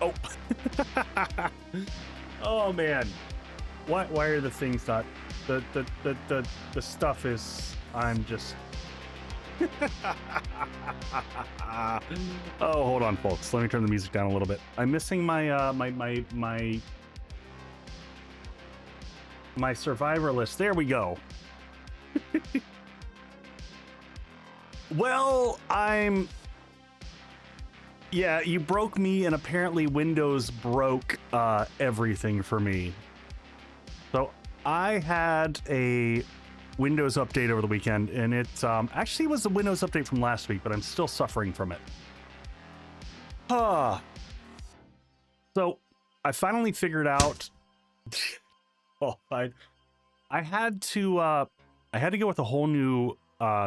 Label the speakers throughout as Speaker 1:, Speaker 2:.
Speaker 1: Oh. Oh man, why are the things not the stuff is, I'm just oh, hold on folks, let me turn the music down a little bit. I'm missing my my survivor list. There we go. Well, yeah, you broke me, and apparently Windows broke everything for me. So I had a Windows update over the weekend, and it actually was the Windows update from last week, but I'm still suffering from it. So I finally figured out. Oh, I had to go with a whole new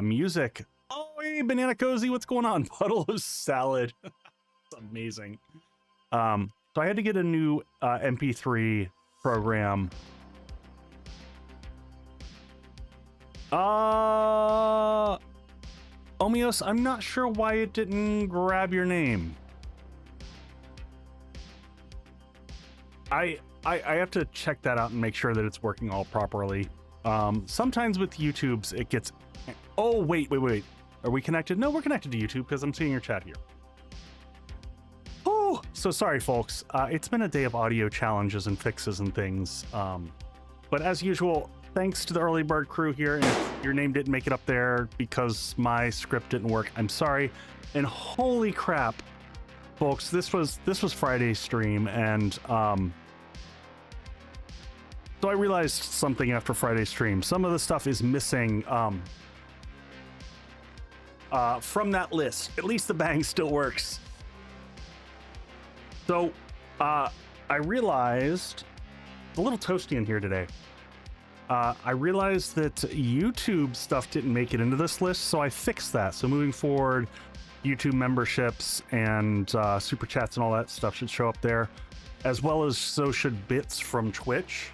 Speaker 1: music. Oh, hey, Banana Cozy, what's going on? Puddle of salad. It's amazing. So I had to get a new MP3 program. Omios, I'm not sure why it didn't grab your name. I have to check that out and make sure that it's working all properly. Sometimes with YouTube's it gets. Oh wait. Are we connected? No, we're connected to YouTube because I'm seeing your chat here. Oh, so sorry folks. It's been a day of audio challenges and fixes and things. But as usual, thanks to the early bird crew here. And if your name didn't make it up there because my script didn't work, I'm sorry. And holy crap, folks, this was Friday's stream, and so I realized something after Friday's stream. Some of the stuff is missing from that list. At least the bang still works. So I realized, a little toasty in here today. I realized that YouTube stuff didn't make it into this list, so I fixed that. So moving forward, YouTube memberships and super chats and all that stuff should show up there, as well as so should bits from Twitch.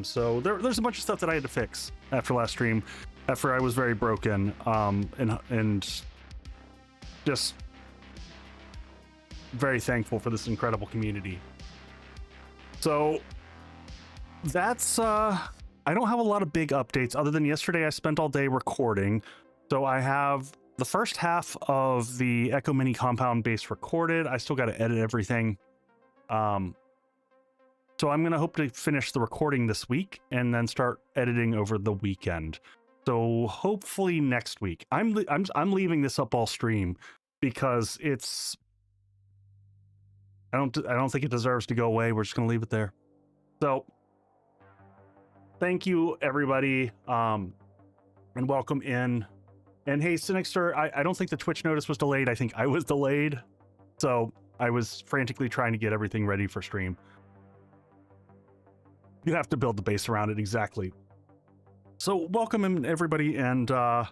Speaker 1: So there's a bunch of stuff that I had to fix after last stream, after I was very broken, and just very thankful for this incredible community. So that's I don't have a lot of big updates other than yesterday I spent all day recording. So I have the first half of the Echo Mini compound base recorded. I still got to edit everything. So I'm gonna hope to finish the recording this week and then start editing over the weekend. So hopefully next week. I'm leaving this up all stream because it's. I don't think it deserves to go away. We're just gonna leave it there. So thank you everybody, and welcome in. And hey, Sinixter, I don't think the Twitch notice was delayed. I think I was delayed. So I was frantically trying to get everything ready for stream. You have to build the base around it, exactly. So welcome in everybody, and yeah,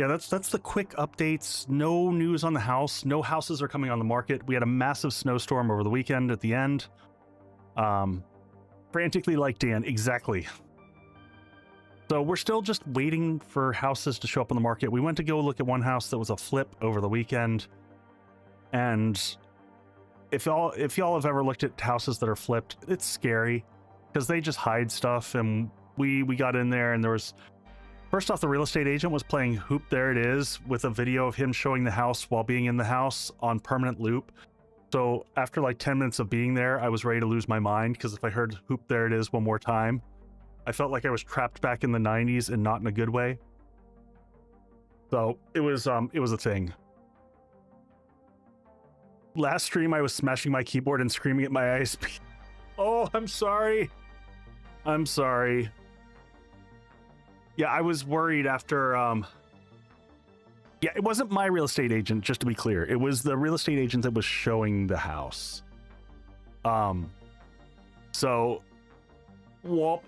Speaker 1: that's the quick updates. No news on the house. No houses are coming on the market. We had a massive snowstorm over the weekend at the end. Frantically like Dan, exactly. So we're still just waiting for houses to show up on the market. We went to go look at one house that was a flip over the weekend. And if y'all have ever looked at houses that are flipped, it's scary because they just hide stuff. And we got in there and there was, first off, the real estate agent was playing Hoop There It Is with a video of him showing the house while being in the house on permanent loop. So after like 10 minutes of being there, I was ready to lose my mind because if I heard Hoop There It Is one more time, I felt like I was trapped back in the 90s and not in a good way. So it was a thing. Last stream, I was smashing my keyboard and screaming at my ISP. Oh, I'm sorry. I'm sorry. Yeah, I was worried after, yeah, it wasn't my real estate agent, just to be clear. It was the real estate agent that was showing the house. So, whoop.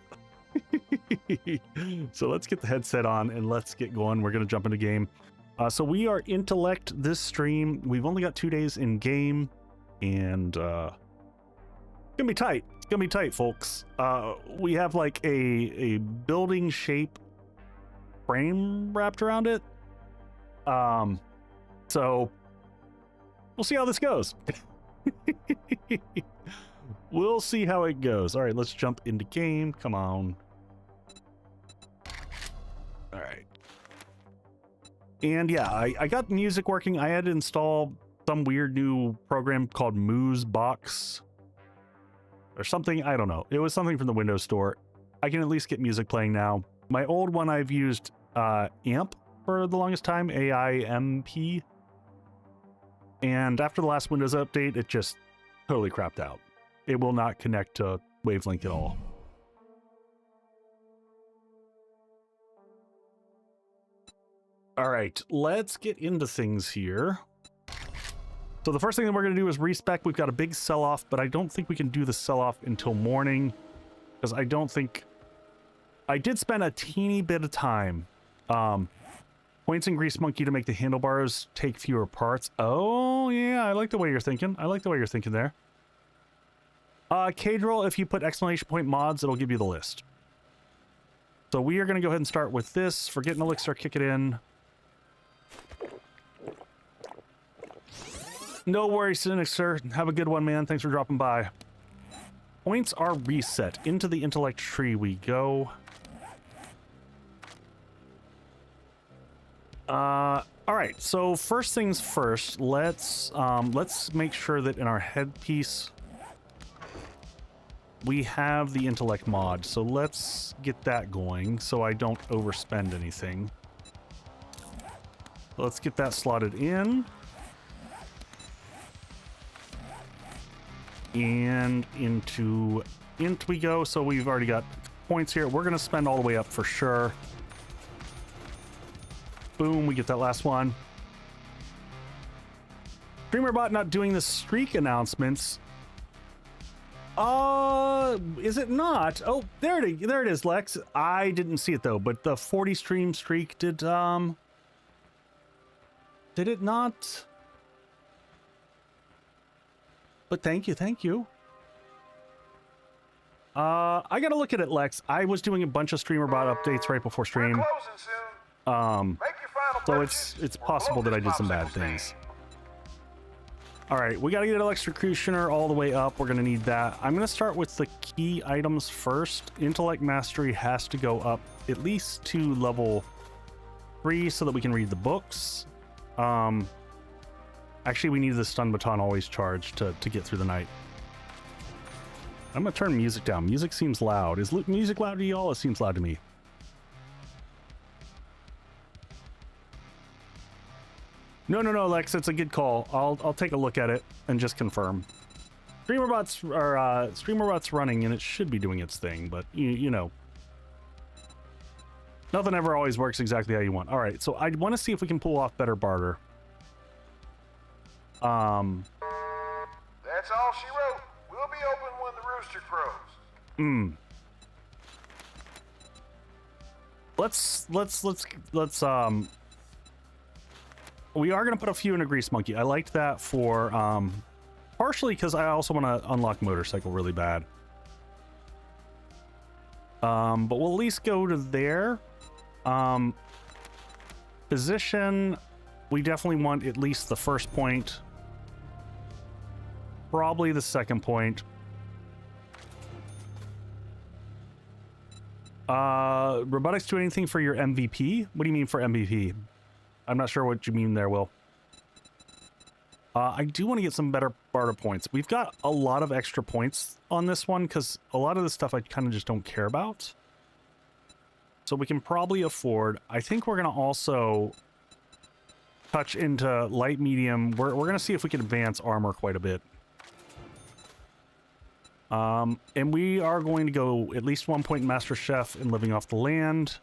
Speaker 1: So let's get the headset on and let's get going. We're going to jump into game. So we are Intellect this stream. We've only got 2 days in game and it's gonna be tight. It's gonna be tight, folks. We have like a building shape frame wrapped around it. So we'll see how this goes. We'll see how it goes. All right, let's jump into game. Come on. All right. And yeah, I got music working. I had to install some weird new program called Moose Box or something. I don't know. It was something from the Windows Store. I can at least get music playing now. My old one, I've used AMP for the longest time, AIMP. And after the last Windows update, it just totally crapped out. It will not connect to Wavelength at all. All right, let's get into things here. So the first thing that we're going to do is respec. We've got a big sell-off, but I don't think we can do the sell-off until morning because I don't think... I did spend a teeny bit of time. Points and Grease Monkey to make the handlebars take fewer parts. Oh, yeah, I like the way you're thinking. I like the way you're thinking there. Cadril, if you put exclamation point mods, it'll give you the list. So we are going to go ahead and start with this. Forget an elixir, kick it in. No worries, Cynic, sir. Have a good one, man. Thanks for dropping by. Points are reset. Into the intellect tree we go. All right. So first things first, let's make sure that in our headpiece we have the intellect mod. So let's get that going so I don't overspend anything. Let's get that slotted in. And into int we go. So we've already got points here. We're going to spend all the way up for sure. Boom, we get that last one. StreamerBot not doing the streak announcements. Is it not? Oh, there it is, Lex. I didn't see it though, but the 40 stream streak did it not? But thank you. I gotta look at it, Lex. I was doing a bunch of StreamerBot updates right before stream. So it's possible that I did some bad things. All right, we gotta get Electrocutioner all the way up. We're gonna need that. I'm gonna start with the key items first. Intellect Mastery has to go up at least to level 3 so that we can read the books. Actually, we need the stun baton always charged to get through the night. I'm gonna turn music down. Music seems loud. Is music loud to y'all? It seems loud to me. No, Lex, it's a good call. I'll take a look at it and just confirm. StreamerBot's running and it should be doing its thing, but you know. Nothing ever always works exactly how you want. All right, so I want to see if we can pull off better barter.
Speaker 2: That's all she wrote. We'll be open when the rooster crows.
Speaker 1: Let's we are gonna put a few in a Grease Monkey. I liked that for partially because I also want to unlock motorcycle really bad. But we'll at least go to there. Position, we definitely want at least the first point. Probably the second point. Robotics do anything for your MVP? What do you mean for MVP? I'm not sure what you mean there, Will. I do want to get some better barter points. We've got a lot of extra points on this one because a lot of the stuff I kind of just don't care about. So we can probably afford. I think we're going to also touch into light medium. We're going to see if we can advance armor quite a bit. And we are going to go at least 1 point in Master Chef and living off the land.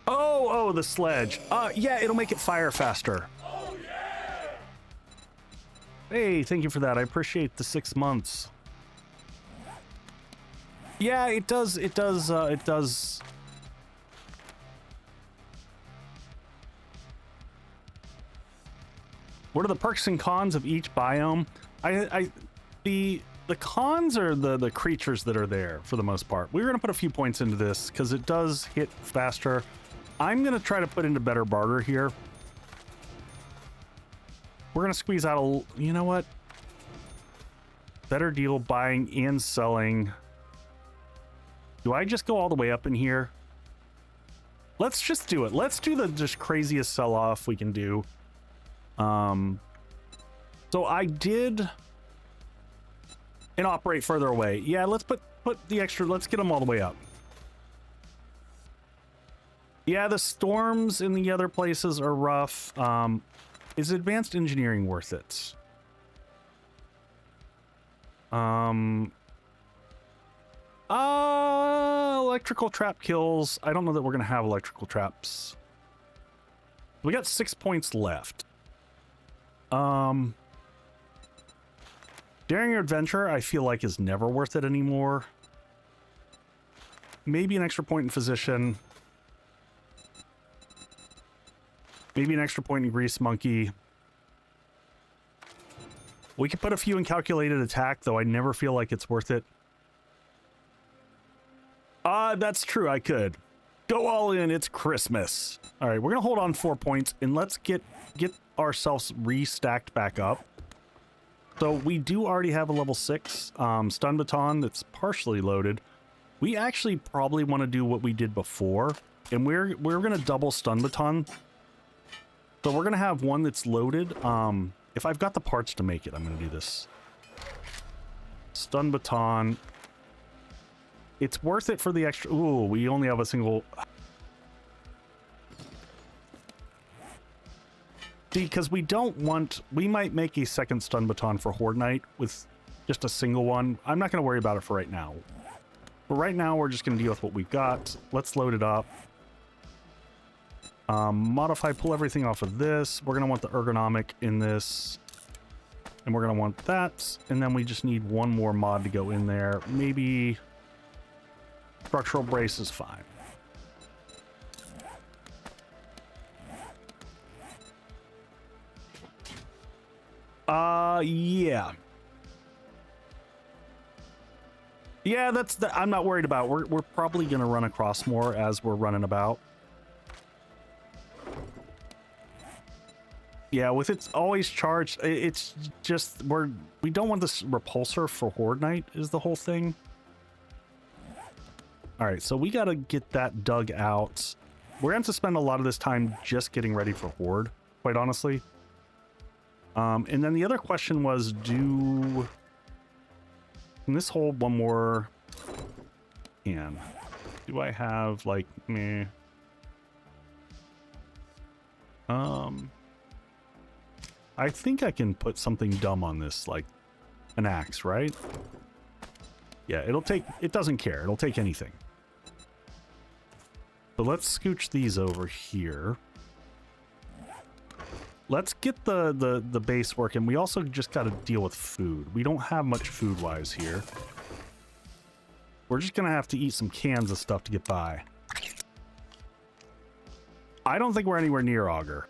Speaker 1: Oh, the sledge. Yeah, it'll make it fire faster. Oh, yeah! Hey, thank you for that. I appreciate the 6 months. Yeah, it does. It does. What are the perks and cons of each biome? The cons are the creatures that are there for the most part. We're gonna put a few points into this because it does hit faster. I'm gonna try to put into better barter here. We're gonna squeeze out a, you know what? Better deal buying and selling. Do I just go all the way up in here? Let's just do it. Let's do the just craziest sell-off we can do. So I did and operate further away. Yeah, let's put the extra, let's get them all the way up. Yeah, the storms in the other places are rough. Is advanced engineering worth it? Electrical trap kills. I don't know that we're gonna have electrical traps. We got 6 points left. Daring Adventure, I feel like is never worth it anymore. Maybe an extra point in Physician. Maybe an extra point in Grease Monkey. We could put a few in Calculated Attack, though I never feel like it's worth it. That's true, I could. Go all in, it's Christmas. All right, we're gonna hold on 4 points, and let's get ourselves restacked back up. So we do already have a level 6 stun baton that's partially loaded. We actually probably want to do what we did before, and we're gonna double stun baton. So we're gonna have one that's loaded. If I've got the parts to make it, I'm gonna do this. Stun baton. It's worth it for the extra. Ooh, we only have a single. See, because we don't want. We might make a second stun baton for Horde Knight with just a single one. I'm not going to worry about it for right now. For right now, we're just going to deal with what we've got. Let's load it up. Modify, pull everything off of this. We're going to want the ergonomic in this. And we're going to want that. And then we just need one more mod to go in there. Maybe structural brace is fine. Yeah. Yeah, that's the, I'm not worried about. We're probably going to run across more as we're running about. Yeah, with it's always charged, it's just we don't want this repulsor for Horde Knight is the whole thing. All right, so we got to get that dug out. We're going to have to spend a lot of this time just getting ready for Horde, quite honestly. And then the other question was, can this hold one more can? Do I have like meh? I think I can put something dumb on this, like an axe, right? Yeah, it doesn't care. It'll take anything. So let's scooch these over here. Let's get the base working. We also just got to deal with food. We don't have much food-wise here. We're just going to have to eat some cans of stuff to get by. I don't think we're anywhere near Augur.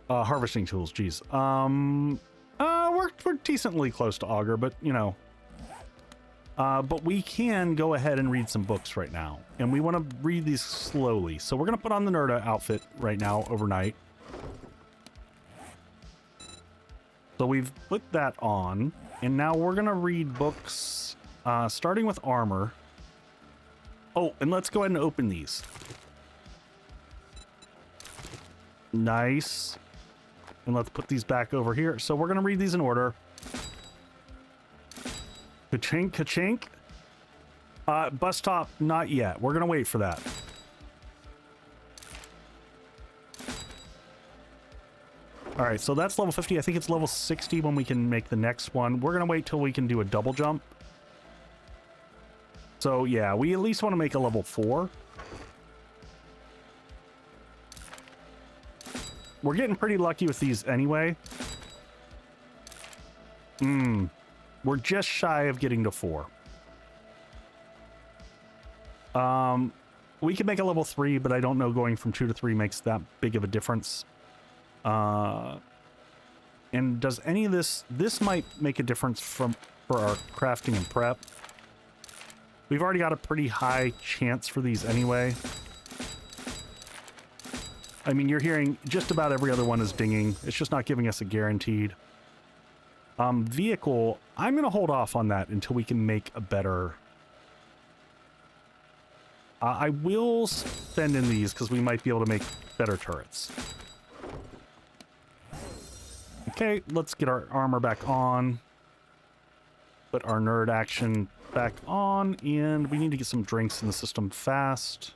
Speaker 1: Harvesting tools, geez. We're decently close to auger, but you know. But we can go ahead and read some books right now, and we want to read these slowly. So we're gonna put on the Nerda outfit right now overnight. So we've put that on, and now we're gonna read books, starting with armor. Oh, and let's go ahead and open these. Nice. And let's put these back over here. So we're gonna read these in order. Ka-chink, ka-chink. Bus stop, not yet. We're gonna wait for that. All right, so that's level 50. I think it's level 60 when we can make the next one. We're gonna wait till we can do a double jump. So yeah, we at least want to make a level 4. We're getting pretty lucky with these anyway. We're just shy of getting to 4. We can make a level 3, but I don't know going from 2 to 3 makes that big of a difference. And does any of this might make a difference for our crafting and prep. We've already got a pretty high chance for these anyway. I mean, you're hearing just about every other one is dinging. It's just not giving us a guaranteed. Vehicle, I'm going to hold off on that until we can make a better... I will send in these because we might be able to make better turrets. Okay, let's get our armor back on. Put our nerd action back on, and we need to get some drinks in the system fast.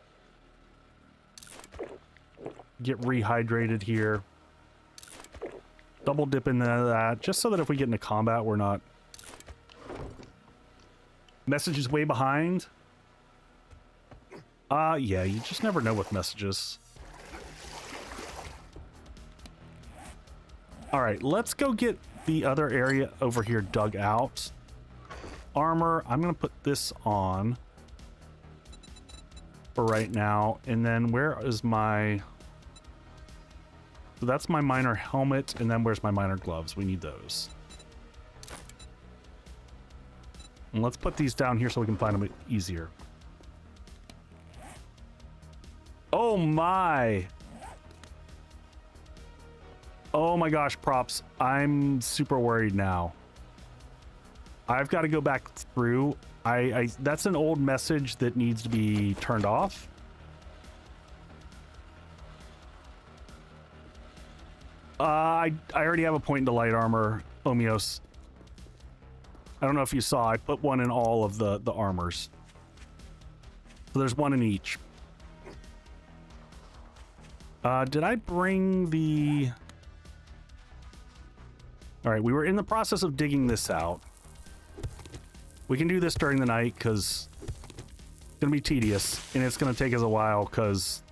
Speaker 1: Get rehydrated here. Double dip into that, just so that if we get into combat, we're not... Messages way behind? Yeah, you just never know with messages. Alright, let's go get the other area over here dug out. Armor, I'm going to put this on for right now. And then where is my... So that's my miner helmet, and then where's my miner gloves? We need those. And let's put these down here so we can find them easier. Oh my! Oh my gosh, props. I'm super worried now. I've got to go back through. That's an old message that needs to be turned off. I already have a point into light armor, Omios. I don't know if you saw, I put one in all of the armors. So there's one in each. Did I bring the... Alright, we were in the process of digging this out. We can do this during the night because it's going to be tedious, and it's going to take us a while because...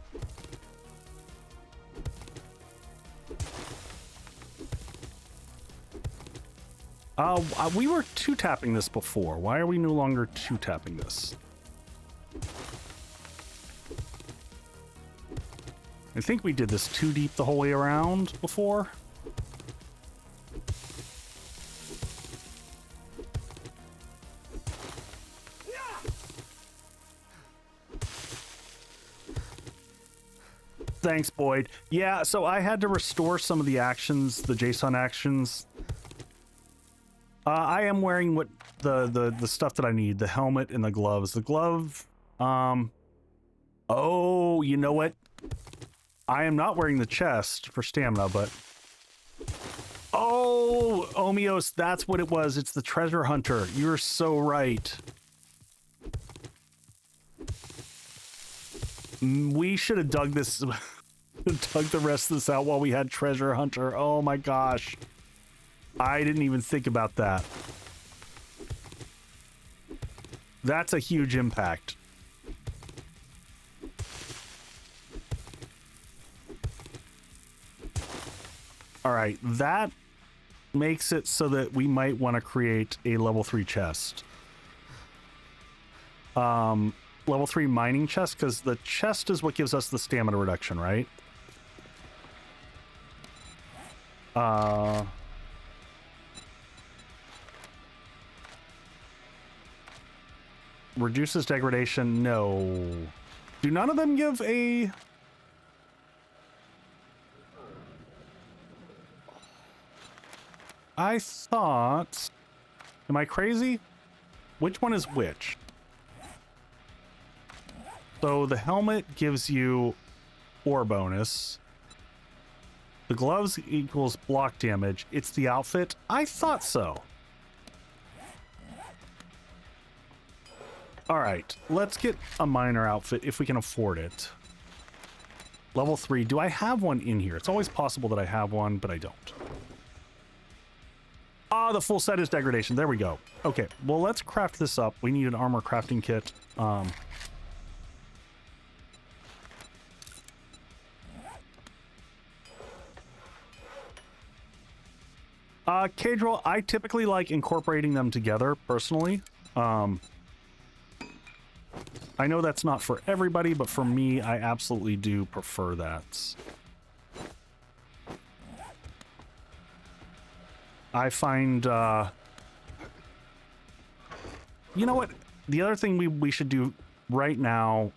Speaker 1: we were two-tapping this before. Why are we no longer two-tapping this? I think we did this too deep the whole way around before. Thanks, Boyd. Yeah, so I had to restore some of the actions, the JSON actions. I am wearing what the stuff that I need, the helmet and the gloves. The glove, oh, you know what? I am not wearing the chest for stamina, but... Oh, Omios, that's what it was. It's the treasure hunter. You're so right. We should have dug this... dug the rest of this out while we had treasure hunter. Oh my gosh. I didn't even think about that. That's a huge impact. All right, that makes it so that we might want to create a level 3 chest. level 3 mining chest, because the chest is what gives us the stamina reduction, right? Reduces degradation, no. Do none of them give a... I thought... Am I crazy? Which one is which? So the helmet gives you ore bonus. The gloves equals block damage. It's the outfit. I thought so. All right, let's get a miner outfit if we can afford it. Level 3. Do I have one in here? It's always possible that I have one, but I don't. Ah, the full set is degradation. There we go. Okay, well, let's craft this up. We need an armor crafting kit. Cadril, I typically like incorporating them together, personally. I know that's not for everybody, but for me, I absolutely do prefer that. I find, you know what? The other thing we should do right now,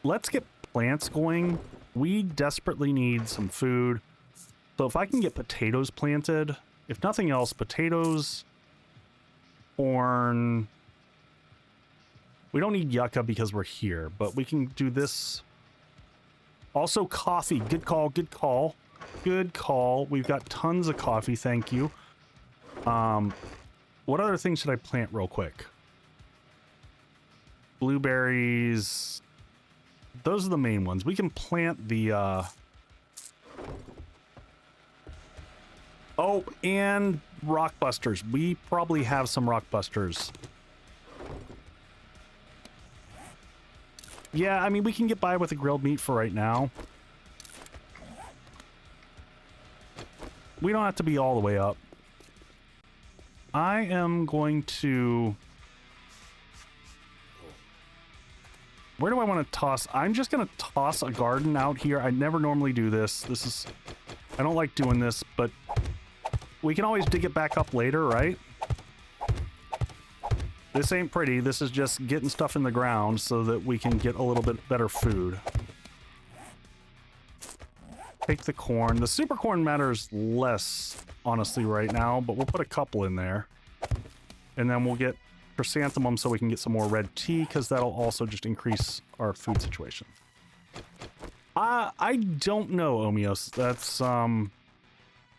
Speaker 1: let's get plants going. We desperately need some food. So if I can get potatoes planted, if nothing else, potatoes, corn. We don't need yucca because we're here, but we can do this. Also coffee. Good call, good call. Good call. We've got tons of coffee, thank you. What other things should I plant real quick? Blueberries. Those are the main ones. We can plant the oh, and rock busters. We probably have some rock busters. Yeah, I mean, we can get by with the grilled meat for right now. We don't have to be all the way up. I am going to... Where do I want to toss? I'm just going to toss a garden out here. I never normally do this. This is... I don't like doing this, but we can always dig it back up later, right? This ain't pretty. This is just getting stuff in the ground so that we can get a little bit better food. Take the corn. The super corn matters less, honestly, right now, but we'll put a couple in there. And then we'll get chrysanthemum so we can get some more red tea, because that'll also just increase our food situation. I don't know, Omios. That's,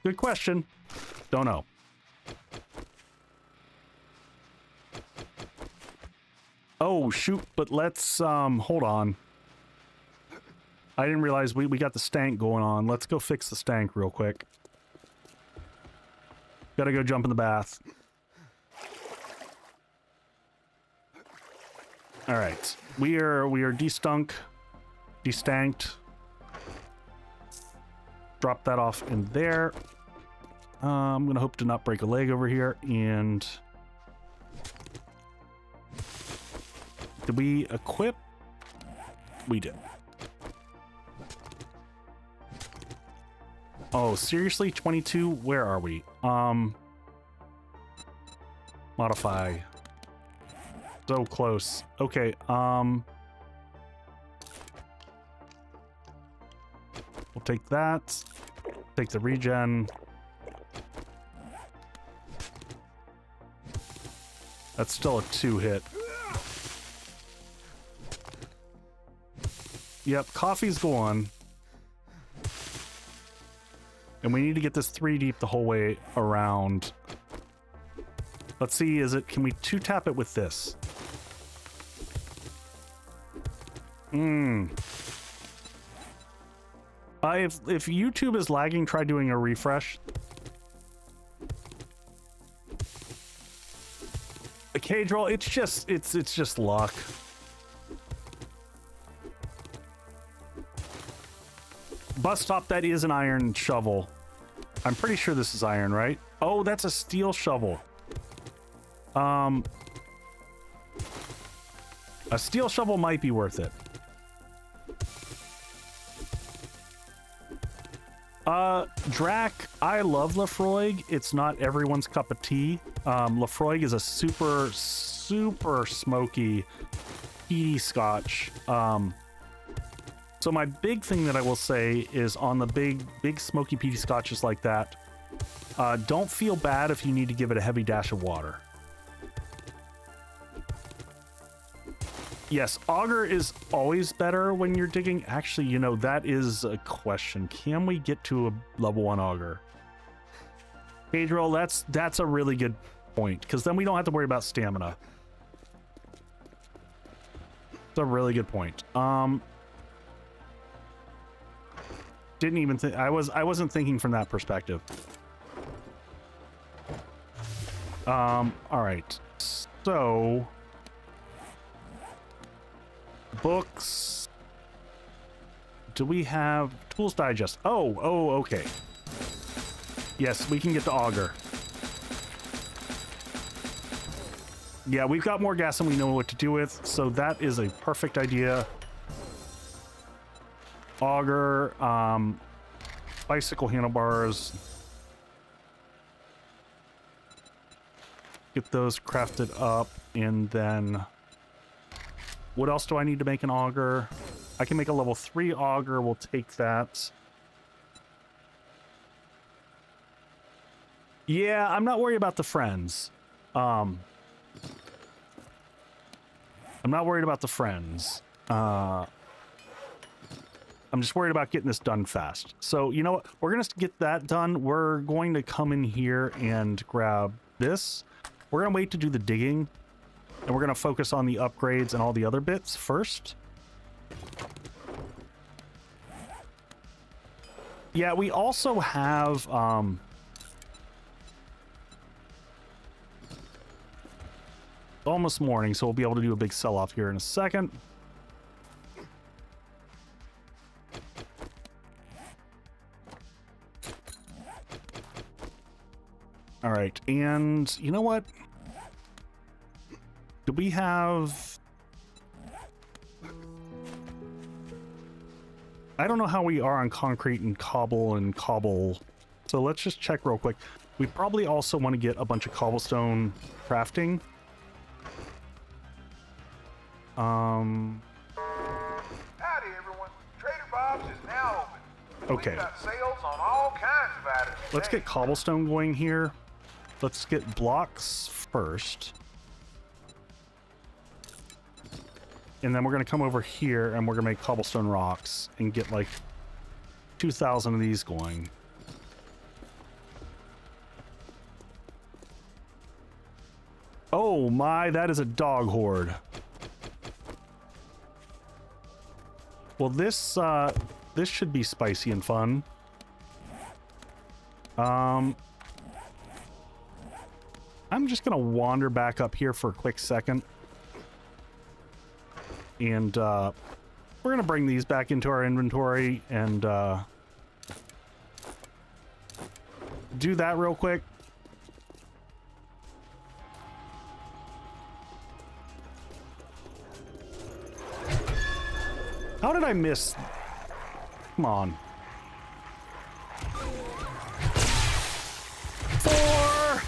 Speaker 1: good question. Don't know. Oh, shoot, but let's, hold on. I didn't realize we got the stank going on. Let's go fix the stank real quick. Gotta go jump in the bath. All right, we are destanked. Drop that off in there. I'm gonna hope to not break a leg over here. And did we equip? We did. Oh, seriously? 22? Where are we? Modify. So close. Okay, we'll take that. Take the regen. That's still a 2-hit. Yep, coffee's going. And we need to get this 3 deep the whole way around. Let's see, can we 2-tap it with this? If YouTube is lagging, try doing a refresh. A cage roll, it's just luck. Bus stop, that is an iron shovel. I'm pretty sure this is iron, right? Oh, that's a steel shovel. A steel shovel might be worth it. Drac, I love Lafroig. It's not everyone's cup of tea. Lafroig is a super smoky, peaty scotch. So my big thing that I will say is on the big smoky peaty scotches like that, don't feel bad if you need to give it a heavy dash of water. Yes, auger is always better when you're digging. Actually, you know, that is a question. Can we get to a level 1 auger? Pedro, that's a really good point, because then we don't have to worry about stamina. It's a really good point. Didn't even think I wasn't thinking from that perspective. All right. So books. Do we have tools digest? Oh, okay. Yes, we can get the auger. Yeah, we've got more gas than we know what to do with, so that is a perfect idea. Auger, bicycle handlebars. Get those crafted up, and then what else do I need to make an auger? I can make a level 3 auger. We'll take that. Yeah, I'm not worried about the friends. I'm not worried about the friends. I'm just worried about getting this done fast. So, you know what? We're going to get that done. We're going to come in here and grab this. We're going to wait to do the digging. And we're going to focus on the upgrades and all the other bits first. Yeah, we also have... almost morning, so we'll be able to do a big sell-off here in a second. All right, and you know what? Do we have... I don't know how we are on concrete and cobble, so let's just check real quick. We probably also want to get a bunch of cobblestone crafting.
Speaker 2: Howdy, everyone. Trader Bob's is now open.
Speaker 1: Okay.
Speaker 2: We've got sales on all kinds of items.
Speaker 1: Let's
Speaker 2: today.
Speaker 1: get cobblestone going here. Let's get blocks first. And then we're going to come over here and we're going to make cobblestone rocks and get like 2,000 of these going. Oh my, that is a dog horde. Well, this should be spicy and fun. I'm just gonna wander back up here for a quick second. And we're gonna bring these back into our inventory and do that real quick. How did I miss? Come on. 4!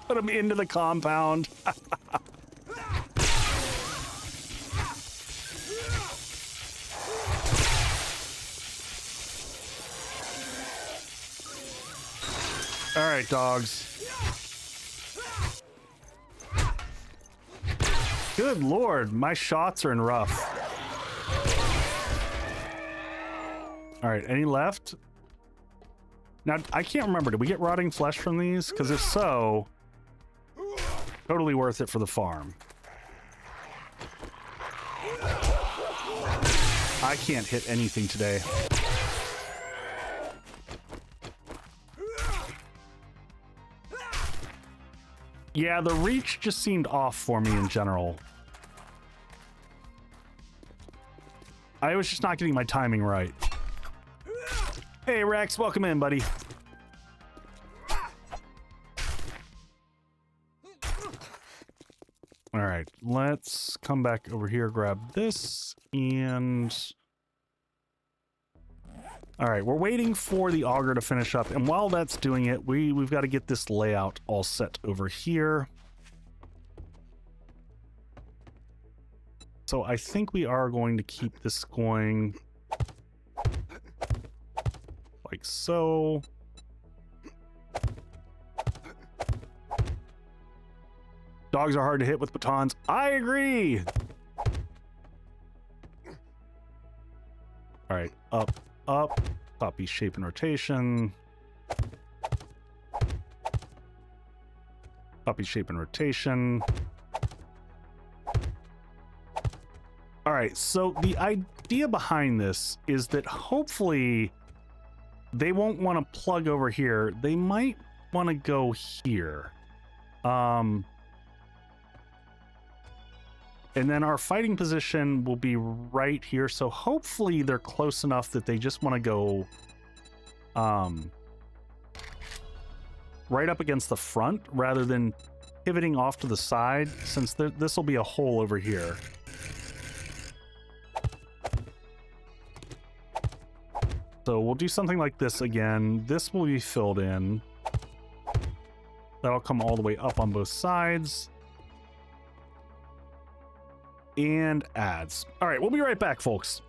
Speaker 1: Put him into the compound. All right, dogs. Good lord, my shots are in rough. All right, any left? Now, I can't remember. Did we get rotting flesh from these? Because if so, totally worth it for the farm. I can't hit anything today. Yeah, the reach just seemed off for me in general. I was just not getting my timing right. Hey, Rex, welcome in, buddy. right, let's come back over here, grab this, and... All right, we're waiting for the auger to finish up, and while that's doing it, we've got to get this layout all set over here. So I think we are going to keep this going like so. Dogs are hard to hit with batons. I agree. All right, up, up, copy shape and rotation. Copy shape and rotation. All right, so the idea behind this is that hopefully they won't want to plug over here. They might want to go here. And then our fighting position will be right here. So hopefully they're close enough that they just want to go right up against the front rather than pivoting off to the side, since this will be a hole over here. So we'll do something like this again. This will be filled in. That'll come all the way up on both sides. And adds. All right, we'll be right back, folks.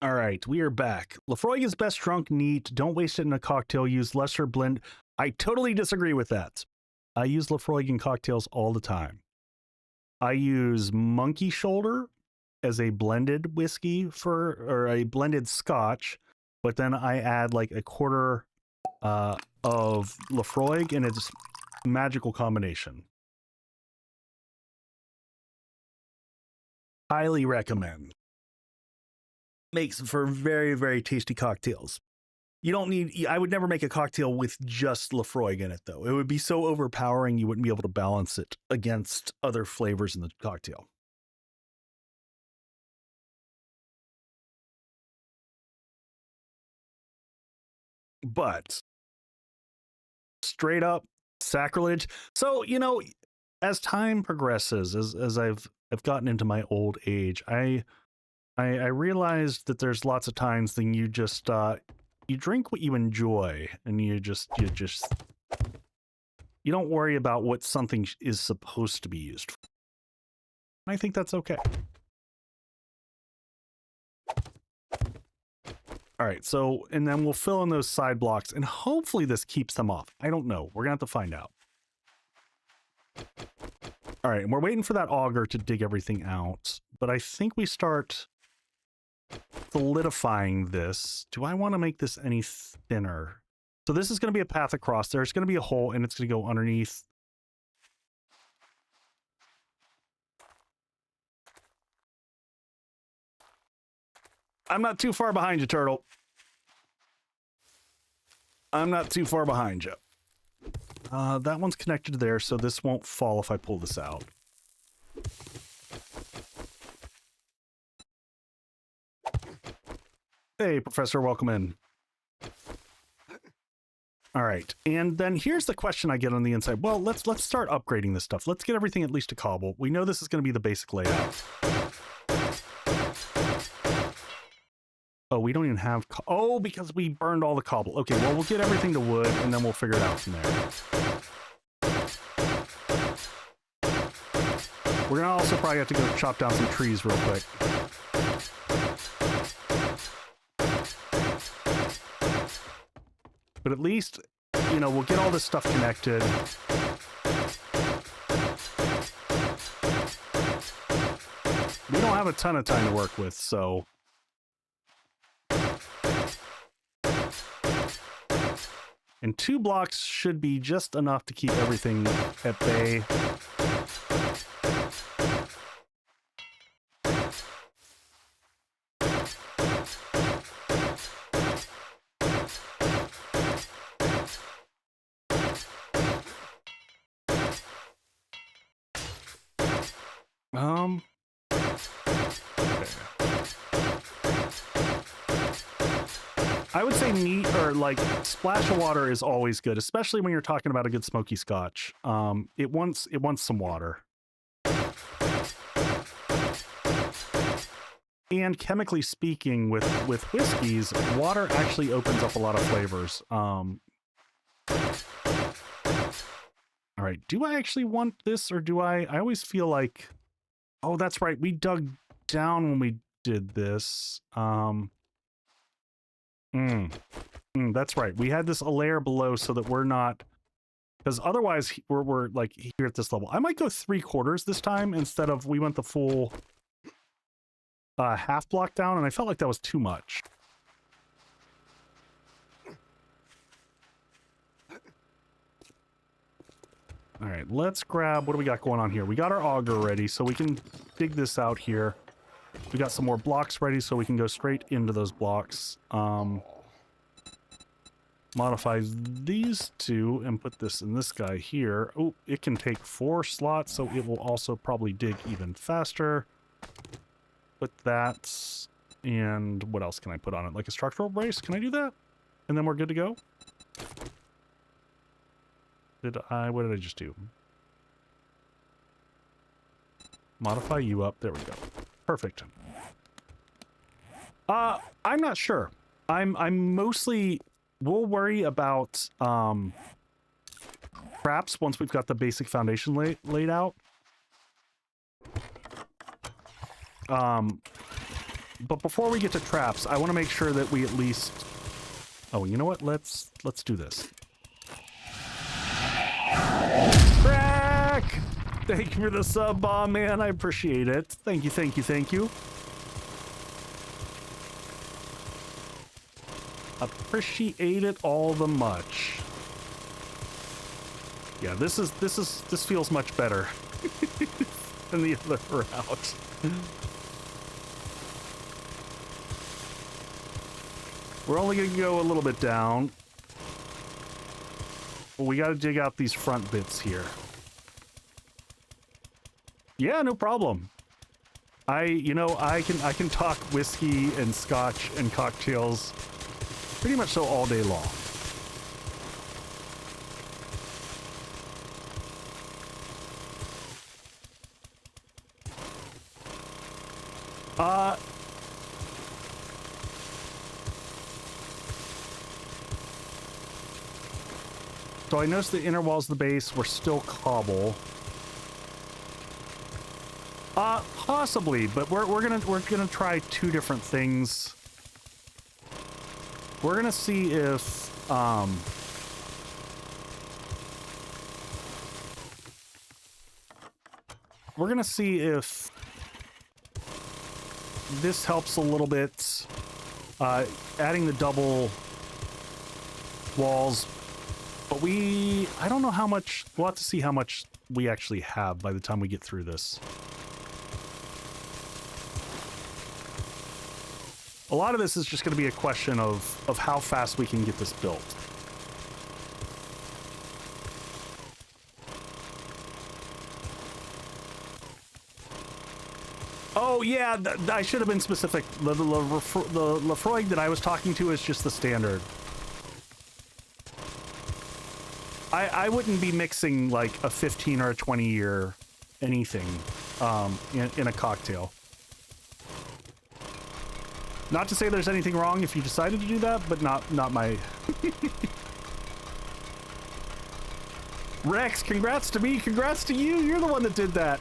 Speaker 1: All right, we are back. Lefroy is best drunk neat. Don't waste it in a cocktail. Use lesser blend. I totally disagree with that. I use Lefroy in cocktails all the time. I use Monkey Shoulder as a blended whiskey or a blended scotch, but then I add like a quarter of Lefroy, and it's a magical combination. Highly recommend. Makes for very, very tasty cocktails. You don't need, I would never make a cocktail with just Lefroy in it, though. It would be so overpowering you wouldn't be able to balance it against other flavors in the cocktail. But straight up sacrilege. So, you know, as time progresses, as I've gotten into my old age. I realized that there's lots of times then you just you drink what you enjoy, and you don't worry about what something is supposed to be used for. I think that's okay. All right, so, and then we'll fill in those side blocks, and hopefully this keeps them off. I don't know. We're gonna have to find out. All right, and we're waiting for that auger to dig everything out, but I think we start solidifying this. Do I want to make this any thinner? So this is going to be a path across. There's going to be a hole, and it's going to go underneath. I'm not too far behind you, turtle. I'm not too far behind you. That one's connected there, so this won't fall if I pull this out. Hey, Professor, welcome in. All right, and then here's the question I get on the inside. Well, let's start upgrading this stuff. Let's get everything at least to cobble. We know this is going to be the basic layout. Oh, we don't even have... Oh, because we burned all the cobble. Okay, well, we'll get everything to wood, and then we'll figure it out from there. We're going to also probably have to go chop down some trees real quick. But at least, you know, we'll get all this stuff connected. We don't have a ton of time to work with, so... And 2 blocks should be just enough to keep everything at bay. I would say neat, or like splash of water is always good, especially when you're talking about a good smoky scotch. It wants some water. And chemically speaking, with whiskeys, water actually opens up a lot of flavors. All right, do I actually want this, or do I always feel like, oh, that's right, we dug down when we did this. That's right. We had this a layer below so that we're not, because otherwise we're like here at this level. I might go 3/4 this time instead of, we went the full half block down, and I felt like that was too much. All right, let's grab, what do we got going on here? We got our auger ready, so we can dig this out here. We got some more blocks ready, so we can go straight into those blocks. Modify these 2 and put this in this guy here. Oh, it can take 4 slots, so it will also probably dig even faster. Put that, and what else can I put on it? Like a structural brace? Can I do that? And then we're good to go? What did I just do? Modify you up. There we go. Perfect. I'm not sure. I'm mostly... We'll worry about traps once we've got the basic foundation laid out. But before we get to traps, I want to make sure that we at least... Oh, you know what? Let's do this. Crack! Thank you for the sub, bomb, man. I appreciate it. Thank you, thank you, thank you. Appreciate it all the much. Yeah, this feels much better than the other route. We're only gonna go a little bit down. Well, we gotta dig out these front bits here. Yeah, no problem. I can talk whiskey and scotch and cocktails pretty much so all day long. Uh, so I noticed the inner walls of the base were still cobble. Possibly, but we're gonna try two different things. We're gonna see if we're gonna see if this helps a little bit. Adding the double walls, but I don't know how much. We'll have to see how much we actually have by the time we get through this. A lot of this is just going to be a question of how fast we can get this built. Oh yeah, I should have been specific. The Lefroy that I was talking to is just the standard. I wouldn't be mixing like a 15 or a 20 year anything in a cocktail. Not to say there's anything wrong if you decided to do that, but not my... Rex, congrats to me, congrats to you, you're the one that did that.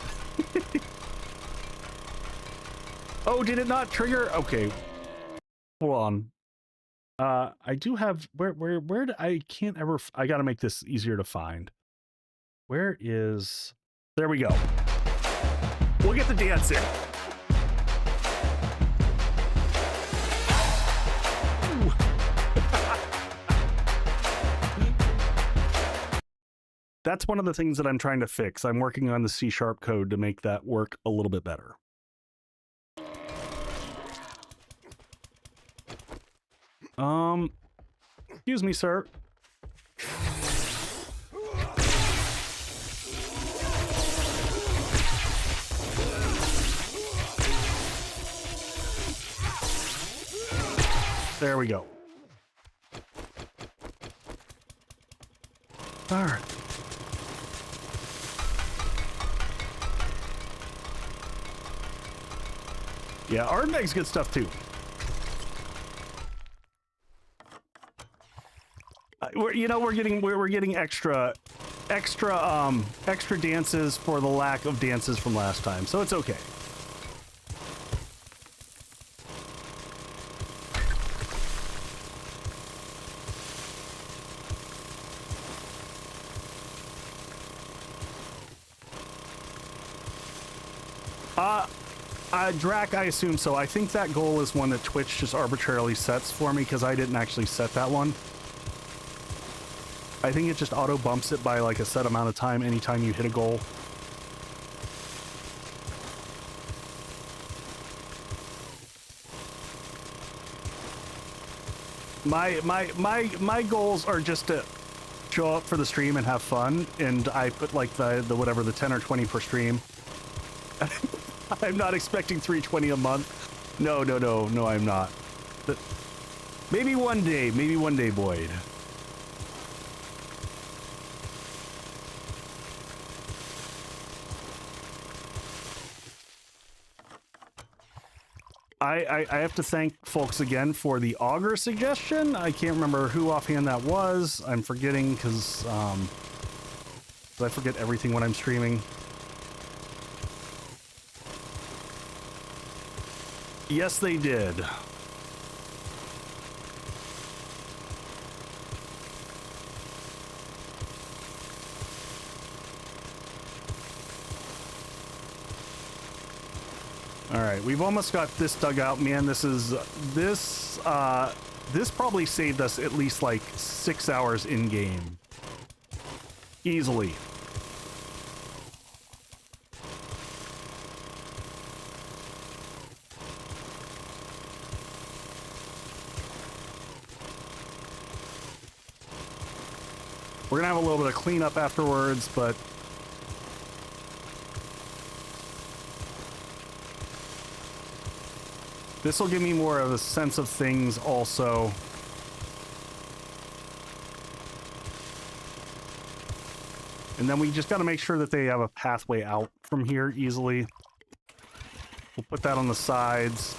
Speaker 1: Oh, did it not trigger? Okay. Hold on. I do have... Where did I can't ever... I gotta make this easier to find. Where is... There we go. We'll get the dance in. That's one of the things that I'm trying to fix. I'm working on the C# code to make that work a little bit better. Excuse me, sir. There we go. All right. Yeah, Ardbeg's good stuff too. We're getting extra dances for the lack of dances from last time, so it's okay. Drac, I assume so. I think that goal is one that Twitch just arbitrarily sets for me because I didn't actually set that one. I think it just auto bumps it by like a set amount of time anytime you hit a goal. My goals are just to show up for the stream and have fun, and I put like the whatever, the 10 or 20 per stream. I'm not expecting 320 a month. No, I'm not. But maybe one day, Boyd. I have to thank folks again for the auger suggestion. I can't remember who offhand that was. I'm forgetting because I forget everything when I'm streaming. Yes, they did. All right, we've almost got this dug out, man. This probably saved us at least like 6 hours in game. Easily. We're gonna have a little bit of cleanup afterwards, but this will give me more of a sense of things also. And then we just got to make sure that they have a pathway out from here easily. We'll put that on the sides.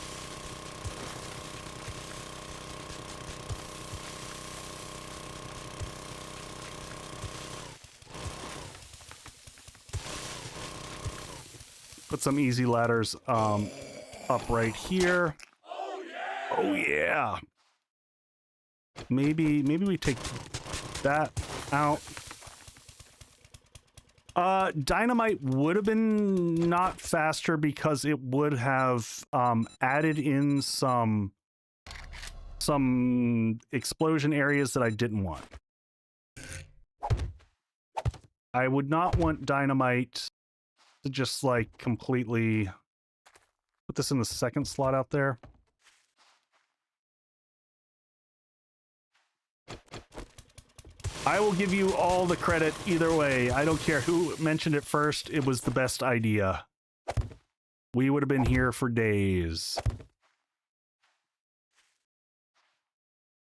Speaker 1: Put some easy ladders up right here. Oh yeah. Maybe we take that out. Dynamite would have been not faster because it would have added in some explosion areas that I didn't want. I would not want dynamite to just like completely put this in the second slot out there. I will give you all the credit either way. I don't care who mentioned it first. It was the best idea. We would have been here for days.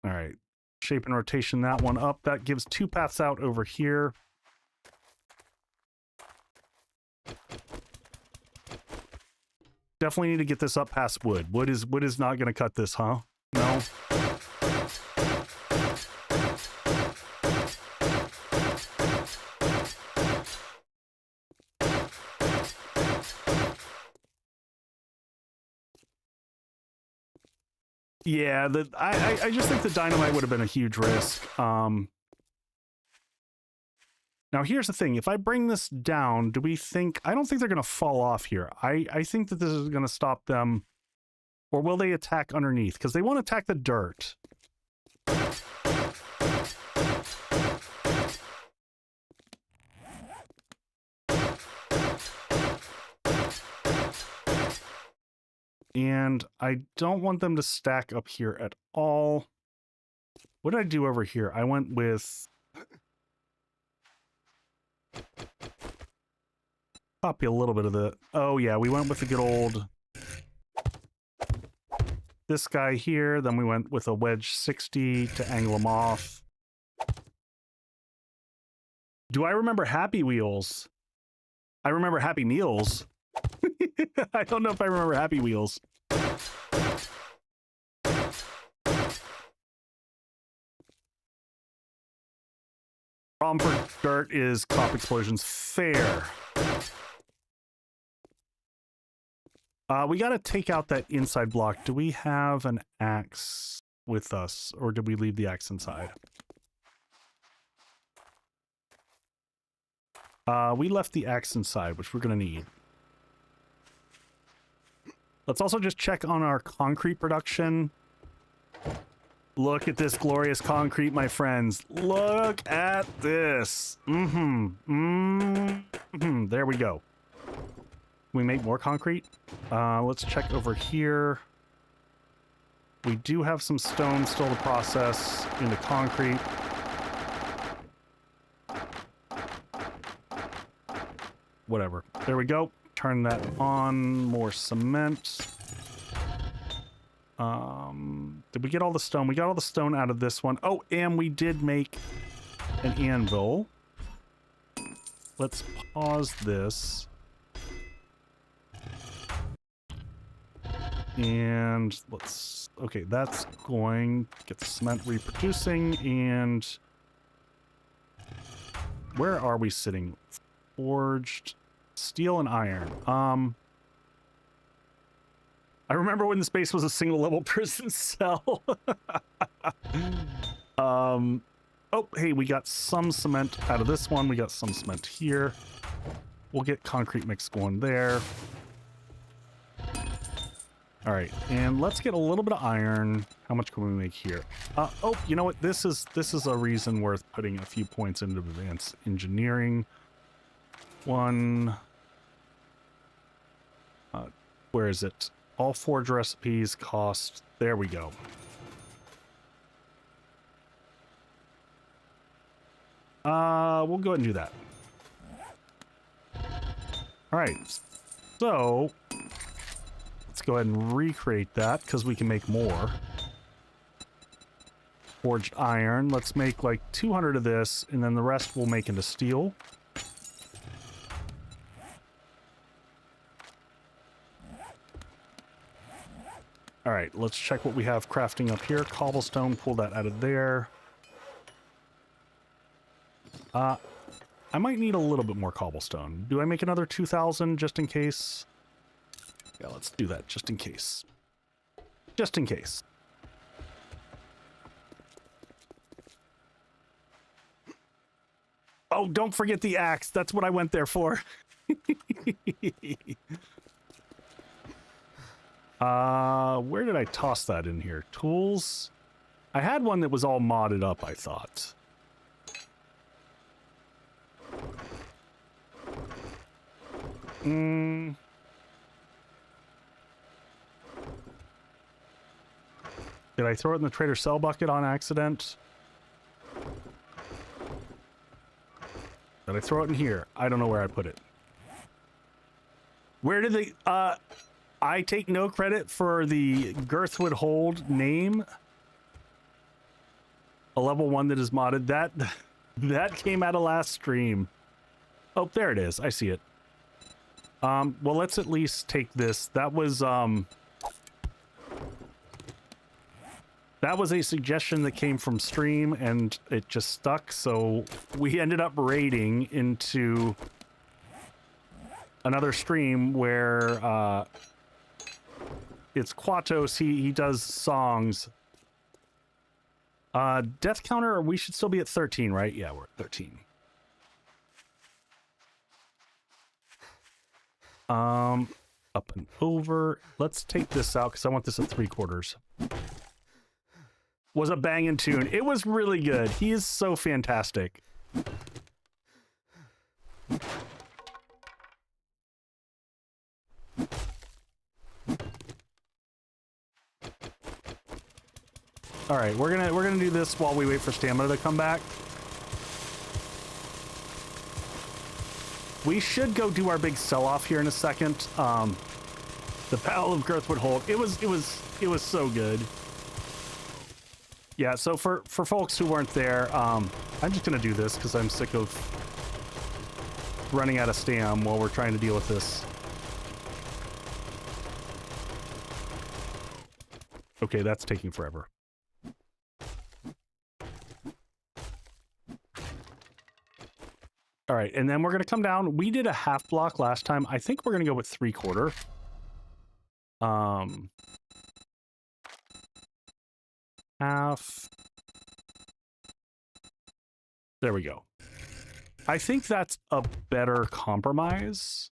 Speaker 1: All right. Shape and rotation that one up. That gives 2 paths out over here. Definitely need to get this up past wood. Wood is not going to cut this, huh? No. Yeah, I just think the dynamite would have been a huge risk. Now here's the thing, if I bring this down, do we think, I don't think they're going to fall off here. I think that this is going to stop them, or will they attack underneath? Because they won't attack the dirt. And I don't want them to stack up here at all. What did I do over here? I went with... Copy a little bit of the... Oh yeah, we went with the good old... This guy here, then we went with a wedge 60 to angle him off. Do I remember Happy Wheels? I remember Happy Meals. I don't know if I remember Happy Wheels. Problem for dirt is cop explosions. Fair. We got to take out that inside block. Do we have an axe with us, or did we leave the axe inside? We left the axe inside, which we're going to need. Let's also just check on our concrete production. Look at this glorious concrete, my friends. Look at this. There we go. Can we make more concrete? Let's check over here. We do have some stone still to process into concrete. Whatever. There we go. Turn that on. More cement. Did we get all the stone? We got all the stone out of this one. Oh, and we did make an anvil. Let's pause this. And let's... Okay, that's going... Get the cement reproducing, and... Where are we sitting? Forged... Steel and iron. I remember when this base was a single level prison cell. Oh, hey, we got some cement out of this one. We got some cement here. We'll get concrete mix going there. All right, and let's get a little bit of iron. How much can we make here? Oh, you know what? This is a reason worth putting a few points into advanced engineering. One. Where is it? All forge recipes cost... There we go. We'll go ahead and do that. Alright. So... Let's go ahead and recreate that, because we can make more. Forged iron. Let's make like 200 of this, and then the rest we'll make into steel. All right, let's check what we have crafting up here. Cobblestone, pull that out of there. I might need a little bit more cobblestone. Do I make another 2,000 just in case? Yeah, let's do that just in case. Just in case. Oh, don't forget the axe. That's what I went there for. Where did I toss that in here? Tools? I had one that was all modded up, I thought. Did I throw it in the trader cell bucket on accident? Did I throw it in here? I don't know where I put it. Where did they... I take no credit for the Girthwood Hold name. A level 1 that is modded. That came out of last stream. Oh, there it is. I see it. Well, let's at least take this. That was a suggestion that came from stream, and it just stuck, so we ended up raiding into another stream where it's Quatos. He does songs. Death counter, we should still be at 13, right? Yeah, we're at 13. Up and over. Let's take this out because I want this at 3/4. Was a banging tune. It was really good. He is so fantastic. All right, we're gonna do this while we wait for stamina to come back. We should go do our big sell-off here in a second. The Battle of Girthwood Hold. It was so good. Yeah, so for folks who weren't there, I'm just gonna do this because I'm sick of running out of stam while we're trying to deal with this. Okay, that's taking forever. All right, and then we're gonna come down. We did a half block last time. I think we're gonna go with 3/4. Half. There we go. I think that's a better compromise.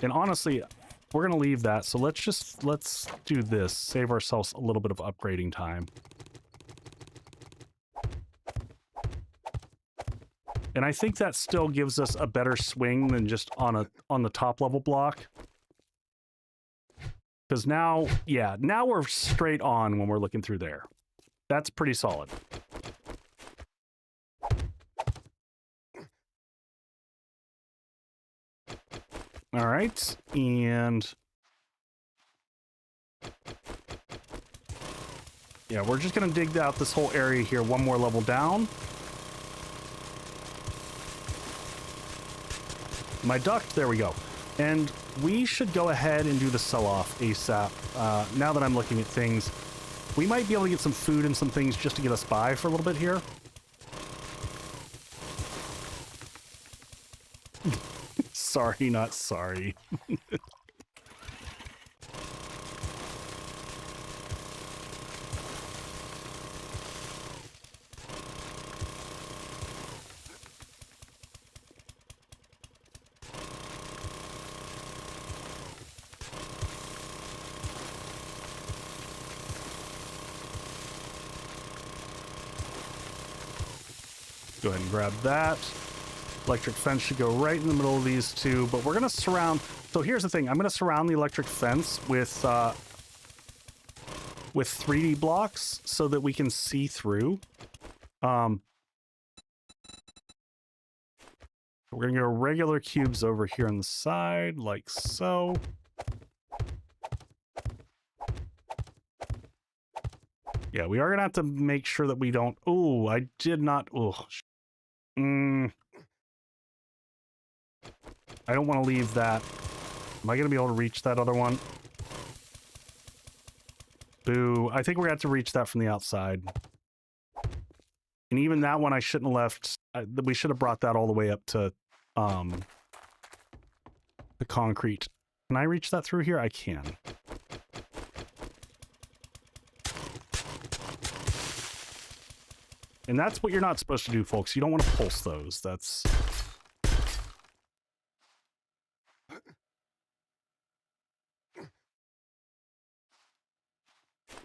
Speaker 1: And honestly, we're gonna leave that. So let's do this. Save ourselves a little bit of upgrading time. And I think that still gives us a better swing than just on the top level block. Because now, yeah, now we're straight on when we're looking through there. That's pretty solid. All right, and yeah, we're just gonna dig out this whole area here one more level down. My duct, there we go. And we should go ahead and do the sell-off ASAP. Now that I'm looking at things, we might be able to get some food and some things just to get us by for a little bit here. Sorry, not sorry. Go ahead and grab that. Electric fence should go right in the middle of these two, but we're going to surround... So here's the thing. I'm going to surround the electric fence with 3D blocks so that we can see through. We're going to go regular cubes over here on the side, like so. Yeah, we are going to have to make sure that we don't... Oh, I did not... Oh, I don't want to leave that Am I going to be able to reach that other one? Boo. I think we're going to have to reach that from the outside. And even that one I shouldn't have left. We should have brought that all the way up to the concrete. Can I reach that through here? I can. And that's what you're not supposed to do, folks. You don't want to pulse those. That's...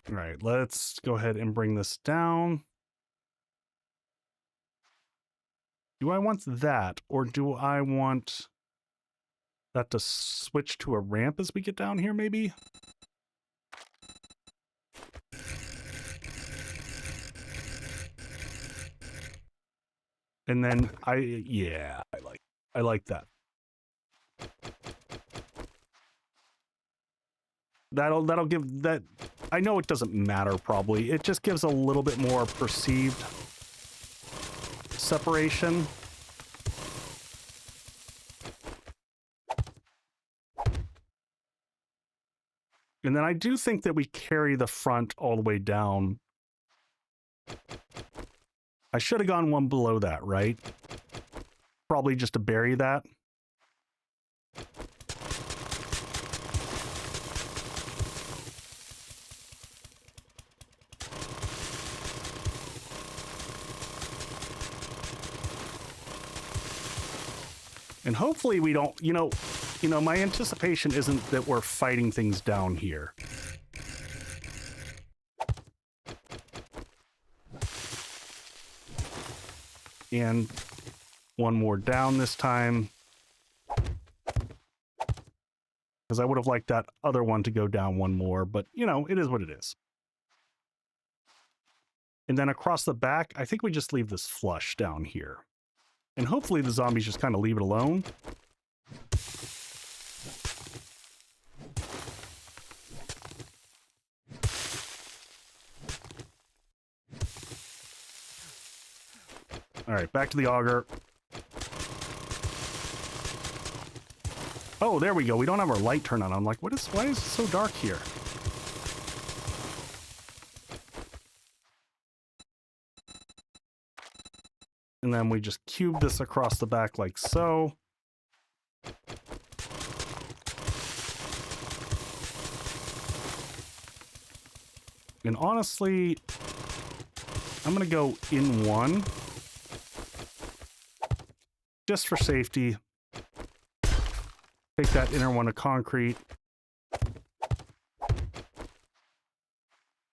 Speaker 1: All right, let's go ahead and bring this down. Do I want that, or do I want that to switch to a ramp as we get down here, maybe? And then yeah, I like that. That'll give that. I know it doesn't matter, probably. It just gives a little bit more perceived separation. And then I do think that we carry the front all the way down. I should have gone one below that, right? Probably just to bury that. And hopefully we don't, you know, my anticipation isn't that we're fighting things down here. And one more down this time. Because I would have liked that other one to go down one more, but, you know, it is what it is. And then across the back, I think we just leave this flush down here. And hopefully the zombies just kind of leave it alone. All right, back to the auger. Oh, there we go. We don't have our light turned on. I'm like, why is it so dark here? And then we just cube this across the back like so. And honestly, I'm going to go in one. Just for safety. Take that inner one of concrete.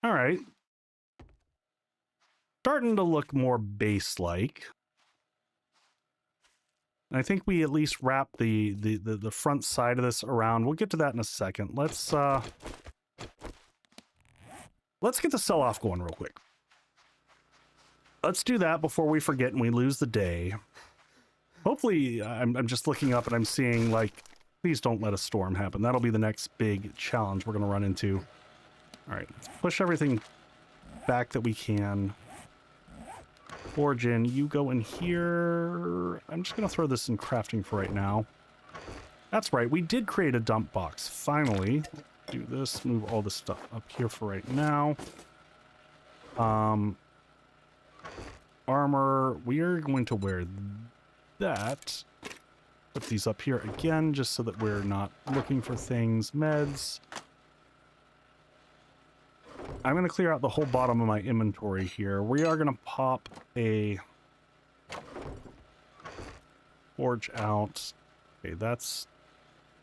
Speaker 1: All right. Starting to look more base-like. I think we at least wrap the front side of this around. We'll get to that in a second. Let's get the sell-off going real quick. Let's do that before we forget and we lose the day. Hopefully, I'm just looking up and I'm seeing, like, please don't let a storm happen. That'll be the next big challenge we're going to run into. All right, let's push everything back that we can. Origin, you go in here. I'm just going to throw this in crafting for right now. That's right, we did create a dump box. Finally, do this, move all this stuff up here for right now. Armor, we are going to wear that. Put these up here again, just so that we're not looking for things. Meds. I'm going to clear out the whole bottom of my inventory here. We are going to pop a forge out. Okay, that's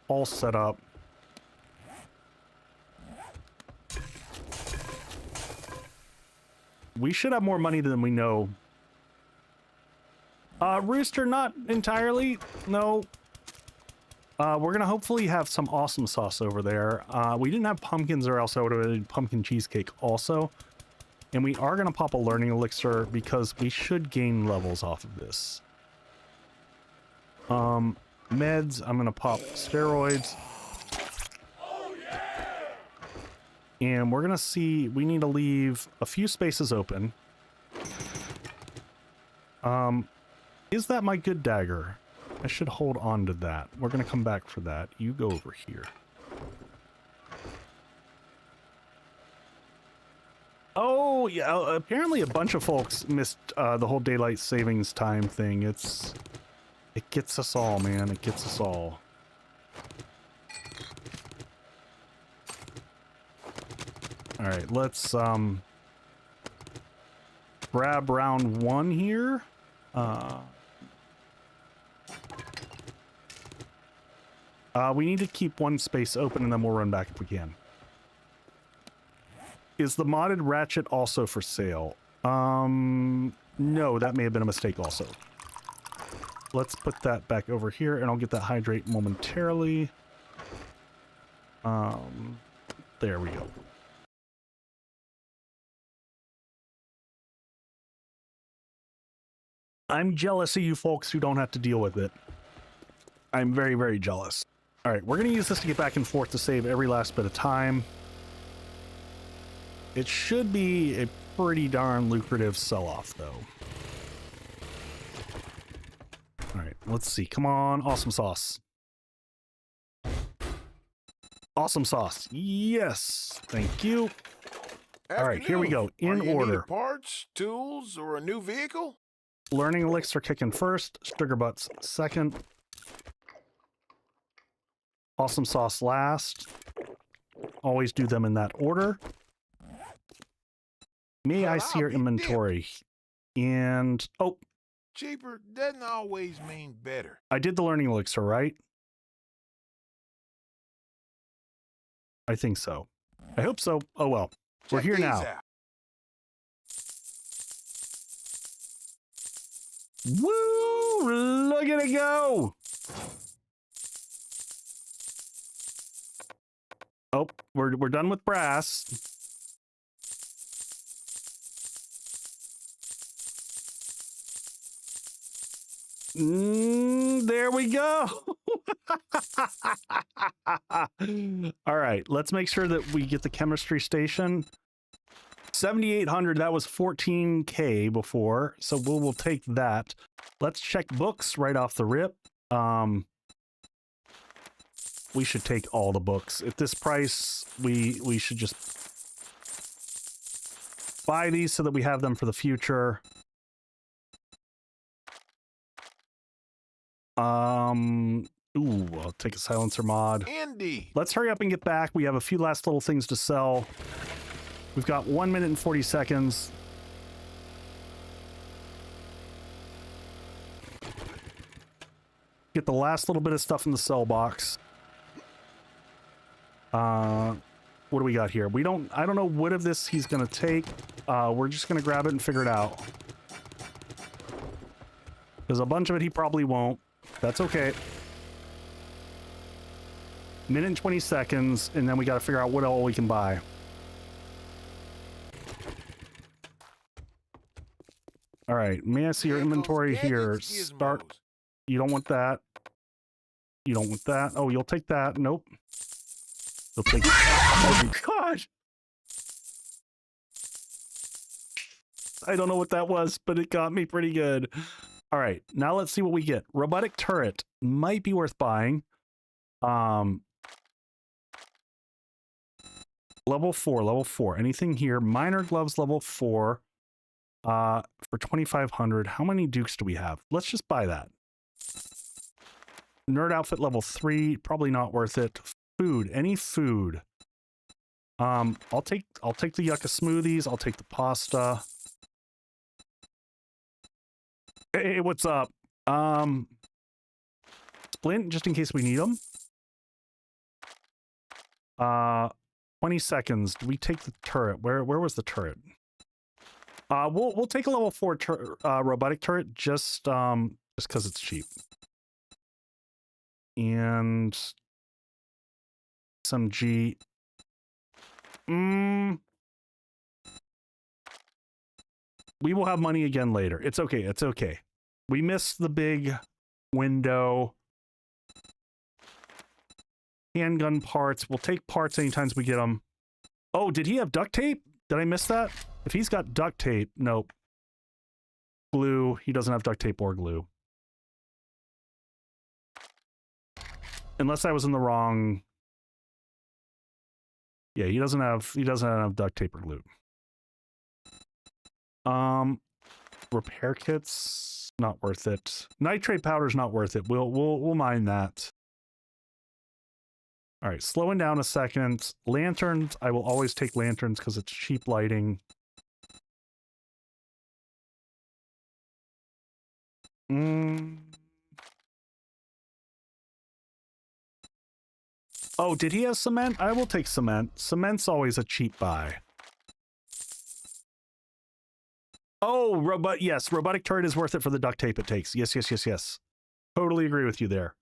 Speaker 1: all set up. We should have more money than we know. Rooster, not entirely. No. We're going to hopefully have some awesome sauce over there. We didn't have pumpkins, or else I would have had pumpkin cheesecake also. And we are going to pop a learning elixir because we should gain levels off of this. Meds, I'm going to pop steroids. And we're going to see, we need to leave a few spaces open. Is that my good dagger? I should hold on to that. We're going to come back for that. You go over here. Oh, yeah, apparently a bunch of folks missed the whole daylight savings time thing. It gets us all, man. It gets us all. All right, let's grab round 1 here. We need to keep one space open and then we'll run back if we can. Is the modded ratchet also for sale? No, that may have been a mistake also. Let's put that back over here and I'll get that hydrate momentarily. There we go. I'm jealous of you folks who don't have to deal with it. I'm very, very jealous. All right, we're going to use this to get back and forth to save every last bit of time. It should be a pretty darn lucrative sell-off, though. All right, let's see. Come on, awesome sauce. Awesome sauce. Yes, thank you. All right, here we go. In order.
Speaker 2: Parts, tools, or a new vehicle?
Speaker 1: Learning elixir kicking first. Sugar butts second. Awesome sauce last. Always do them in that order. May I see your inventory? And, oh.
Speaker 2: Cheaper doesn't always mean better.
Speaker 1: I did the learning elixir, right? I think so. I hope so. Oh well. We're here now.
Speaker 2: Out.
Speaker 1: Woo! Look at it go! Oh, we're done with brass. There we go. All right, let's make sure that we get the chemistry station. 7,800, that was 14K before, so we'll take that. Let's check books right off the rip. We should take all the books. At this price, we should just buy these so that we have them for the future. Ooh, I'll take a silencer mod.
Speaker 2: Indeed.
Speaker 1: Let's hurry up and get back. We have a few last little things to sell. We've got 1 minute and 40 seconds. Get the last little bit of stuff in the sell box. What do we got here? I don't know what of this he's gonna take. We're just gonna grab it and figure it out. There's a bunch of it he probably won't. That's okay. Minute and 20 seconds, and then we got to figure out what all we can buy. All right, may I see your inventory here? Start. You don't want that. You don't want that. Oh, you'll take that. Nope. You'll take. Oh, God. I don't know what that was, but it got me pretty good. All right, now let's see what we get. Robotic turret might be worth buying. Level 4. Anything here? Minor gloves, level 4. For 2,500. How many dukes do we have? Let's just buy that. Nerd outfit, level 3. Probably not worth it. Food. Any food. I'll take the yucca smoothies. I'll take the pasta. Hey, what's up? Splint, just in case we need them. 20 seconds. Do we take the turret? Where was the turret? We'll take a level 4 robotic turret just because it's cheap. And some G. We will have money again later. It's okay. It's okay. We missed the big window. Handgun parts. We'll take parts anytime we get them. Oh, did he have duct tape? Did I miss that? If he's got duct tape, nope. Glue. He doesn't have duct tape or glue. Unless I was in the wrong. Yeah, he doesn't have duct tape or loot. Repair kits, not worth it. Nitrate powder's not worth it. We'll mine that. All right, slowing down a second. Lanterns, I will always take lanterns because it's cheap lighting. Oh, did he have cement? I will take cement. Cement's always a cheap buy. Oh, yes, robotic turret is worth it for the duct tape it takes. Yes. Totally agree with you there.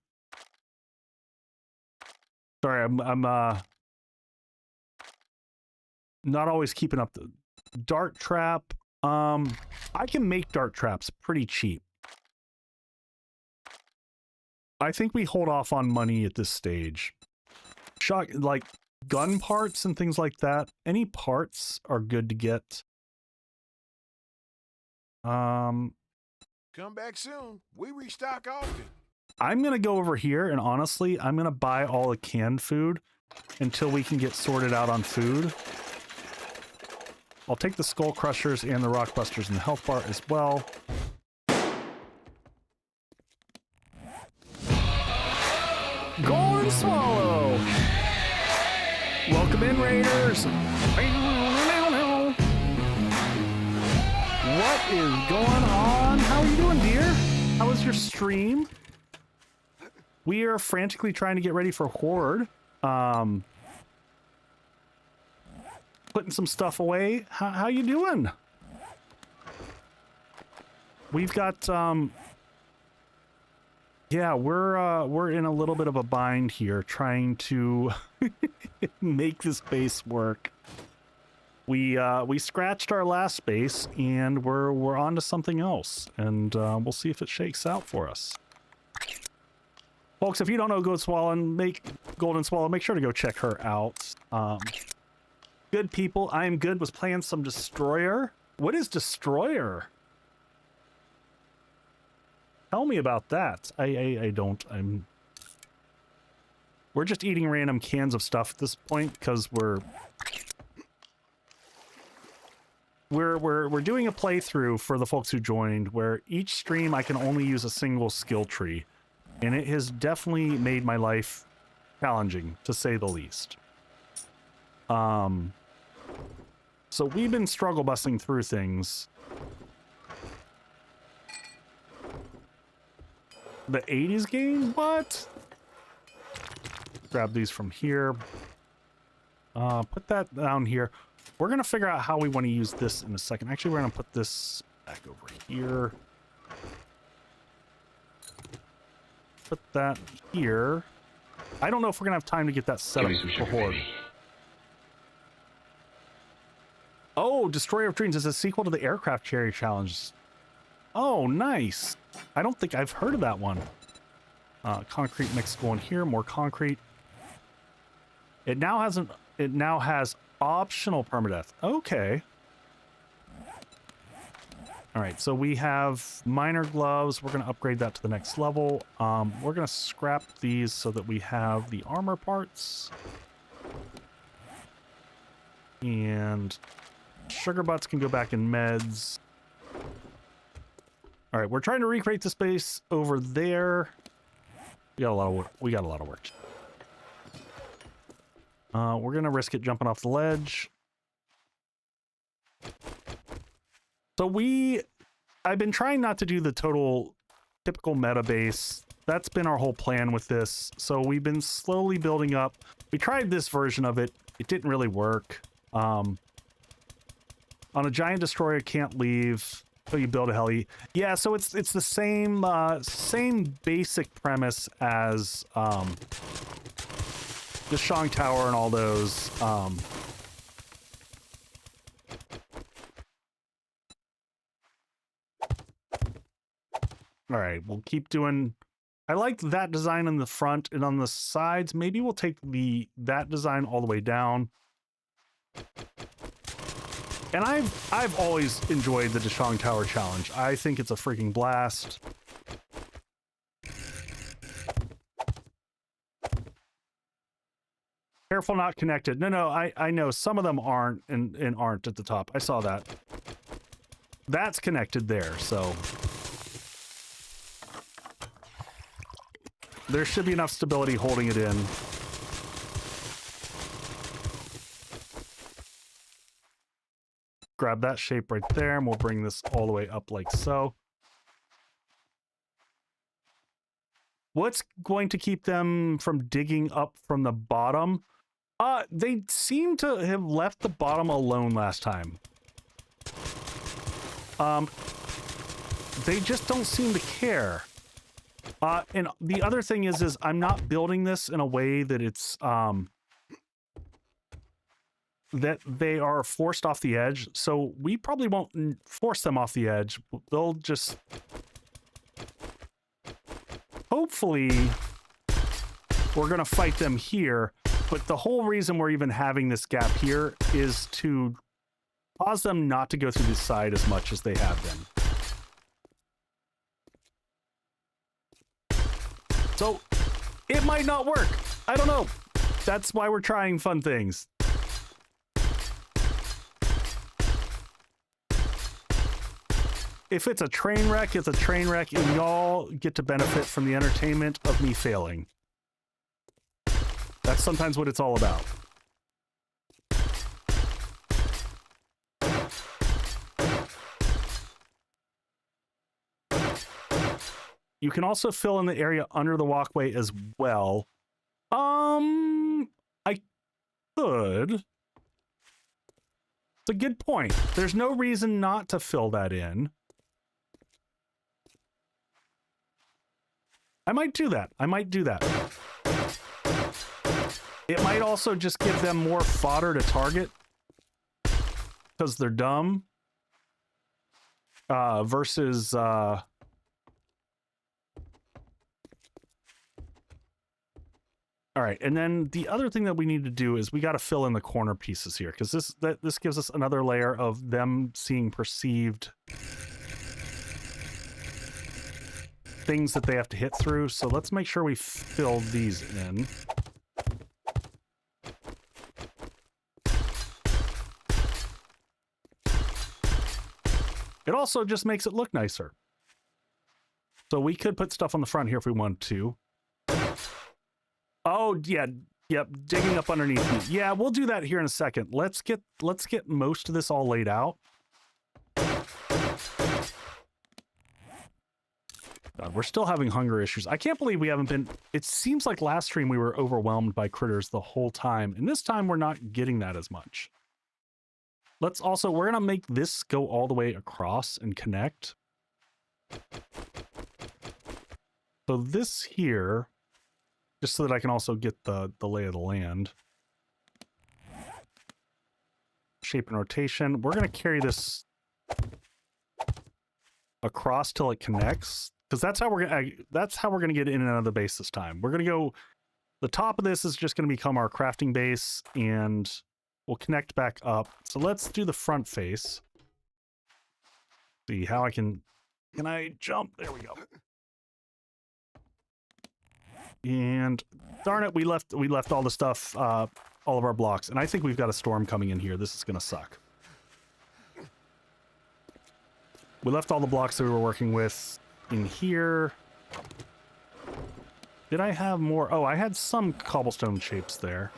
Speaker 1: Sorry, I'm not always keeping up. The dart trap. I can make dart traps pretty cheap. I think we hold off on money at this stage. Like gun parts and things like that. Any parts are good to get.
Speaker 2: Come back soon. We restock often.
Speaker 1: I'm gonna go over here and honestly, I'm gonna buy all the canned food until we can get sorted out on food. I'll take the skull crushers and the rock busters and the health bar as well. Golden Swallow! Welcome in, Raiders! What is going on? How are you doing, dear? How was your stream? We are frantically trying to get ready for Horde. Putting some stuff away. How you doing? We've got yeah, we're in a little bit of a bind here trying to make this base work. We scratched our last base and we're on to something else, and we'll see if it shakes out for us. Folks, if you don't know Golden Swallow, make sure to go check her out. Good people. I am good. Was playing some Destroyer. What is Destroyer? Tell me about that. I don't. We're just eating random cans of stuff at this point because we're doing a playthrough for the folks who joined where each stream I can only use a single skill tree, and it has definitely made my life challenging, to say the least. So we've been struggle busting through things. The 80s game? What? Grab these from here. Put that down here. We're going to figure out how we want to use this in a second. Actually, we're going to put this back over here. Put that here. I don't know if we're going to have time to get that set up for Horde. Oh, Destroyer of Dreams is a sequel to the Aircraft Cherry Challenge. Oh, nice. I don't think I've heard of that one. Concrete mix going here, more concrete. It now has optional permadeath. Okay. All right, so we have miner gloves. We're going to upgrade that to the next level. We're going to scrap these so that we have the armor parts. And sugar butts can go back in meds. All right, we're trying to recreate the space over there. We got a lot of work. We're gonna risk it jumping off the ledge. So I've been trying not to do the typical meta base. That's been our whole plan with this. So we've been slowly building up. We tried this version of it. It didn't really work. On a giant destroyer, can't leave. So you build a heli. Yeah, so it's the same same basic premise as the Shang Tower and all those. All right, we'll keep doing. I like that design on the front and on the sides. Maybe we'll take that design all the way down. And I've always enjoyed the Deshang Tower Challenge. I think it's a freaking blast. Careful, not connected. No, I know some of them aren't and aren't at the top. I saw that. That's connected there, so there should be enough stability holding it in. Grab that shape right there, and we'll bring this all the way up like so. What's going to keep them from digging up from the bottom? They seem to have left the bottom alone last time. They just don't seem to care. And the other thing is I'm not building this in a way that it's, that they are forced off the edge. So we probably won't force them off the edge. They'll just... Hopefully, we're going to fight them here. But the whole reason we're even having this gap here is to cause them not to go through the side as much as they have been. So, it might not work. I don't know. That's why we're trying fun things. If it's a train wreck, it's a train wreck, and y'all get to benefit from the entertainment of me failing. That's sometimes what it's all about. You can also fill in the area under the walkway as well. I could. It's a good point. There's no reason not to fill that in. I might do that. I might do that. It might also just give them more fodder to target because they're dumb versus all right, and then the other thing that we need to do is we got to fill in the corner pieces here because this gives us another layer of them seeing perceived things that they have to hit through. So let's make sure we fill these in. It also just makes it look nicer. So we could put stuff on the front here if we want to. Oh, yeah. Yep, digging up underneath me. Yeah, we'll do that here in a second. Let's get most of this all laid out. God, we're still having hunger issues. I can't believe we haven't been... It seems like last stream we were overwhelmed by critters the whole time, and this time we're not getting that as much. Let's also... We're going to make this go all the way across and connect. So this here... Just so that I can also get the lay of the land. Shape and rotation. We're going to carry this across till it connects, because that's how we're going to get in and out of the base this time. We're going to go. The top of this is just going to become our crafting base, and we'll connect back up. So let's do the front face. See how I can. Can I jump? There we go. And darn it, we left all the stuff, all of our blocks. And I think we've got a storm coming in here. This is going to suck. We left all the blocks that we were working with in here. Did I have more? Oh, I had some cobblestone shapes there.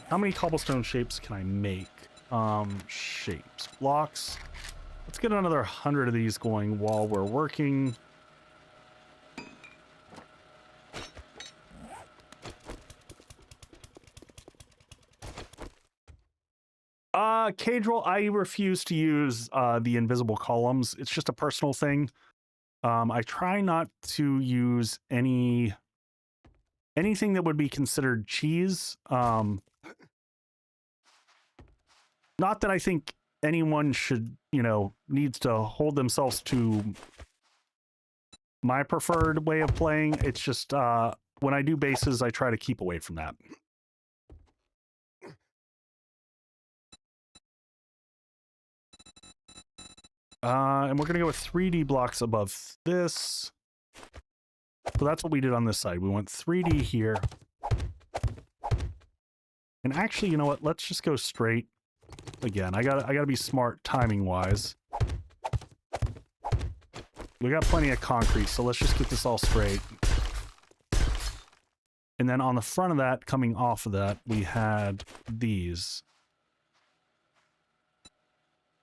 Speaker 1: How many cobblestone shapes can I make? Shapes. Blocks. Let's get another 100 of these going while we're working. Cadril, I refuse to use the invisible columns. It's just a personal thing. I try not to use anything that would be considered cheese. Not that I think anyone should, needs to hold themselves to my preferred way of playing. It's just when I do bases, I try to keep away from that. And we're going to go with 3D blocks above this. So that's what we did on this side. We went 3D here. And actually, you know what? Let's just go straight. Again, I gotta be smart timing wise. We got plenty of concrete, so let's just get this all straight. And then on the front of that, coming off of that, we had these.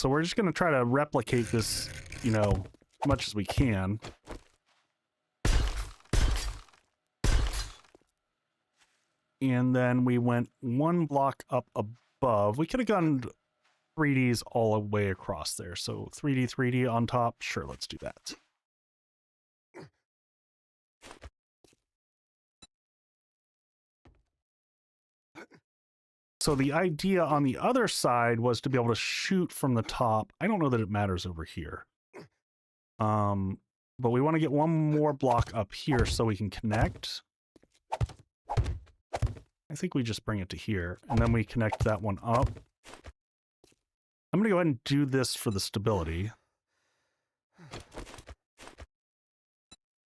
Speaker 1: So we're just gonna try to replicate this, you know, as much as we can. And then we went one block up above. We could have gone 3Ds all the way across there. So 3D on top. Sure, let's do that. So the idea on the other side was to be able to shoot from the top. I don't know that it matters over here. But we want to get one more block up here so we can connect. I think we just bring it to here, and then we connect that one up. I'm going to go ahead and do this for the stability.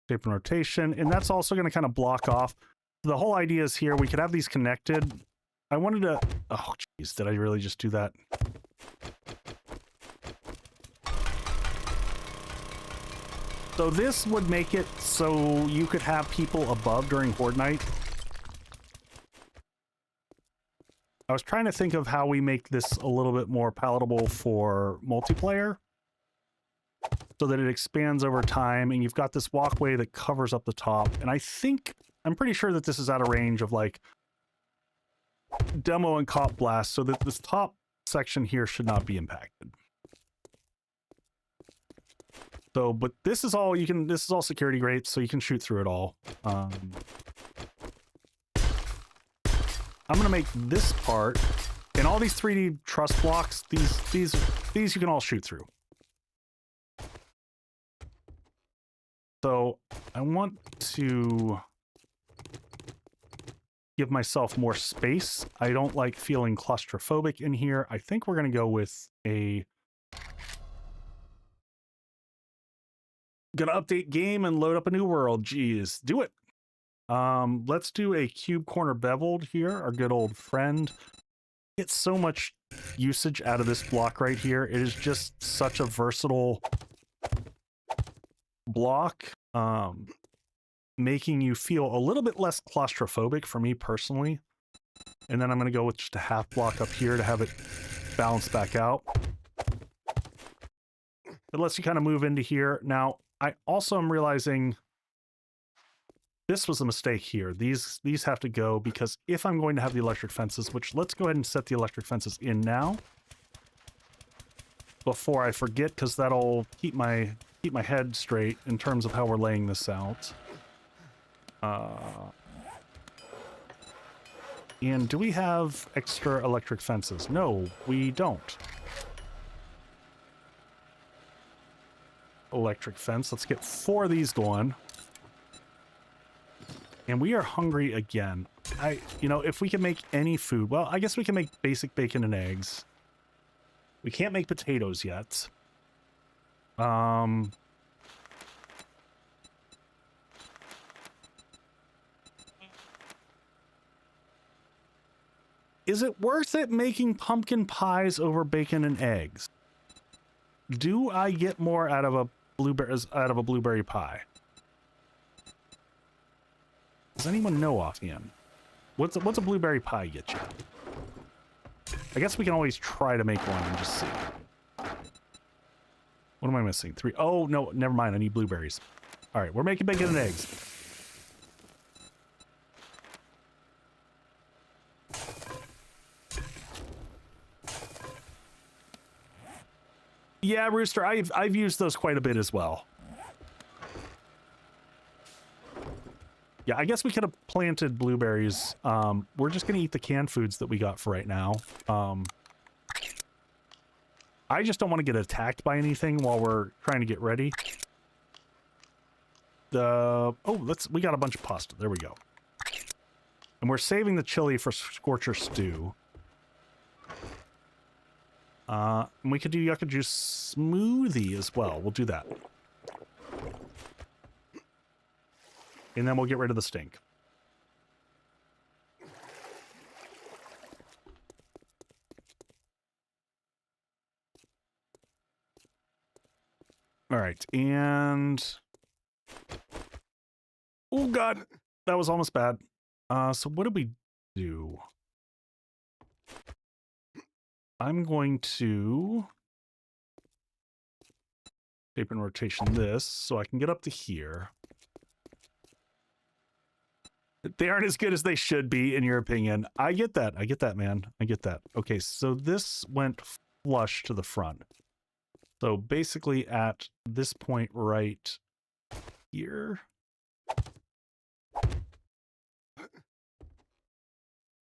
Speaker 1: Shape and rotation, and that's also going to kind of block off. The whole idea is here, we could have these connected. I wanted to... Oh, jeez, did I really just do that? So this would make it so you could have people above during Horde Night. I was trying to think of how we make this a little bit more palatable for multiplayer so that it expands over time, and you've got this walkway that covers up the top. And I'm pretty sure that this is out of range of like demo and cop blast, so that this top section here should not be impacted. So, but this is all this is all security grates, so you can shoot through it all. I'm gonna make this part, and all these 3D truss blocks, these you can all shoot through. So I want to give myself more space. I don't like feeling claustrophobic in here. I think we're gonna go with a... Gonna update game and load up a new world. Jeez, do it. Let's do a cube corner beveled here, our good old friend. Get so much usage out of this block right here. It is just such a versatile block, making you feel a little bit less claustrophobic for me personally. And then I'm going to go with just a half block up here to have it balance back out. It lets you kind of move into here. Now, I also am realizing this was a mistake here. These have to go, because if I'm going to have the electric fences, which let's go ahead and set the electric fences in now before I forget, because that'll keep my head straight in terms of how we're laying this out. And do we have extra electric fences? No, we don't. Electric fence. Let's get 4 of these going. And we are hungry again. You know, if we can make any food, well, I guess we can make basic bacon and eggs. We can't make potatoes yet. Is it worth it making pumpkin pies over bacon and eggs? Do I get more out of a blueberry pie? Does anyone know offhand? What's a blueberry pie get you? I guess we can always try to make one and just see. What am I missing? 3. Oh, no, never mind. I need blueberries. All right, we're making bacon and eggs. Yeah, Rooster, I've used those quite a bit as well. Yeah, I guess we could have planted blueberries. We're just going to eat the canned foods that we got for right now. I just don't want to get attacked by anything while we're trying to get ready. We got a bunch of pasta. There we go. And we're saving the chili for Scorcher Stew. And we could do yucca juice smoothie as well. We'll do that. And then we'll get rid of the stink. All right, and... Oh, God. That was almost bad. So what did we do? I'm going to... shape and rotation this so I can get up to here. They aren't as good as they should be, in your opinion. I get that. I get that, man. I get that. Okay, so this went flush to the front. So basically at this point right here.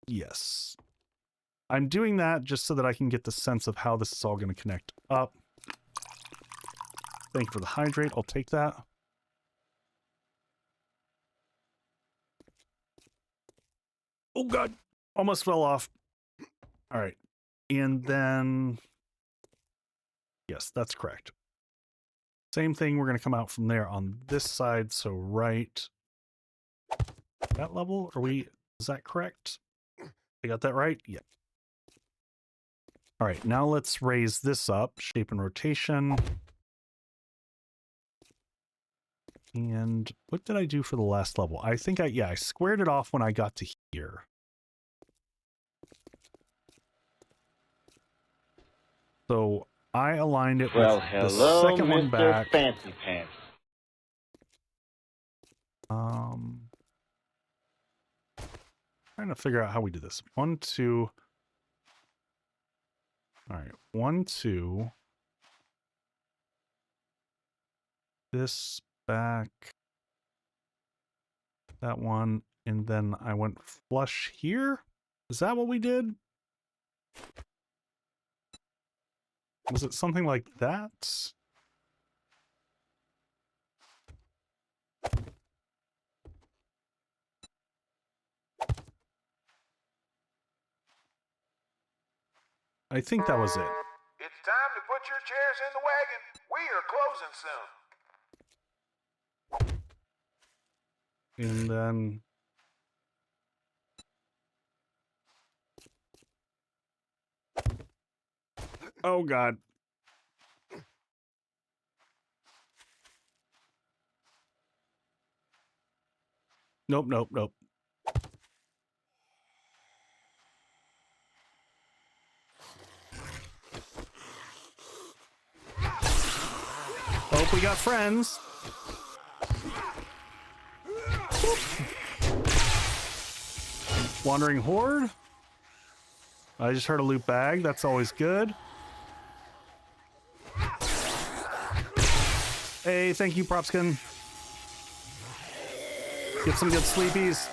Speaker 1: Yes. I'm doing that just so that I can get the sense of how this is all going to connect up. Thank you for the hydrate. I'll take that. Oh, God. Almost fell off. All right. And then... yes, that's correct. Same thing. We're going to come out from there on this side. So right... that level? Are we... is that correct? I got that right? Yeah. All right. Now let's raise this up. Shape and rotation. And what did I do for the last level? I think I squared it off when I got to here. So I aligned it with the second one back.
Speaker 3: Fancy Pants.
Speaker 1: Trying to figure out how we do this. 1, 2. All right, 1, 2. This back. That one, and then I went flush here. Is that what we did? Was it something like that? I think that was it.
Speaker 2: It's time to put your chairs in the wagon. We are closing soon.
Speaker 1: And then... oh, God. Nope, nope, nope. Hope we got friends. Wandering horde. I just heard a loot bag. That's always good. Hey, thank you, Propskin. Get some good sleepies.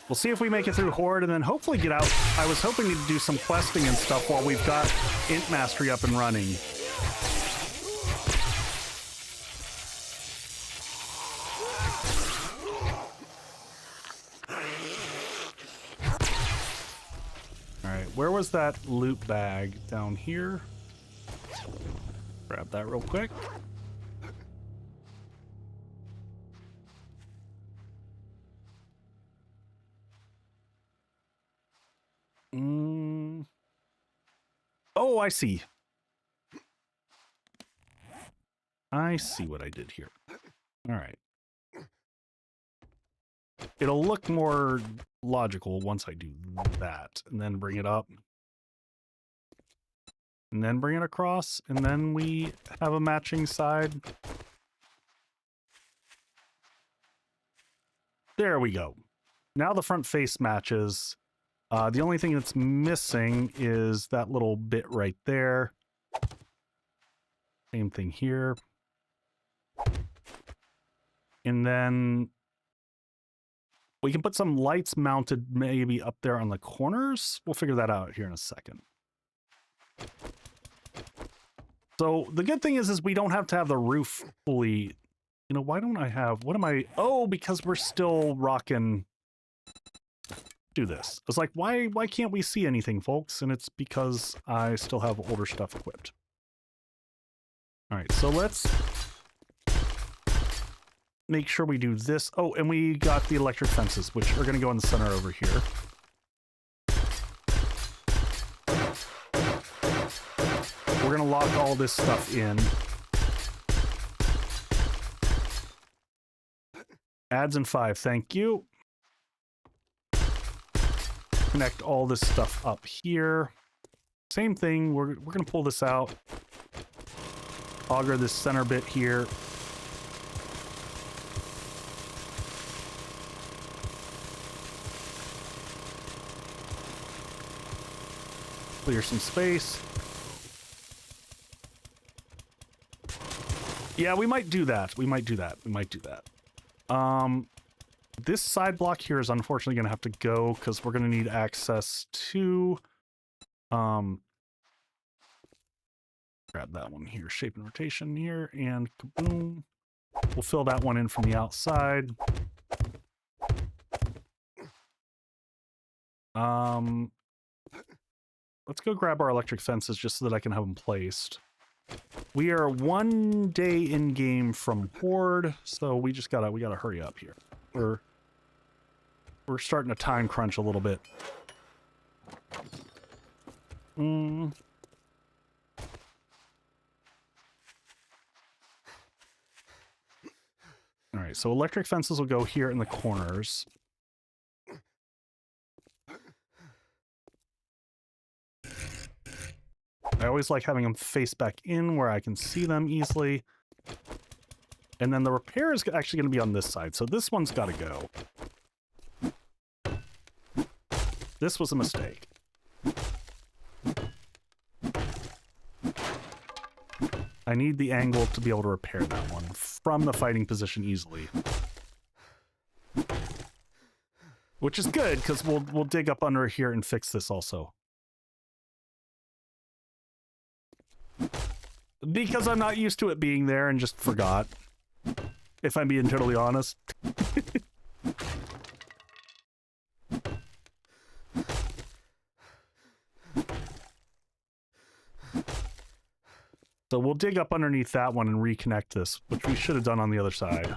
Speaker 1: We'll see if we make it through Horde and then hopefully get out. I was hoping to do some questing and stuff while we've got Int Mastery up and running. Alright, where was that loot bag? Down here? Grab that real quick. Oh, I see. I see what I did here. All right. It'll look more logical once I do that, and then bring it up. And then bring it across, and then we have a matching side. There we go. Now the front face matches. The only thing that's missing is that little bit right there. Same thing here. And then we can put some lights mounted maybe up there on the corners. We'll figure that out here in a second. So the good thing is we don't have to have the roof fully... You know, why don't I have... What am I... Oh, because we're still rocking... do this. I was like, why can't we see anything, folks? And it's because I still have older stuff equipped. All right, so let's make sure we do this. Oh, and we got the electric fences, which are going to go in the center over here. We're going to lock all this stuff in. Adds in 5, thank you. Connect all this stuff up here. Same thing, we're going to pull this out. Auger this center bit here. Clear some space. Yeah, we might do that. We might do that. This side block here is unfortunately going to have to go because we're going to need access to grab that one here, shape and rotation here, and kaboom. We'll fill that one in from the outside. Let's go grab our electric fences just so that I can have them placed. We are 1 day in game from Horde, so we gotta hurry up here. We're starting to time crunch a little bit. All right, so electric fences will go here in the corners. I always like having them face back in where I can see them easily. And then the repair is actually going to be on this side, so this one's got to go. This was a mistake. I need the angle to be able to repair that one from the fighting position easily. Which is good, because we'll dig up under here and fix this also. Because I'm not used to it being there and just forgot. If I'm being totally honest. So we'll dig up underneath that one and reconnect this, which we should have done on the other side.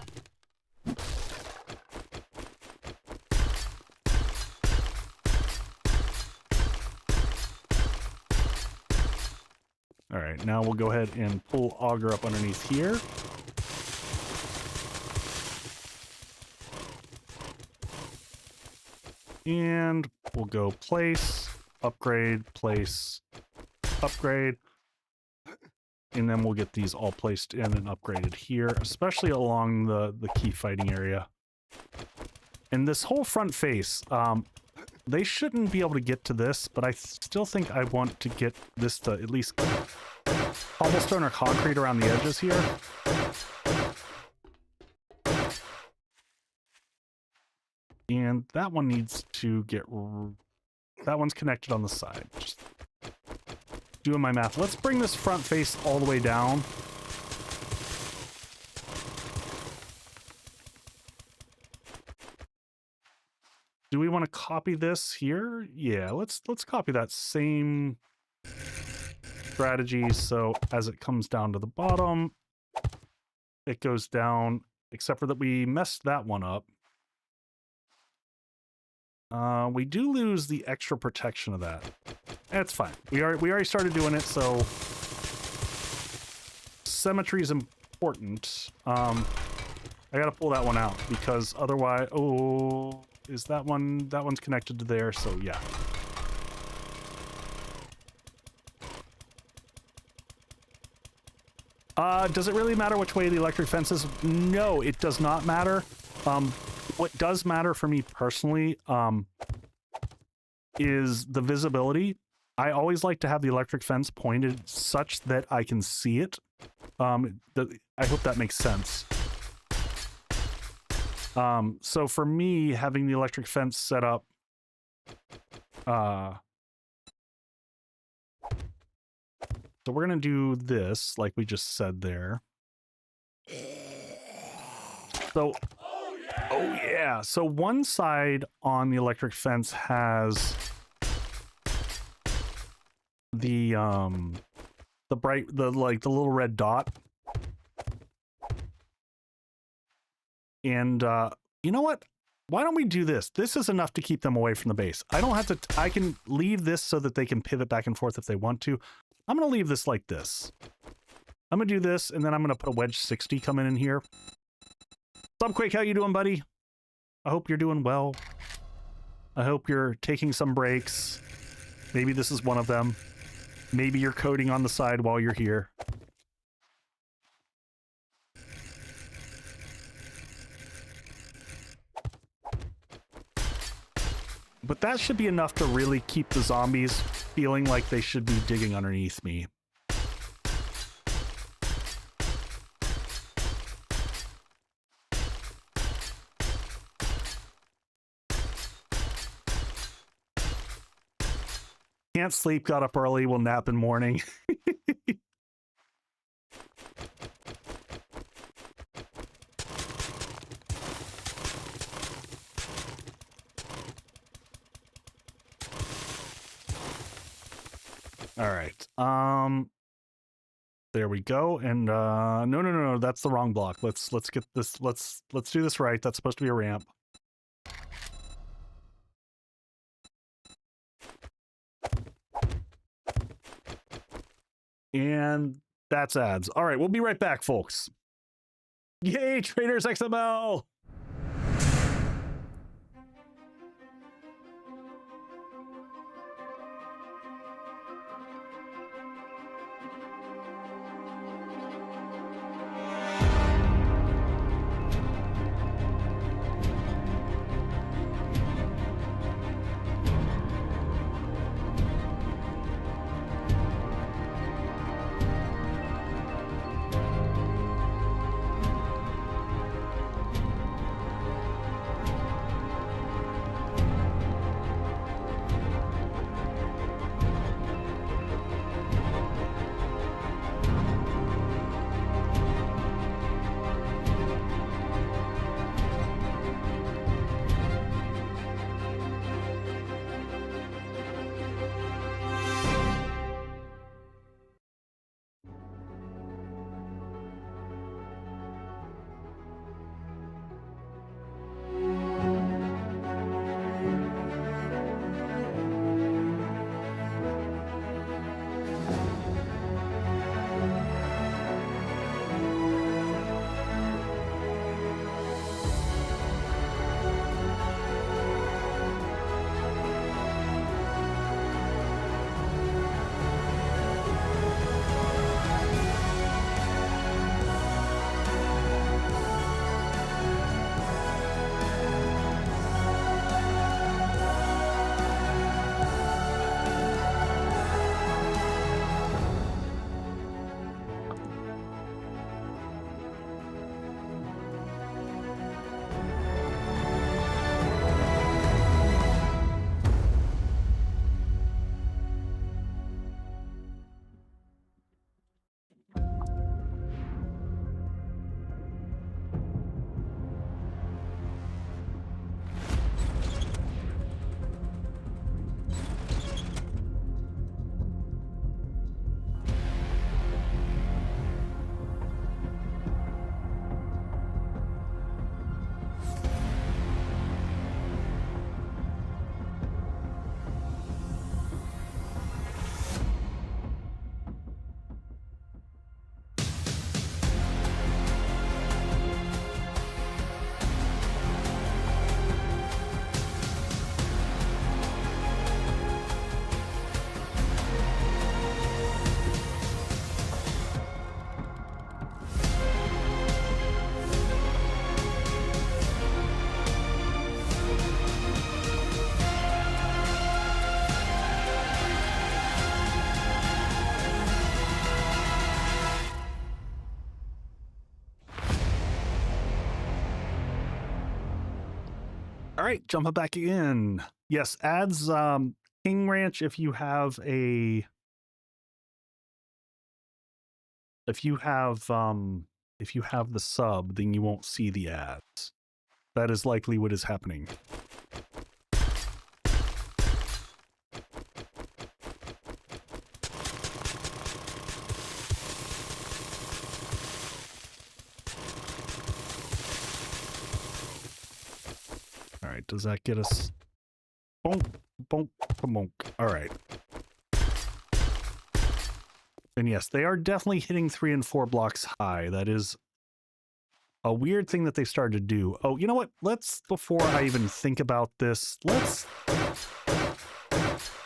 Speaker 1: All right, now we'll go ahead and pull auger up underneath here. And we'll go place, upgrade, place, upgrade. And then we'll get these all placed in and upgraded here, especially along the key fighting area. And this whole front face, they shouldn't be able to get to this, but I still think I want to get this to at least cobblestone or concrete around the edges here. And that one needs to get... That one's connected on the side. Just doing my math. Let's bring this front face all the way down. Do we want to copy this here? Yeah, let's copy that same strategy. So as it comes down to the bottom, it goes down, except for that we messed that one up. We do lose the extra protection of that. That's fine. We already started doing it, so symmetry is important. I gotta pull that one out because otherwise, oh, is that one's connected to there? So yeah. Does it really matter which way the electric fence is? No, it does not matter. What does matter for me personally is the visibility. I always like to have the electric fence pointed such that I can see it. I hope that makes sense. So for me, having the electric fence set up, so we're going to do this like we just said there. So, Oh yeah. So one side on the electric fence has the little red dot. And you know what? Why don't we do this? This is enough to keep them away from the base. I don't have to, I can leave this so that they can pivot back and forth if they want to. I'm going to leave this like this. I'm going to do this, and then I'm going to put a wedge 60 coming in here. Subquake, how you doing, buddy? I hope you're doing well. I hope you're taking some breaks. Maybe this is one of them. Maybe you're coding on the side while you're here. But that should be enough to really keep the zombies feeling like they should be digging underneath me. Can't sleep, got up early, will nap in morning. All right. There we go. And no, that's the wrong block. Let's get this. Let's do this right. That's supposed to be a ramp. And that's ads. All right, we'll be right back, folks. Yay, Traders XML! All right, jumping back in. Yes, ads King Ranch if you have a if you have the sub, then you won't see the ads. That is likely what is happening. All right, does that get us? Bonk, bonk, bonk. All right. And yes, they are definitely hitting 3 and 4 blocks high. That is a weird thing that they started to do. Oh, you know what? Let's, before I even think about this, let's...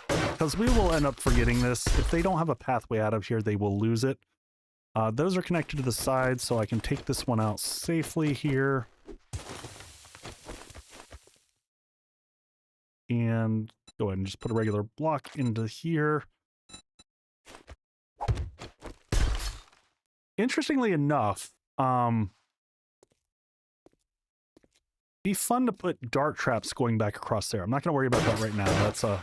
Speaker 1: Because we will end up forgetting this. If they don't have a pathway out of here, they will lose it. Those are connected to the side, so I can take this one out safely here. And go ahead and just put a regular block into here. Interestingly enough, be fun to put dart traps going back across there. I'm not going to worry about that right now. That's a...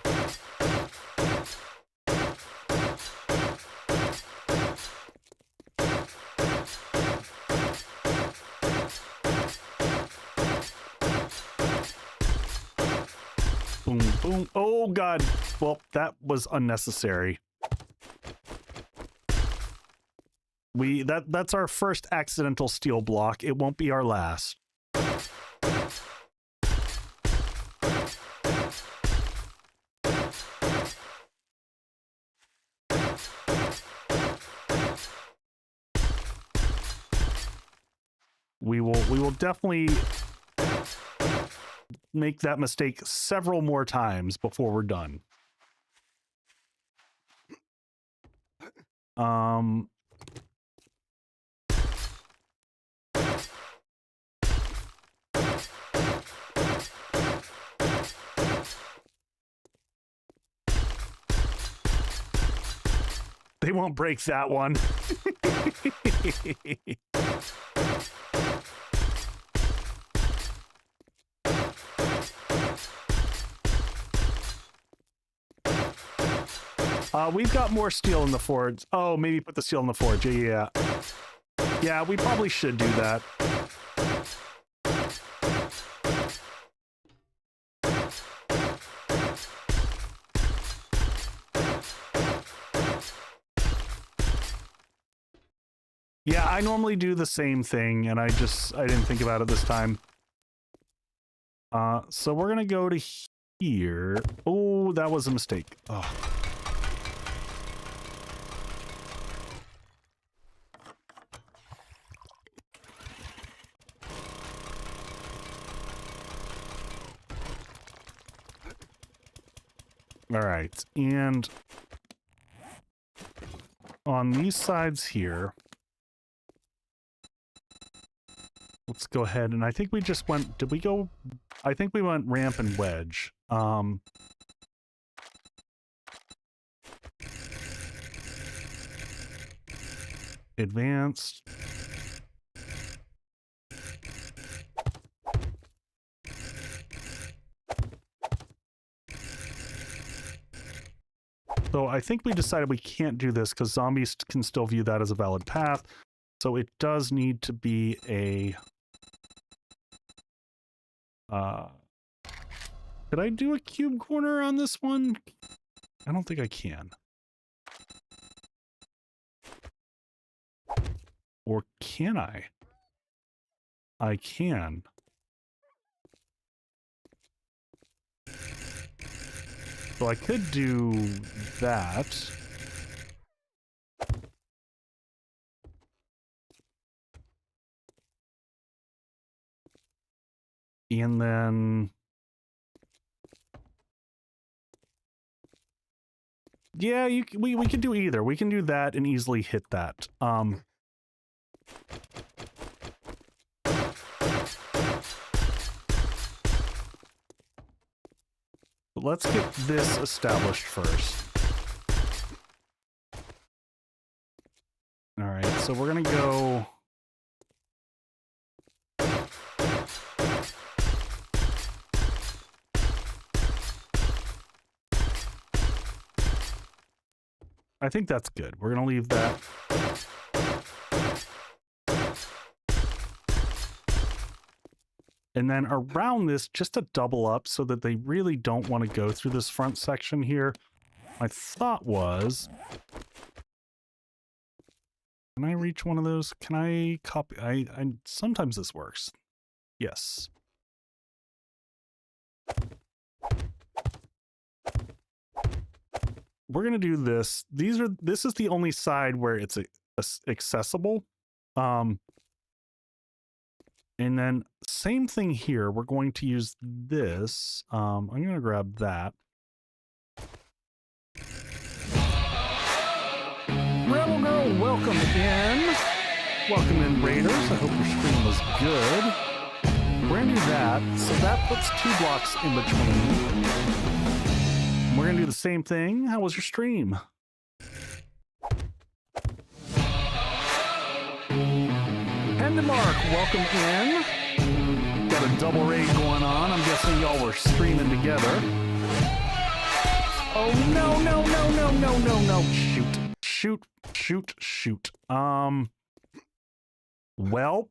Speaker 1: Boom, boom. Oh, God. Well, that was unnecessary. That's our first accidental steel block. It won't be our last. We will definitely make that mistake several more times before we're done. They won't break that one. We've got more steel in the forge. Oh, maybe put the steel in the forge. Yeah. Yeah, we probably should do that. Yeah, I normally do the same thing, and I didn't think about it this time. So we're gonna go to here. Oh, that was a mistake. Oh. All right, and on these sides here, let's go ahead, and I think we just went, did we go, I think we went ramp and wedge. Advanced. So I think we decided we can't do this because zombies can still view that as a valid path. So it does need to be a... could I do a cube corner on this one? I don't think I can. Or can I? I can. So I could do that. And then... yeah, we can do either. We can do that and easily hit that. But let's get this established first. All right, so we're gonna go... I think that's good. We're gonna leave that. And then around this, just to double up so that they really don't want to go through this front section here. My thought was, can I reach one of those? Can I copy? I sometimes this works. Yes. We're gonna do this. This is the only side where it's accessible. And then same thing here. We're going to use this. I'm gonna grab that. Rebel Girl, welcome in. Welcome in, Raiders. I hope your stream was good. We're gonna do that. So that puts 2 blocks in between. We're gonna do the same thing. How was your stream? Mark, welcome in. Got a double raid going on. I'm guessing y'all were streaming together. Oh no, no, no, no, no, no, no. Shoot. Shoot, shoot, shoot. Well,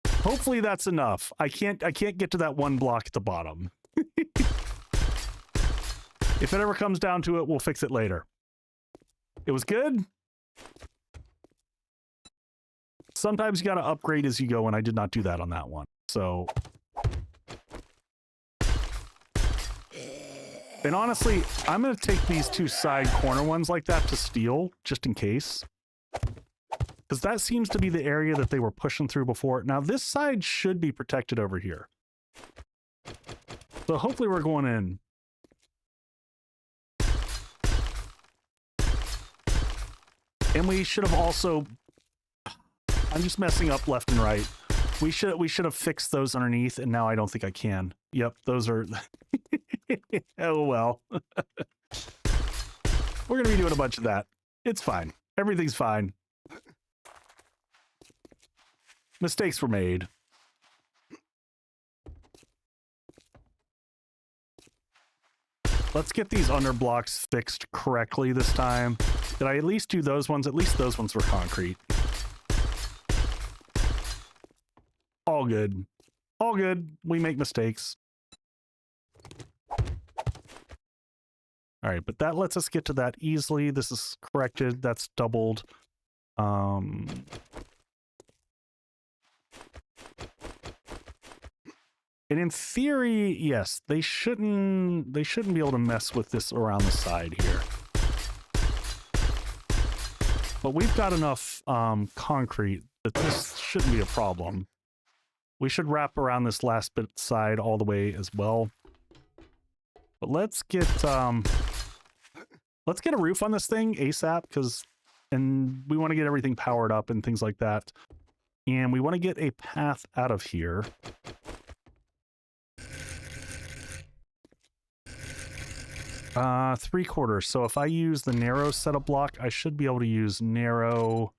Speaker 1: hopefully that's enough. I can't get to that 1 block at the bottom. If it ever comes down to it, we'll fix it later. It was good. Sometimes you got to upgrade as you go, and I did not do that on that one. So, and honestly, I'm going to take these 2 side corner ones like that to steel, just in case. Because that seems to be the area that they were pushing through before. Now, this side should be protected over here. So hopefully we're going in. And we should have also... I'm just messing up left and right. We should have fixed those underneath, and now I don't think I can. Yep, those are... Oh, well. We're going to be doing a bunch of that. It's fine. Everything's fine. Mistakes were made. Let's get these underblocks fixed correctly this time. Did I at least do those ones? At least those ones were concrete. All good. All good. We make mistakes. All right, but that lets us get to that easily. This is corrected. That's doubled. And in theory, yes, they shouldn't be able to mess with this around the side here. But we've got enough concrete that this shouldn't be a problem. We should wrap around this last bit side all the way as well. But let's get a roof on this thing ASAP, and we want to get everything powered up and things like that. And we want to get a path out of here. Three-quarters. So if I use the narrow setup block, I should be able to use narrow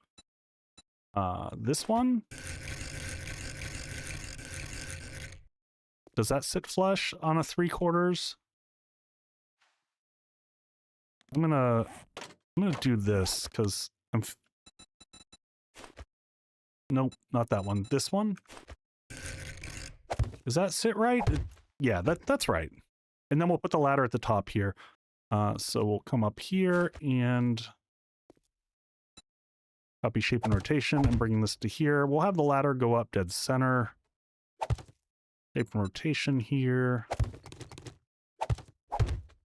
Speaker 1: this one. Does that sit flush on a 3/4? I'm gonna do this because nope, not that one. This one. Does that sit right? Yeah, that's right. And then we'll put the ladder at the top here. So we'll come up here and copy shape and rotation and bring this to here. We'll have the ladder go up dead center. Shape and rotation here.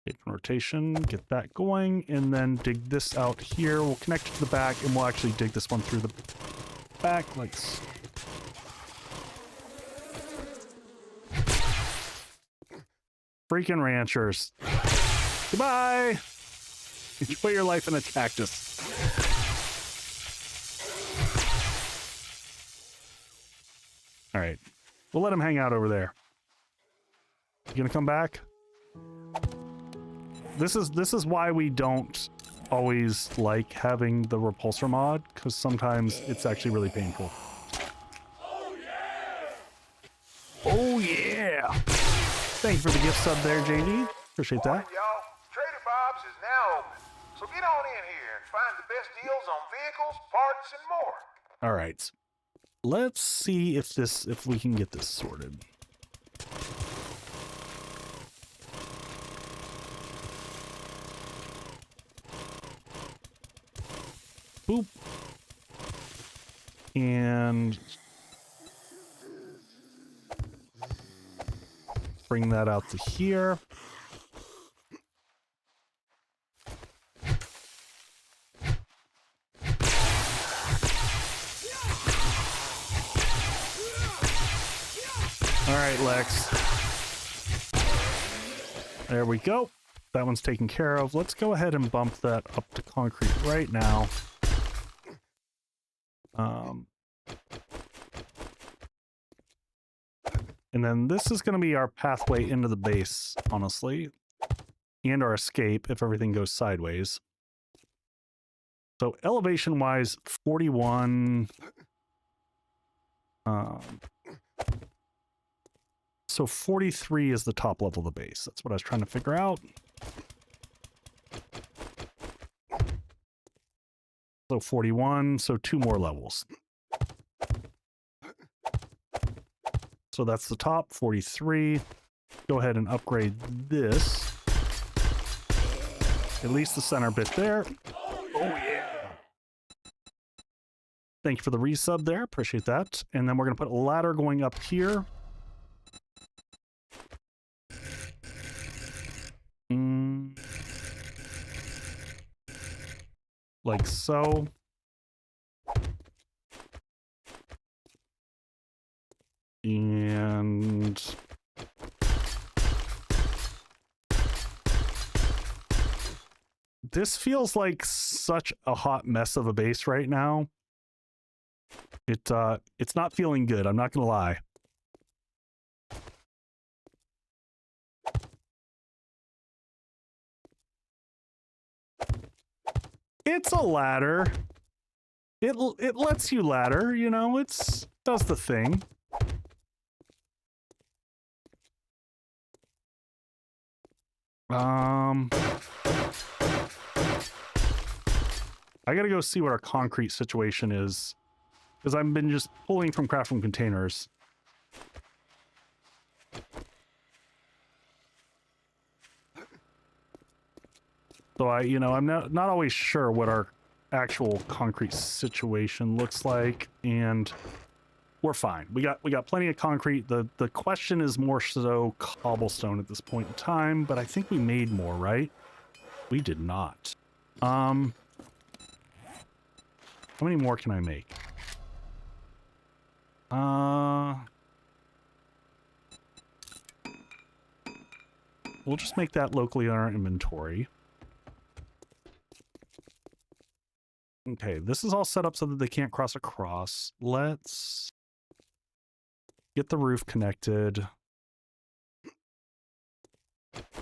Speaker 1: Shape and rotation, get that going, and then dig this out here. We'll connect it to the back, and we'll actually dig this one through the back like so. Freaking ranchers. Goodbye! Enjoy your life in a cactus. All right. We'll let him hang out over there. You gonna come back? This is why we don't always like having the repulsor mod, because sometimes it's actually really painful. Oh yeah! Oh yeah! Thank you for the gift sub there, JD. Appreciate that.
Speaker 2: All right, y'all. Trader Bob's is now open, so get on in here and find the best deals on vehicles, parts, and more.
Speaker 1: All right. let's see if we can get this sorted. Boop. And bring that out to here. All right, Lex. There we go. That one's taken care of. Let's go ahead and bump that up to concrete right now. And then this is going to be our pathway into the base, honestly, and our escape if everything goes sideways. So elevation-wise, 41. So 43 is the top level of the base. That's what I was trying to figure out. So 41, so 2 more levels. So that's the top, 43. Go ahead and upgrade this. At least the center bit there. Oh, yeah. Thank you for the resub there. Appreciate that. And then we're going to put a ladder going up here. Like so. And this feels like such a hot mess of a base right now. It's not feeling good, I'm not gonna lie. It's a ladder. It lets you ladder, you know, it's does the thing. I gotta go see what our concrete situation is, because I've been just pulling from craft room containers. So I'm not always sure what our actual concrete situation looks like, and we're fine. We got plenty of concrete. The question is more so cobblestone at this point in time, but I think we made more, right? We did not. How many more can I make? We'll just make that locally on our inventory. Okay, this is all set up so that they can't cross across. Let's get the roof connected.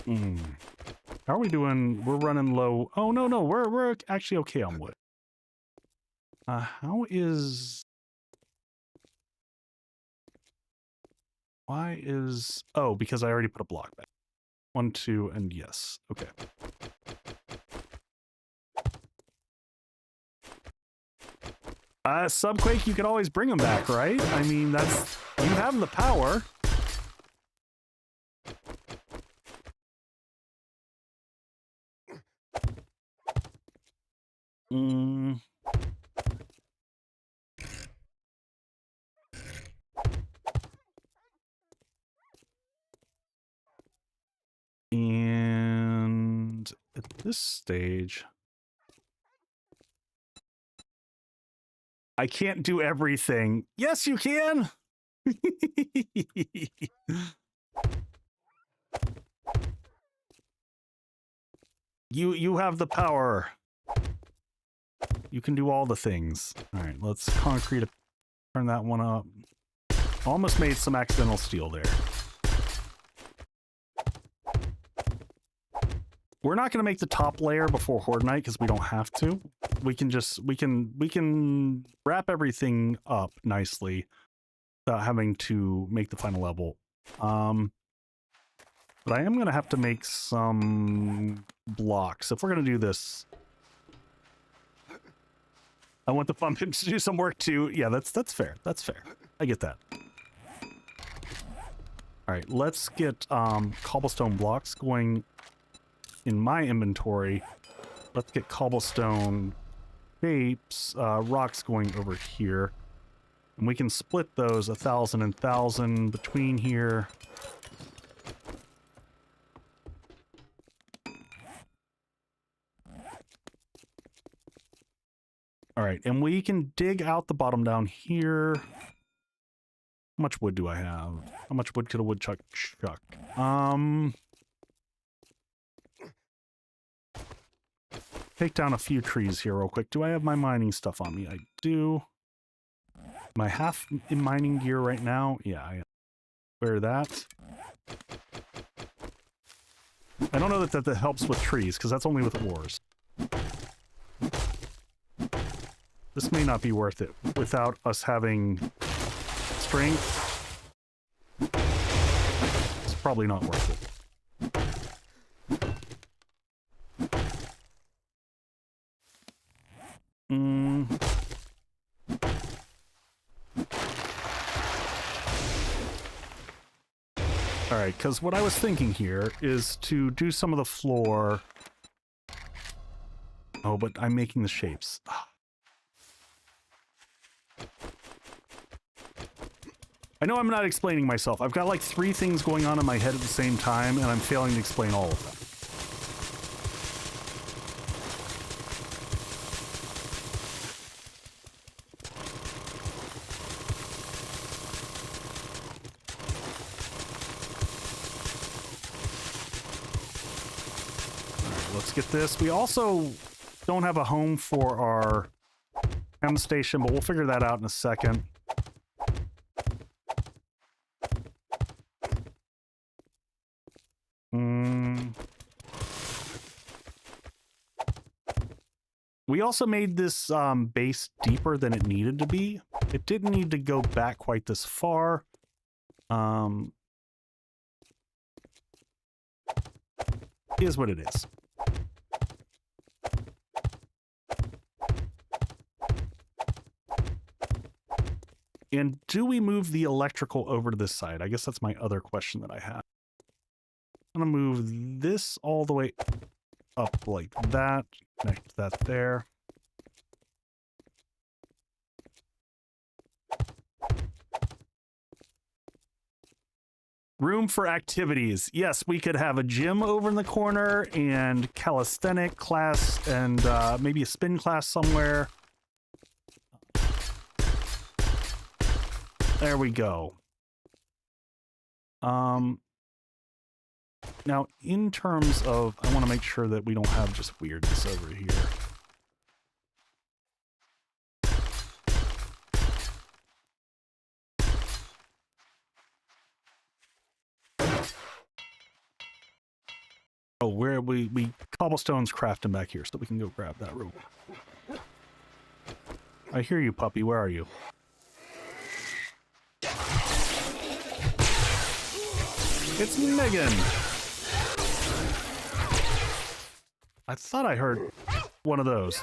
Speaker 1: How are we doing? We're running low. Oh, no, we're actually okay on wood. How is... Why is... Oh, because I already put a block back. 1, 2, and yes. Okay. Subquake, you can always bring them back, right? I mean, that's... You have the power. And at this stage... I can't do everything. Yes, you can. You have the power. You can do all the things. All right, let's concrete. Turn that one up. Almost made some accidental steel there. We're not going to make the top layer before Horde Night because we don't have to. We can wrap everything up nicely without having to make the final level. But I am going to have to make some blocks if we're going to do this. I want the fun pimp to do some work too. Yeah, that's fair. That's fair. I get that. All right, let's get cobblestone blocks going in my inventory. Let's get cobblestone shapes, rocks going over here. And we can split those 1,000 and 1,000 between here. All right, and we can dig out the bottom down here. How much wood do I have? How much wood could a woodchuck chuck? Take down a few trees here real quick. Do I have my mining stuff on me? I do. Am I half in mining gear right now? Yeah, I wear that. I don't know that helps with trees, because that's only with ores. This may not be worth it without us having strength. It's probably not worth it. All right, because what I was thinking here is to do some of the floor. Oh, but I'm making the shapes. I know I'm not explaining myself. I've got like 3 things going on in my head at the same time, and I'm failing to explain all of them. Let's get this. We also don't have a home for our chem station, but we'll figure that out in a second. We also made this base deeper than it needed to be. It didn't need to go back quite this far. Is what it is. And do we move the electrical over to this side? I guess that's my other question that I have. I'm going to move this all the way up like that. Connect that there. Room for activities. Yes, we could have a gym over in the corner and calisthenic class and maybe a spin class somewhere. There we go. Now, in terms of, I want to make sure that we don't have just weirdness over here. Oh, where we cobblestone's crafting back here, so we can go grab that rope. I hear you, puppy. Where are you? It's Megan. I thought I heard one of those.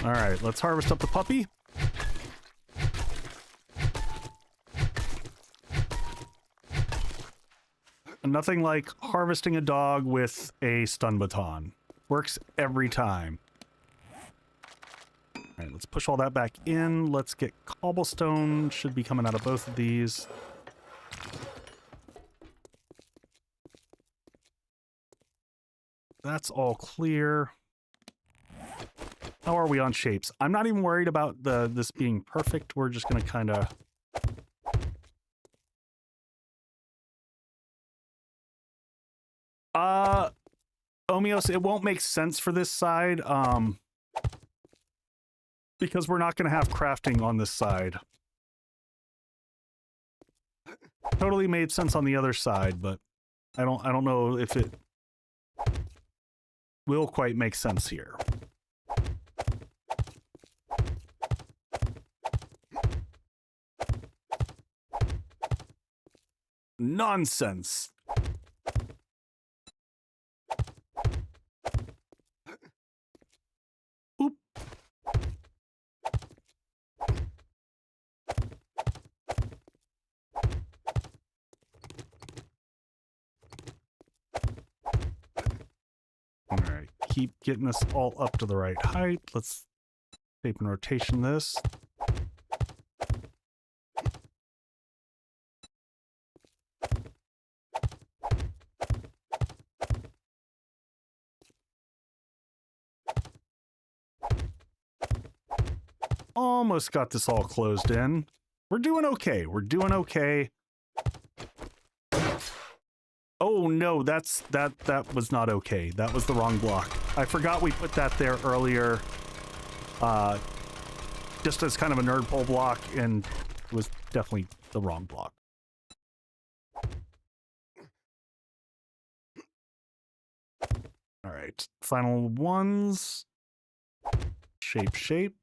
Speaker 1: All right, let's harvest up the puppy. Nothing like harvesting a dog with a stun baton. Works every time. All right, let's push all that back in. Let's get cobblestone. Should be coming out of both of these. That's all clear. How are we on shapes? I'm not even worried about this being perfect. We're just going to kind of... Omios, it won't make sense for this side, because we're not going to have crafting on this side. Totally made sense on the other side, but I don't know if it will quite make sense here. Nonsense. All right, keep getting this all up to the right height. Let's tape and rotation this. Almost got this all closed in. We're doing okay. We're doing okay. Oh no, that was not okay. That was the wrong block. I forgot we put that there earlier. Just as kind of a nerd pole block, and it was definitely the wrong block. All right, final ones. Shape, shape.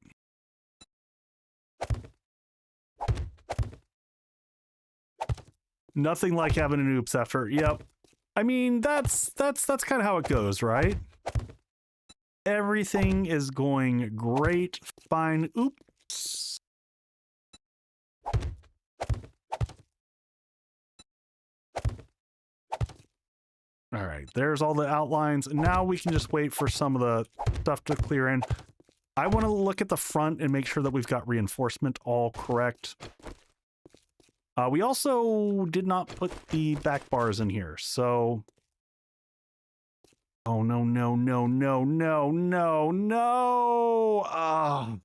Speaker 1: Nothing like having an oops after. Yep. I mean, that's kind of how it goes, right? Everything is going great. Fine. Oops. All right, there's all the outlines. Now we can just wait for some of the stuff to clear in. I want to look at the front and make sure that we've got reinforcement all correct. We also did not put the back bars in here, so... Oh, no, no, no, no, no, no, no! Ah.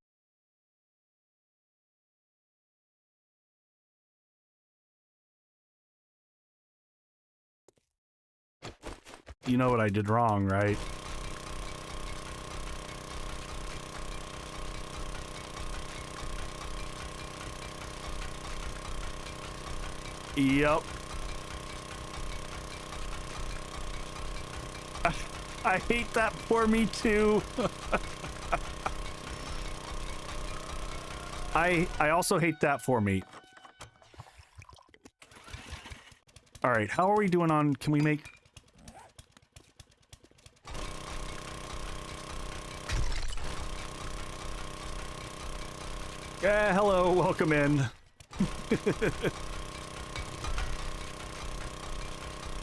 Speaker 1: You know what I did wrong, right? Yep. I hate that for me too. I also hate that for me. All right, how are we doing on, can we make... Yeah, hello, welcome in.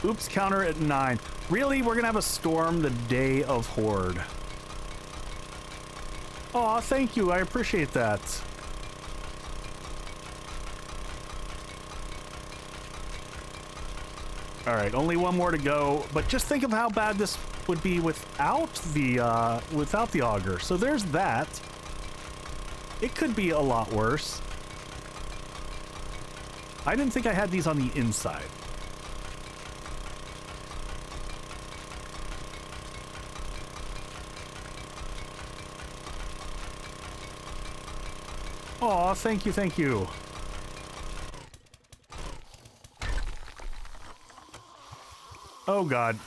Speaker 1: Oops, counter at 9. Really? We're gonna have a storm the day of Horde. Aw, thank you. I appreciate that. All right, only one more to go. But just think of how bad this would be without the auger. So there's that. It could be a lot worse. I didn't think I had these on the inside. Aw, thank you, thank you. Oh, God.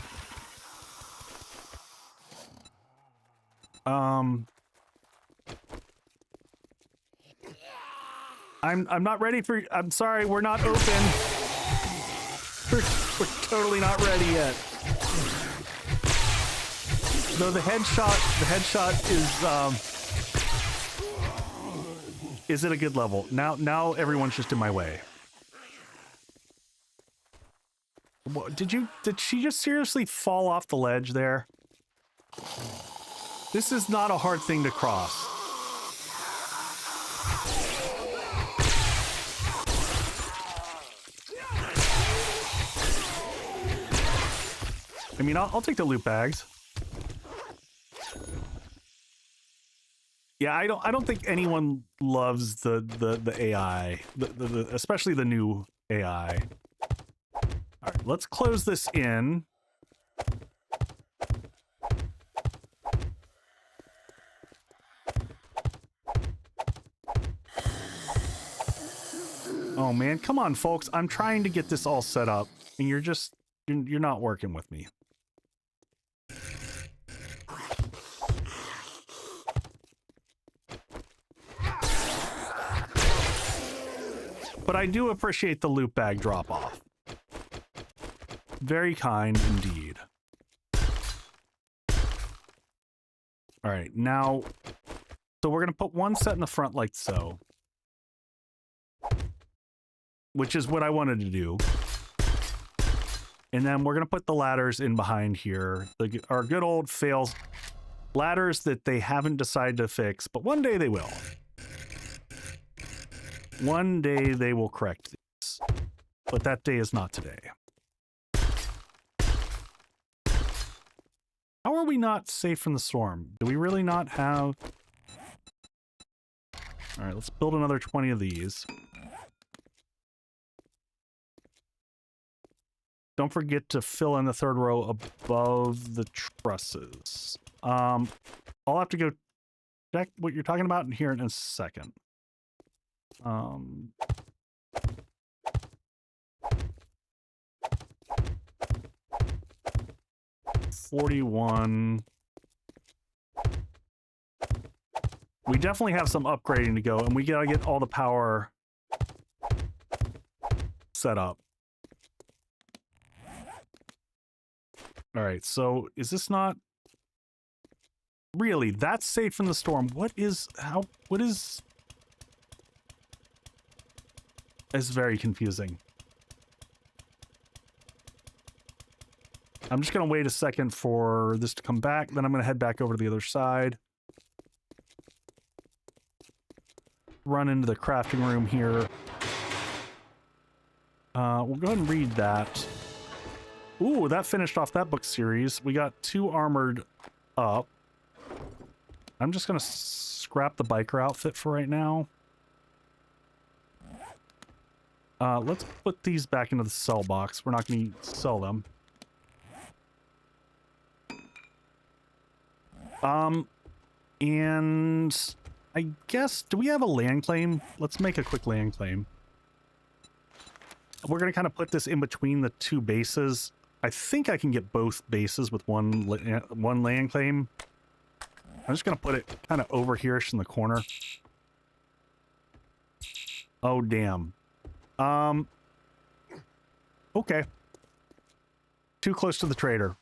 Speaker 1: I'm not ready for... I'm sorry, we're not open. We're totally not ready yet. Though the headshot is at a good level. Now everyone's just in my way. What, did she just seriously fall off the ledge there? This is not a hard thing to cross. I mean, I'll take the loot bags. Yeah, I don't think anyone loves the AI, especially the new AI. All right, let's close this in. Oh man, come on, folks! I'm trying to get this all set up, and you're not working with me. But I do appreciate the loot bag drop-off. Very kind indeed. All right, now... So we're going to put one set in the front like so. Which is what I wanted to do. And then we're going to put the ladders in behind here. Our good old fails ladders that they haven't decided to fix, but one day they will. One day they will correct these. But that day is not today. How are we not safe from the storm? Do we really not have... All right, let's build another 20 of these. Don't forget to fill in the third row above the trusses. I'll have to go check what you're talking about and hear it in a second. 41. We definitely have some upgrading to go, and we gotta get all the power set up. All right, so is this not really that's safe from the storm? What is it's very confusing. I'm just gonna wait a second for this to come back, then I'm gonna head back over to the other side. Run into the crafting room here. We'll go ahead and read that. Ooh, that finished off that book series. We got 2 armored up. I'm just gonna scrap the biker outfit for right now. Let's put these back into the sell box. We're not gonna sell them. And I guess, do we have a land claim? Let's make a quick land claim. We're gonna kind of put this in between the 2 bases. I think I can get both bases with one land claim. I'm just gonna put it kind of over here-ish in the corner. Oh, damn. Okay. Too close to the trader.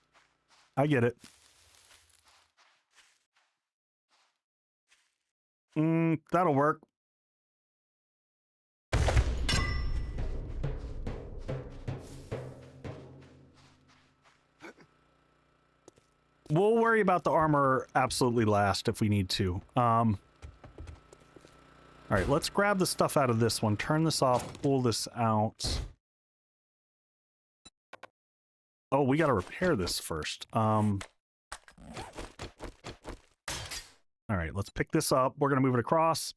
Speaker 1: I get it. That'll work. We'll worry about the armor absolutely last if we need to. All right, let's grab the stuff out of this one, turn this off, pull this out. Oh, we got to repair this first. All right, let's pick this up. We're going to move it across.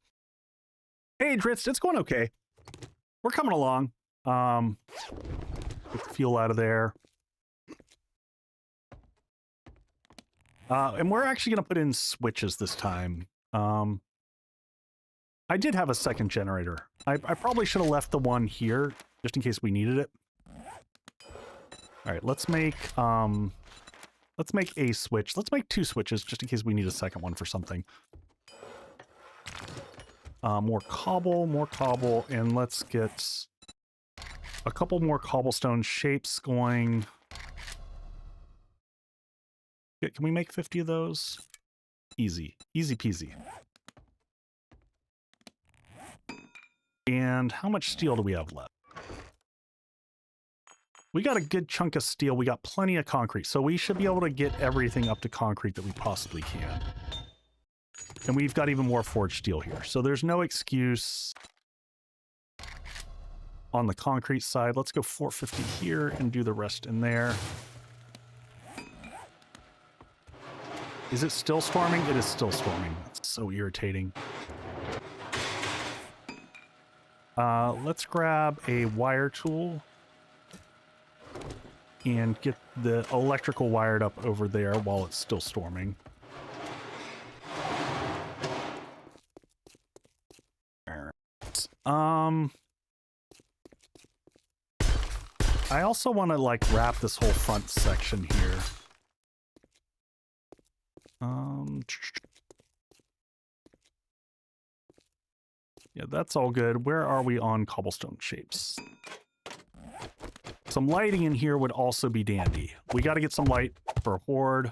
Speaker 1: Hey, Dritz, it's going okay. We're coming along. Get the fuel out of there. And we're actually going to put in switches this time. I did have a second generator. I probably should have left the one here just in case we needed it. All right, let's make a switch. Let's make 2 switches just in case we need a second one for something. More cobble, and let's get a couple more cobblestone shapes going. Can we make 50 of those? Easy. Easy peasy. And how much steel do we have left? We got a good chunk of steel. We got plenty of concrete. So we should be able to get everything up to concrete that we possibly can. And we've got even more forged steel here. So there's no excuse on the concrete side. Let's go 450 here and do the rest in there. Is it still storming? It is still storming. It's so irritating. Let's grab a wire tool and get the electrical wired up over there while it's still storming. I also want to like wrap this whole front section here. Yeah, that's all good. Where are we on cobblestone shapes? Some lighting in here would also be dandy. We got to get some light for a horde.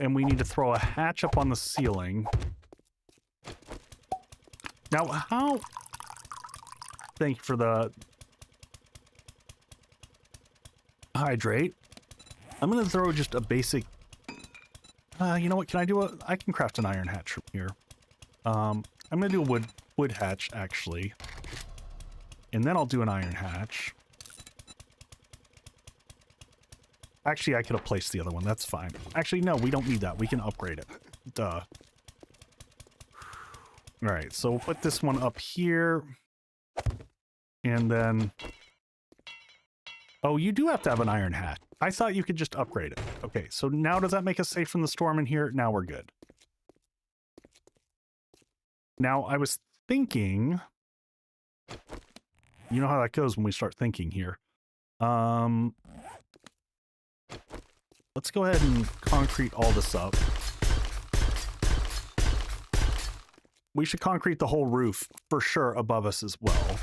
Speaker 1: And we need to throw a hatch up on the ceiling. Now, how... Thank you for the... hydrate. I'm going to throw just a basic... you know what? Can I do a... I can craft an iron hatch from here. I'm going to do a wood hatch, actually. And then I'll do an iron hatch. Actually, I could have placed the other one. That's fine. Actually, no, we don't need that. We can upgrade it. Duh. All right, so we'll put this one up here. And then... Oh, you do have to have an iron hat. I thought you could just upgrade it. Okay, so now does that make us safe from the storm in here? Now we're good. Now, I was thinking... You know how that goes when we start thinking here. Let's go ahead and concrete all this up. We should concrete the whole roof for sure above us as well.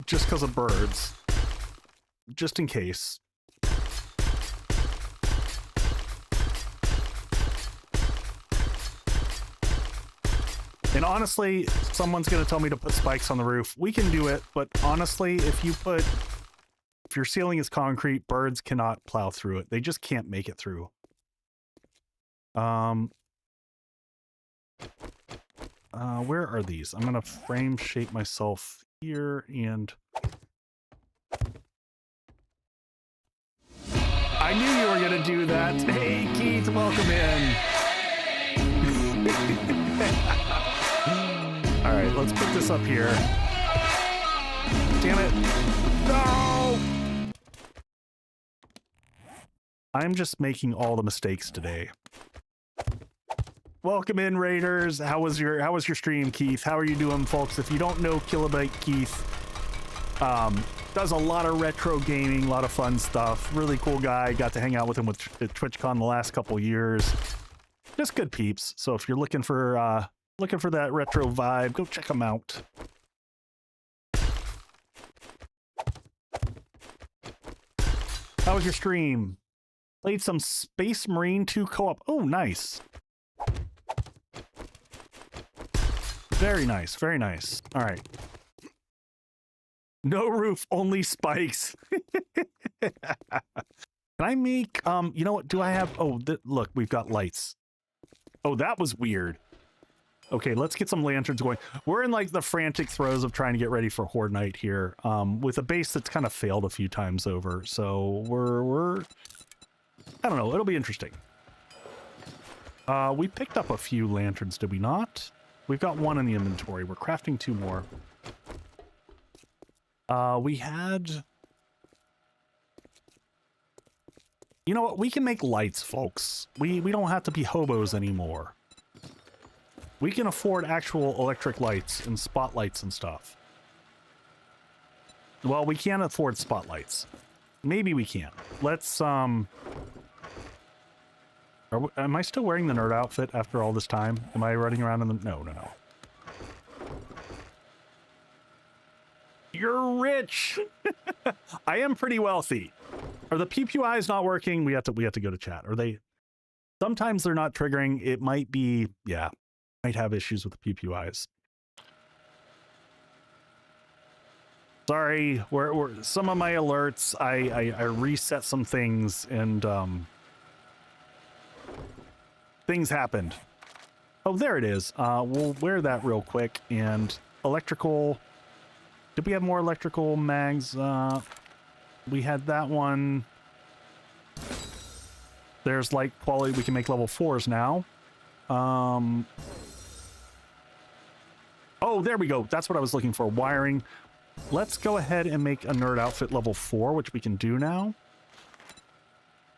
Speaker 1: Just because of birds. Just in case. And honestly, someone's going to tell me to put spikes on the roof. We can do it, but honestly, if your ceiling is concrete, birds cannot plow through it. They just can't make it through. Where are these? I'm going to frame shape myself here and... I knew you were going to do that. Hey, Keith, welcome in. All right, let's put this up here. Damn it. No! I'm just making all the mistakes today. Welcome in, Raiders. How was your stream, Keith? How are you doing, folks? If you don't know Kilobyte Keith, does a lot of retro gaming, a lot of fun stuff. Really cool guy. Got to hang out with him at TwitchCon the last couple years. Just good peeps. So if you're looking for that retro vibe, go check him out. How was your stream? Played some Space Marine 2 co-op. Oh, nice. Very nice, very nice. All right. No roof, only spikes. Can I make, you know what, do I have, oh, look, we've got lights. Oh, that was weird. Okay, let's get some lanterns going. We're in like the frantic throes of trying to get ready for Horde Night here, with a base that's kind of failed a few times over. So we're I don't know, it'll be interesting. We picked up a few lanterns, did we not? We've got one in the inventory. We're crafting 2 more. We had... You know what? We can make lights, folks. We don't have to be hobos anymore. We can afford actual electric lights and spotlights and stuff. Well, we can't afford spotlights. Maybe we can. Let's, am I still wearing the nerd outfit after all this time? Am I running around in the... No. You're rich! I am pretty wealthy. Are the PPIs not working? We have to go to chat. Are they... Sometimes they're not triggering. It might be... Yeah. Might have issues with the PPIs. Sorry, we're some of my alerts, I reset some things and things happened. Oh, there it is. We'll wear that real quick. And electrical, did we have more electrical mags? We had that one. There's light quality, we can make level 4s now. Oh, there we go. That's what I was looking for. Wiring. Let's go ahead and make a nerd outfit level 4, which we can do now.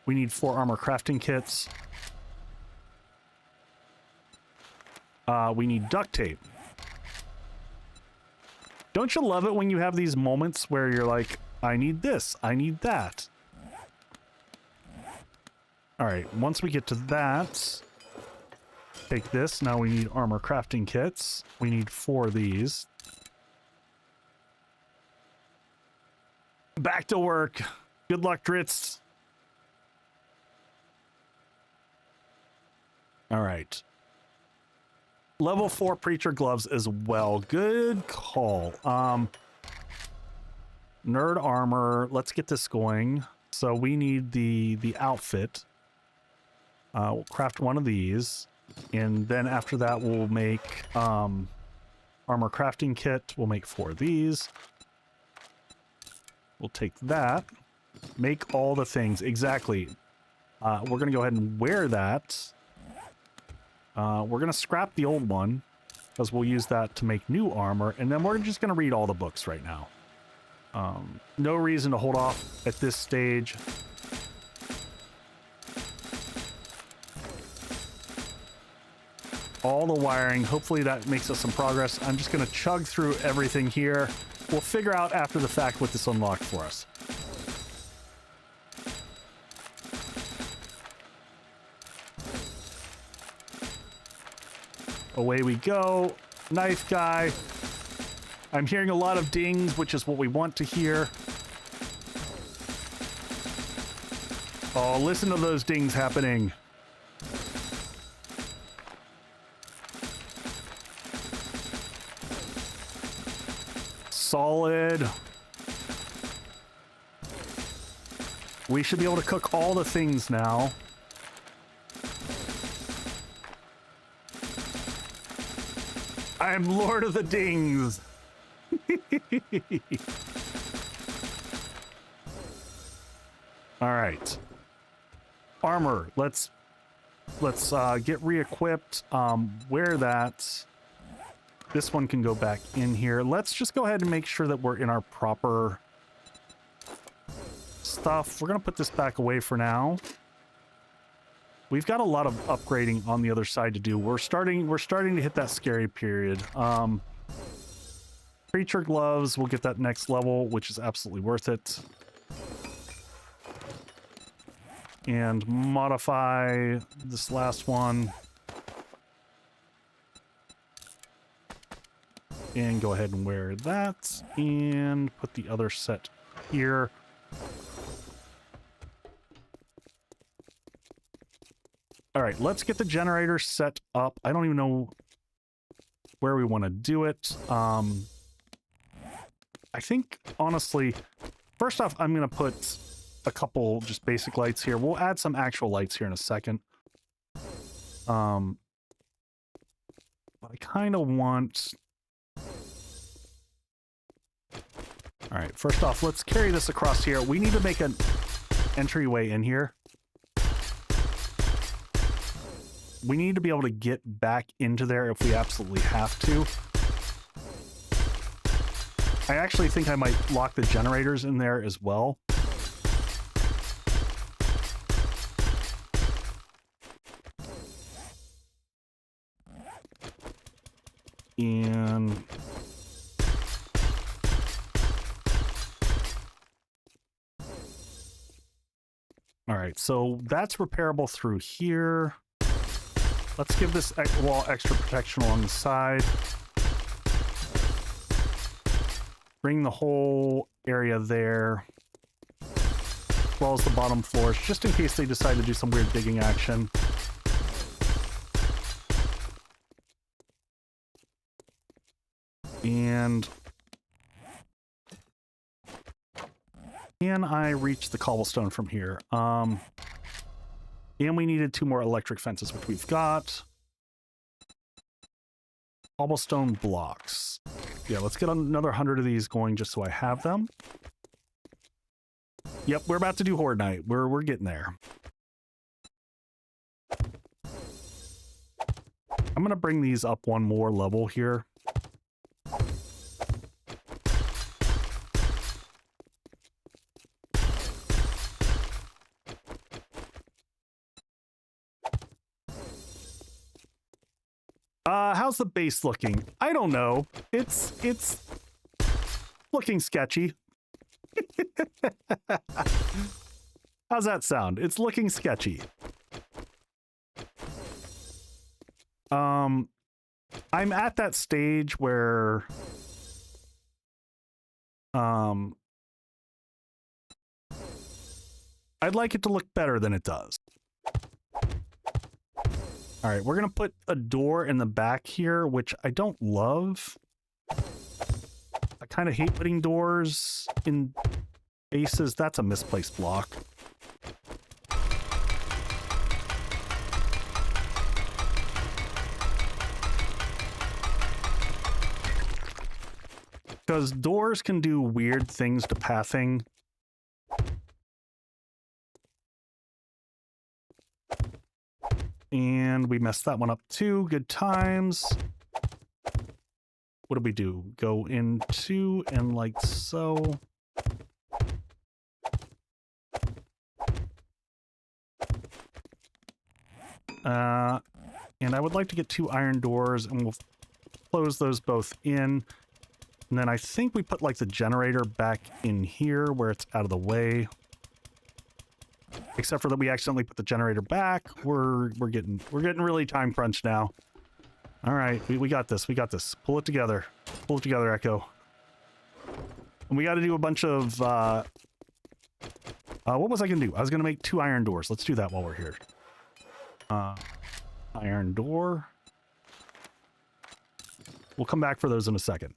Speaker 1: We need 4 armor crafting kits. We need duct tape. Don't you love it when you have these moments where you're like, I need this, I need that. All right, once we get to that, take this. Now we need armor crafting kits. We need 4 of these. Back to work. Good luck, Dritz. All right. Level 4 preacher gloves as well. Good call. Nerd armor. Let's get this going. So we need the outfit. We'll craft one of these, and then after that we'll make armor crafting kit. We'll make 4 of these. We'll take that. Make all the things. Exactly. We're gonna go ahead and wear that. We're gonna scrap the old one because we'll use that to make new armor, and then we're just gonna read all the books right now. No reason to hold off at this stage. All the wiring, hopefully that makes us some progress. I'm just gonna chug through everything here. We'll figure out after the fact what this unlocked for us. Away we go. Knife guy. I'm hearing a lot of dings, which is what we want to hear. Oh, listen to those dings happening. Solid. We should be able to cook all the things now. I'm Lord of the Dings. All right. Armor. Let's get re-equipped. Wear that. This one can go back in here. Let's just go ahead and make sure that we're in our proper stuff. We're gonna put this back away for now. We've got a lot of upgrading on the other side to do. We're starting to hit that scary period. Preacher gloves, we'll get that next level, which is absolutely worth it. And modify this last one. And go ahead and wear that. And put the other set here. All right, let's get the generator set up. I don't even know where we want to do it. I think, honestly, first off, I'm going to put a couple just basic lights here. We'll add some actual lights here in a second. But I kind of want... All right, first off, let's carry this across here. We need to make an entryway in here. We need to be able to get back into there if we absolutely have to. I actually think I might lock the generators in there as well. And... all right, so that's repairable through here. Let's give this wall extra protection along the side. Bring the whole area there, as well as the bottom floors, just in case they decide to do some weird digging action. And can I reach the cobblestone from here? And we needed 2 more electric fences, which we've got. Cobblestone blocks. Yeah, let's get another 100 of these going just so I have them. Yep, we're about to do Horde Night. We're getting there. I'm gonna bring these up one more level here. How's the base looking? I don't know. It's looking sketchy. How's that sound? It's looking sketchy. I'm at that stage where I'd like it to look better than it does. All right, we're gonna put a door in the back here, which I don't love. I kind of hate putting doors in bases. That's a misplaced block. Because doors can do weird things to pathing. And we messed that one up too. Good times. What do we do? Go into and like so. And I would like to get 2 iron doors, and we'll close those both in. And then I think we put like the generator back in here where it's out of the way. Except for that we accidentally put the generator back. We're getting really time crunched now. All right, we got this. We got this. Pull it together. Pull it together, Echo. And we got to do a bunch of what was I gonna do? I was gonna make 2 iron doors. Let's do that while we're here. Iron door. We'll come back for those in a second.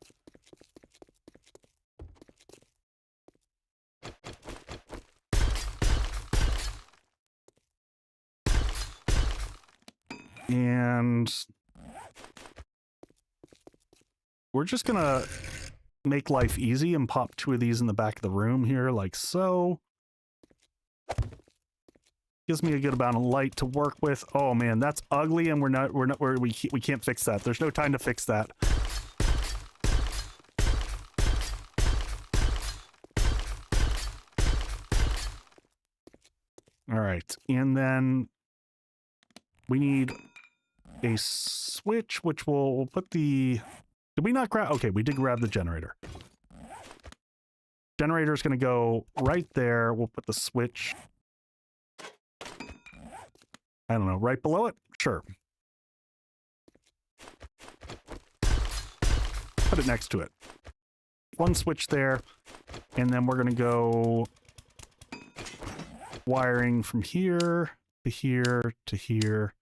Speaker 1: And we're just gonna make life easy and pop 2 of these in the back of the room here, like so. Gives me a good amount of light to work with. Oh man, that's ugly, and we can't fix that. There's no time to fix that. All right, and then we need a switch, which we'll put the... Did we not grab... Okay, we did grab the generator. Generator is going to go right there. We'll put the switch... I don't know, right below it? Sure. Put it next to it. 1 switch there, and then we're going to go wiring from here to here to here.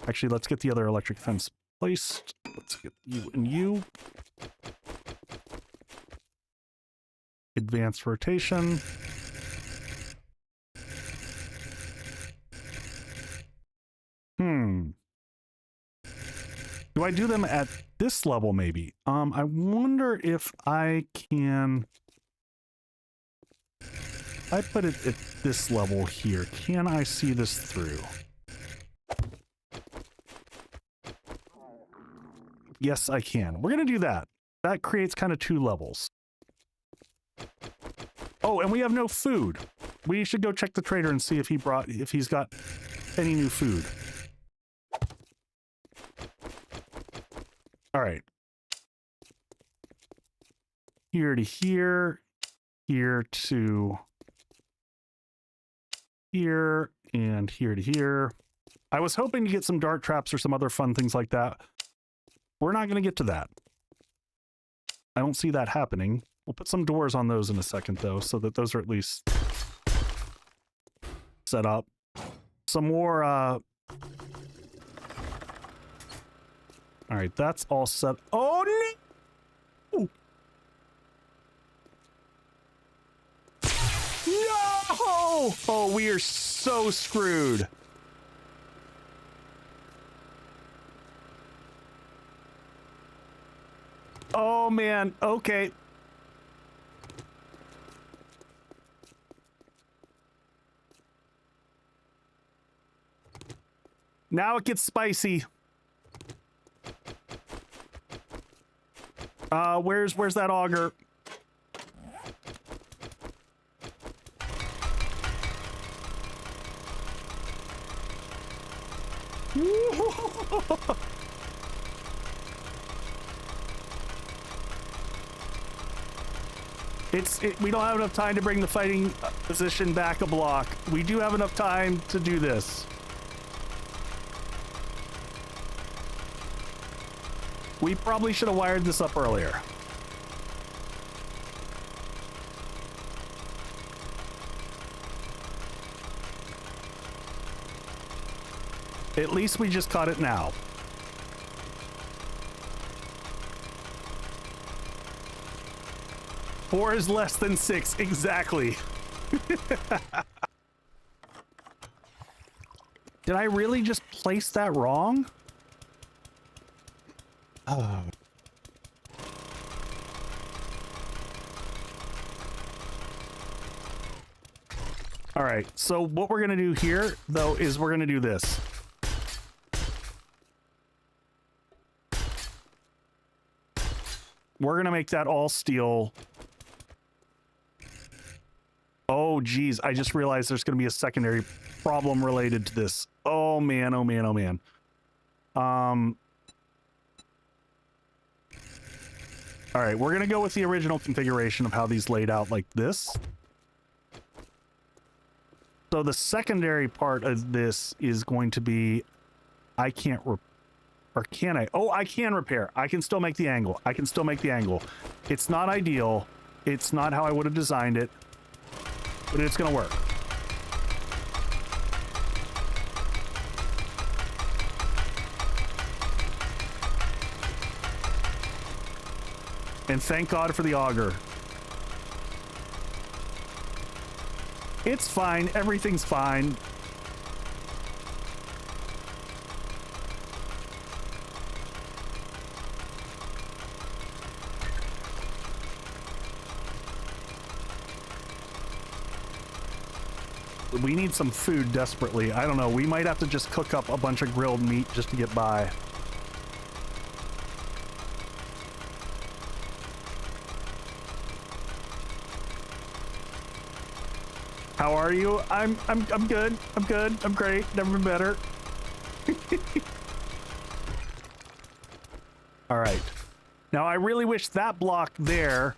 Speaker 1: Actually, let's get the other electric fence placed. Let's get you and you. Advanced rotation. Do I do them at this level, maybe? I wonder if I can... I put it at this level here. Can I see this through? Yes, I can. We're going to do that. That creates kind of 2 levels. Oh, and we have no food. We should go check the trader and see if he's got any new food. All right. Here to here, here to here, and here to here. I was hoping to get some dart traps or some other fun things like that. We're not going to get to that. I don't see that happening. We'll put some doors on those in a second, though, so that those are at least set up. Some more, all right, that's all set. Oh, no! No! Oh, we are so screwed. Oh, man. Okay. Now it gets spicy. Where's that auger? We don't have enough time to bring the fighting position back a block. We do have enough time to do this. We probably should have wired this up earlier. At least we just caught it now. Four is less than 6, exactly. Did I really just place that wrong? Oh. All right, so what we're gonna do here, though, is we're gonna do this. We're gonna make that all steel. Oh, geez, I just realized there's gonna be a secondary problem related to this. Oh, man, oh, man, oh, man. All right, we're gonna go with the original configuration of how these laid out like this. So the secondary part of this is going to be, I can't, or can I? Oh, I can repair. I can still make the angle. I can still make the angle. It's not ideal. It's not how I would have designed it, but it's gonna work. And thank God for the auger. It's fine. Everything's fine. We need some food desperately. I don't know. We might have to just cook up a bunch of grilled meat just to get by. How are you? I'm good. I'm good. I'm great. Never been better. All right. Now I really wish that block there.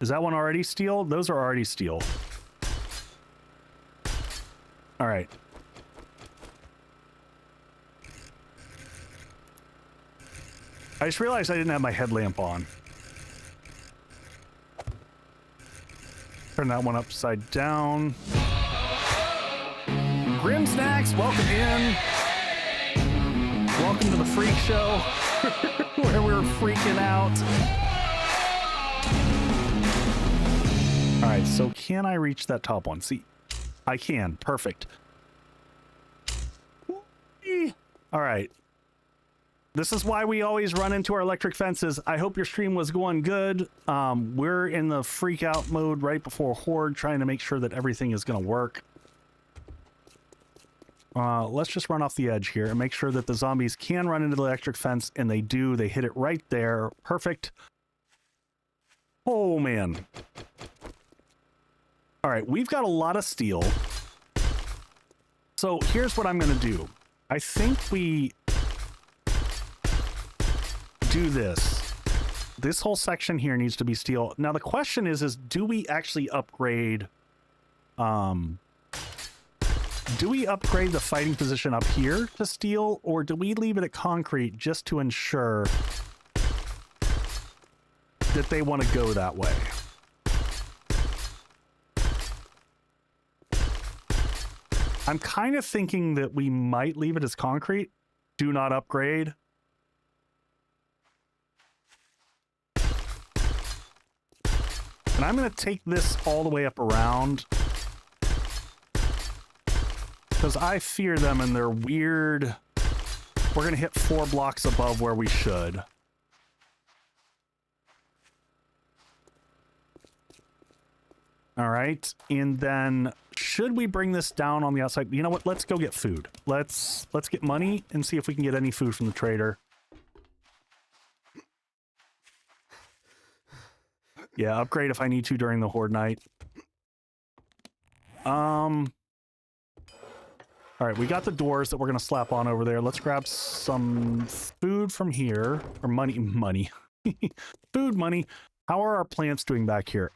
Speaker 1: Is that one already steel? Those are already steel. All right. I just realized I didn't have my headlamp on. Turn that one upside down. Grim Snacks, welcome in. Welcome to the freak show where we're freaking out. All right, so can I reach that top one? See, I can. Perfect. All right. This is why we always run into our electric fences. I hope your stream was going good. We're in the freak out mode right before Horde, trying to make sure that everything is going to work. Let's just run off the edge here and make sure that the zombies can run into the electric fence, and they do. They hit it right there. Perfect. Oh, man. All right, we've got a lot of steel. So here's what I'm going to do. I think we do this. This whole section here needs to be steel. Now the question is do we actually upgrade the fighting position up here to steel, or do we leave it at concrete just to ensure that they want to go that way? I'm kind of thinking that we might leave it as concrete. Do not upgrade. And I'm going to take this all the way up around, because I fear them and they're weird. We're going to hit 4 blocks above where we should. All right. And then should we bring this down on the outside? You know what? Let's go get food. Let's get money and see if we can get any food from the trader. Yeah, upgrade if I need to during the Horde night. All right, we got the doors that we're going to slap on over there. Let's grab some food from here. Or money. Food, money. How are our plants doing back here?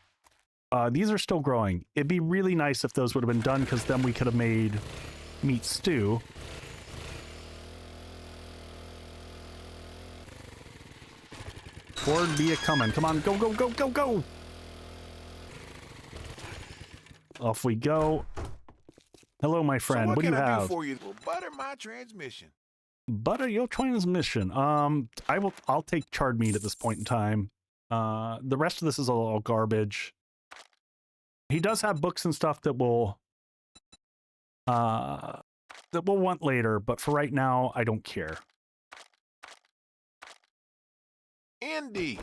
Speaker 1: These are still growing. It'd be really nice if those would have been done, because then we could have made meat stew. Horde be a coming. Come on, go, go, go, go, go! Off we go. Hello, my friend.
Speaker 2: So
Speaker 1: what do you
Speaker 2: can I do
Speaker 1: have?
Speaker 2: for you? Well, butter my transmission.
Speaker 1: Butter your transmission. I'll take charred meat at this point in time. The rest of this is all garbage. He does have books and stuff that we'll want later, but for right now, I don't care.
Speaker 2: Indeed.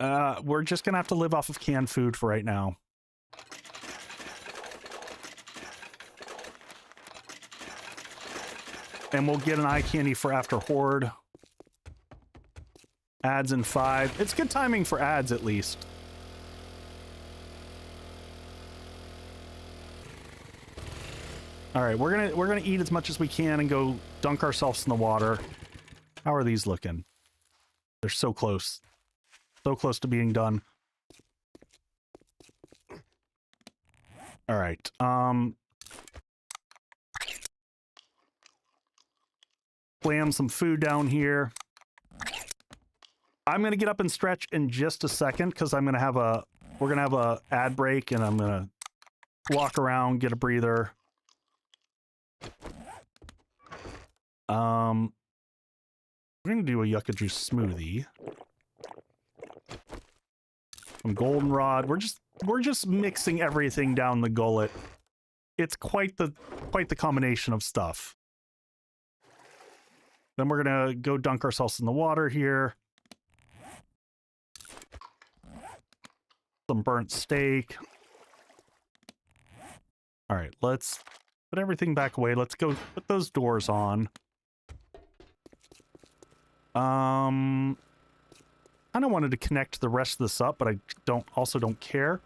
Speaker 1: We're just gonna have to live off of canned food for right now. And we'll get an eye candy for after Horde. Ads in 5. It's good timing for ads, at least. All right, we're gonna eat as much as we can and go dunk ourselves in the water. How are these looking? They're so close. So close to being done. All right. Slam some food down here. I'm gonna get up and stretch in just a second because we're gonna have a ad break and I'm gonna walk around, get a breather. We're gonna do a yucca juice smoothie. Some goldenrod. We're just mixing everything down the gullet. It's quite the combination of stuff. Then we're gonna go dunk ourselves in the water here. Some burnt steak. All right, let's put everything back away. Let's go put those doors on. I kind of wanted to connect the rest of this up, but I also don't care.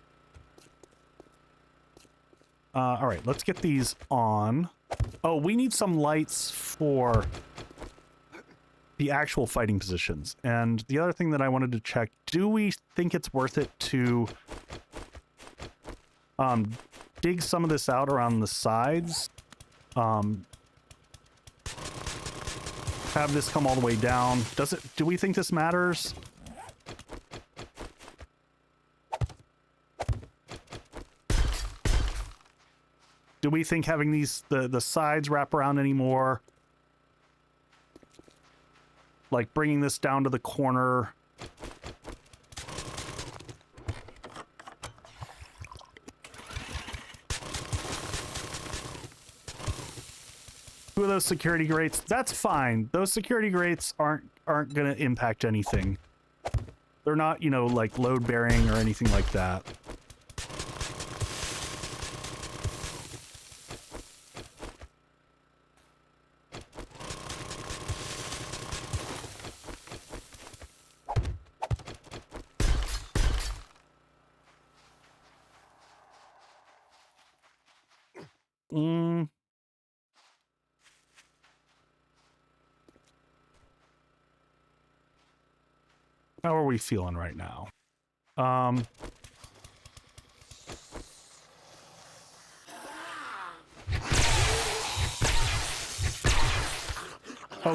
Speaker 1: All right, let's get these on. Oh, we need some lights for the actual fighting positions. And the other thing that I wanted to check, do we think it's worth it to dig some of this out around the sides? Have this come all the way down. Do we think this matters? Do we think having the sides wrap around anymore? Like bringing this down to the corner. Two of those security grates, that's fine. Those security grates aren't gonna impact anything. They're not, you know, like load bearing or anything like that. How are we feeling right now? Oh,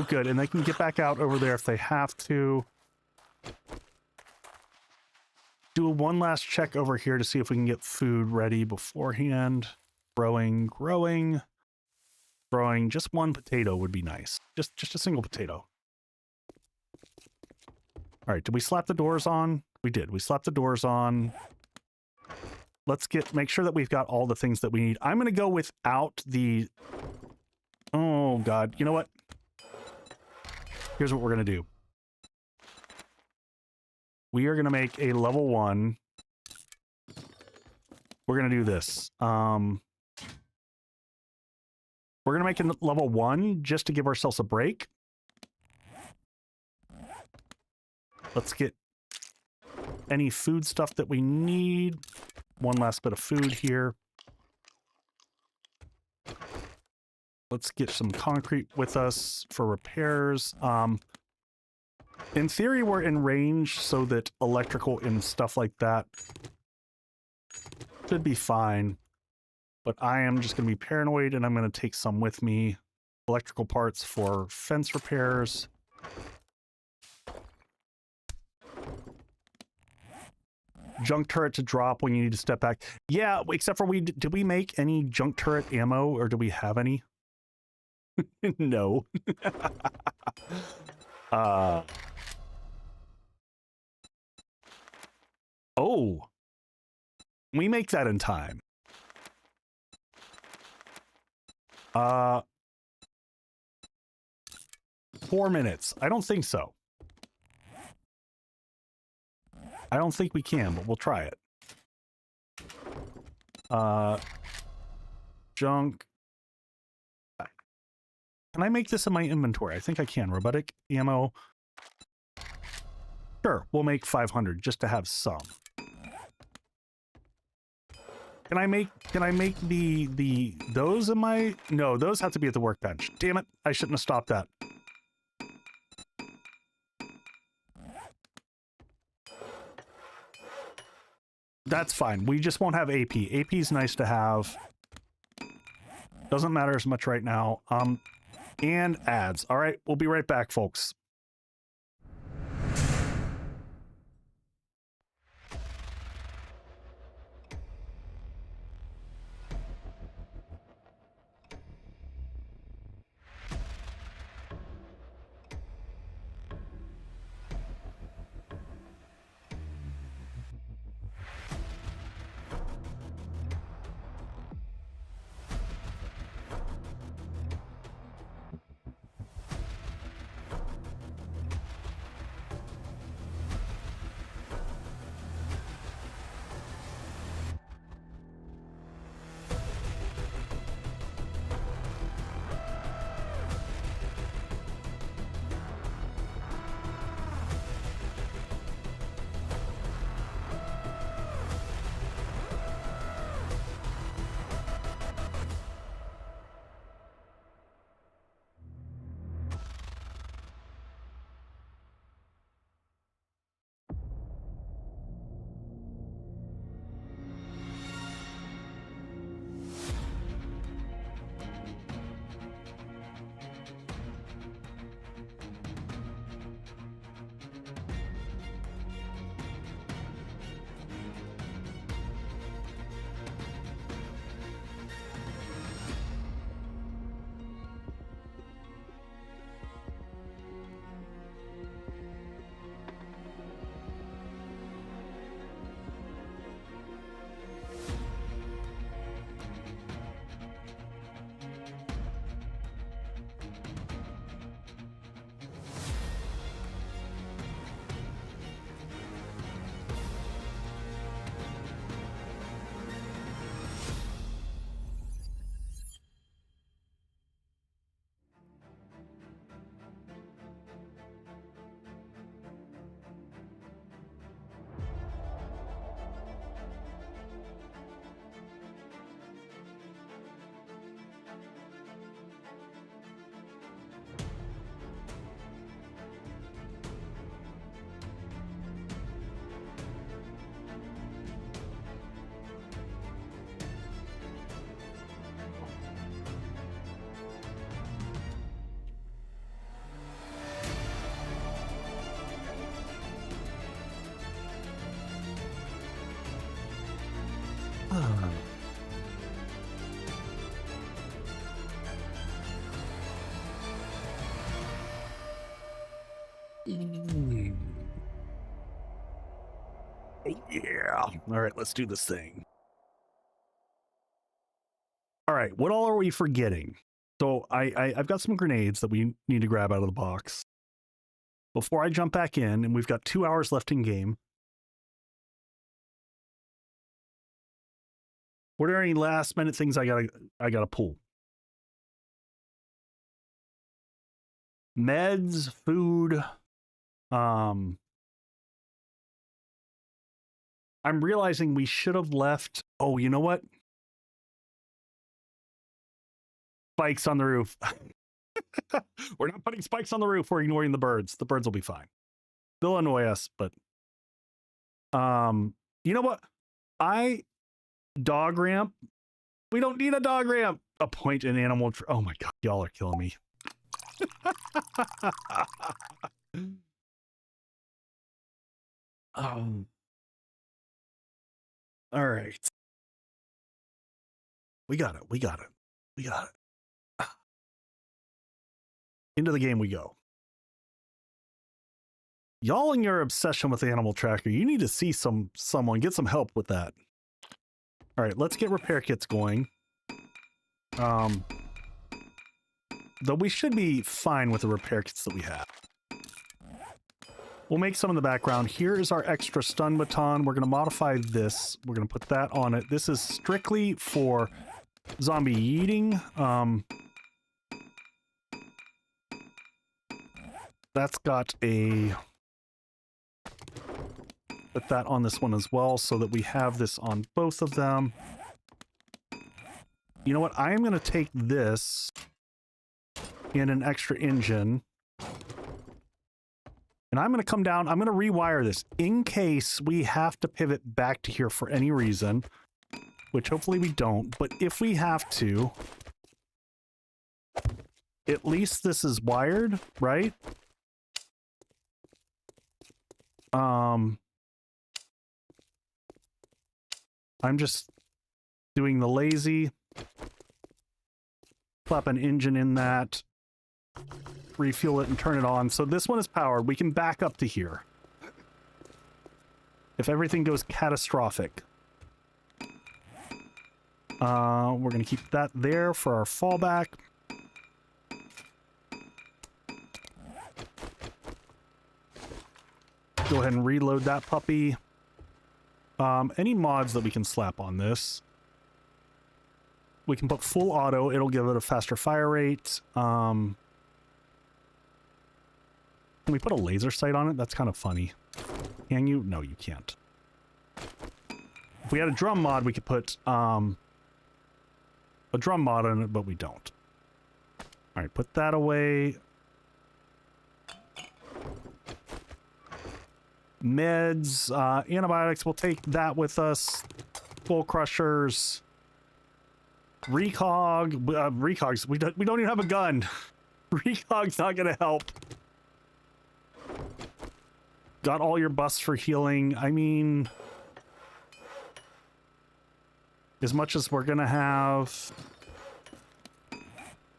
Speaker 1: good. And they can get back out over there if they have to. Do one last check over here to see if we can get food ready beforehand. Growing. Just one potato would be nice. Just a single potato. All right, did we slap the doors on? We did. We slapped the doors on. Let's make sure that we've got all the things that we need. I'm going to go without the... Oh, God. You know what? Here's what we're going to do. We are going to make a level 1. We're going to do this. We're going to make a level 1 just to give ourselves a break. Let's get any food stuff that we need. One last bit of food here. Let's get some concrete with us for repairs. In theory, we're in range so that electrical and stuff like that should be fine. But I am just going to be paranoid and I'm going to take some with me. Electrical parts for fence repairs. junk turret to drop when you need to step back. Yeah, except for did we make any junk turret ammo, or do we have any? No. Oh, we make that in time. 4 minutes. I don't think so. I don't think we can, but we'll try it. Junk. Can I make this in my inventory? I think I can. Robotic ammo. Sure, we'll make 500 just to have some. Can I make those in my... No, those have to be at the workbench. Damn it, I shouldn't have stopped that. That's fine. We just won't have AP. AP is nice to have. Doesn't matter as much right now. And ads. All right, we'll be right back, folks. Yeah. All right, let's do this thing. All right, what all are we forgetting? So I've got some grenades that we need to grab out of the box. Before I jump back in, and we've got 2 hours left in game. What are any last minute things I gotta pull? Meds, food. I'm realizing we should have left. Oh, you know what? Spikes on the roof. We're not putting spikes on the roof. We're ignoring the birds. The birds will be fine. They'll annoy us, but you know what? Dog ramp. We don't need a dog ramp. Appoint an animal. Oh my god, y'all are killing me. All right. We got it. We got it. We got it. Into the game we go. Y'all and your obsession with Animal Tracker, you need to see someone, get some help with that. All right, let's get repair kits going. Though we should be fine with the repair kits that we have. We'll make some in the background. Here is our extra stun baton. We're going to modify this. We're going to put that on it. This is strictly for zombie yeeting. That's got a... Put that on this one as well so that we have this on both of them. You know what? I am going to take this in an extra engine. And I'm going to come down. I'm going to rewire this in case we have to pivot back to here for any reason, which hopefully we don't. But if we have to, at least this is wired, right? I'm just doing the lazy. Plop an engine in that. Refuel it and turn it on. So this one is powered. We can back up to here. If everything goes catastrophic. We're going to keep that there for our fallback. Go ahead and reload that puppy. Any mods that we can slap on this? We can put full auto. It'll give it a faster fire rate. Can we put a laser sight on it? That's kind of funny. Can you? No, you can't. If we had a drum mod, we could put a drum mod on it, but we don't. All right, put that away. Meds, antibiotics, we'll take that with us. Bull crushers. Recogs, we don't even have a gun. Recog's not gonna help. Got all your buffs for healing. I mean, as much as we're gonna have...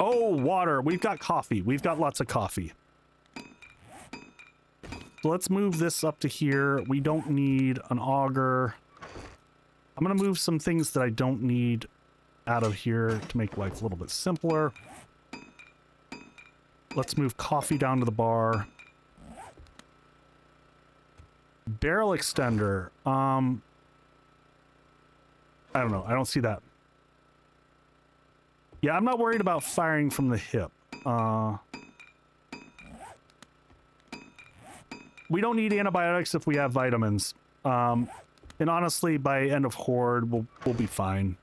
Speaker 1: Oh, water. We've got coffee. We've got lots of coffee. So let's move this up to here. We don't need an auger. I'm going to move some things that I don't need out of here to make life a little bit simpler. Let's move coffee down to the bar. Barrel extender. I don't know. I don't see that. Yeah, I'm not worried about firing from the hip. We don't need antibiotics if we have vitamins. And honestly, by end of horde, we'll be fine.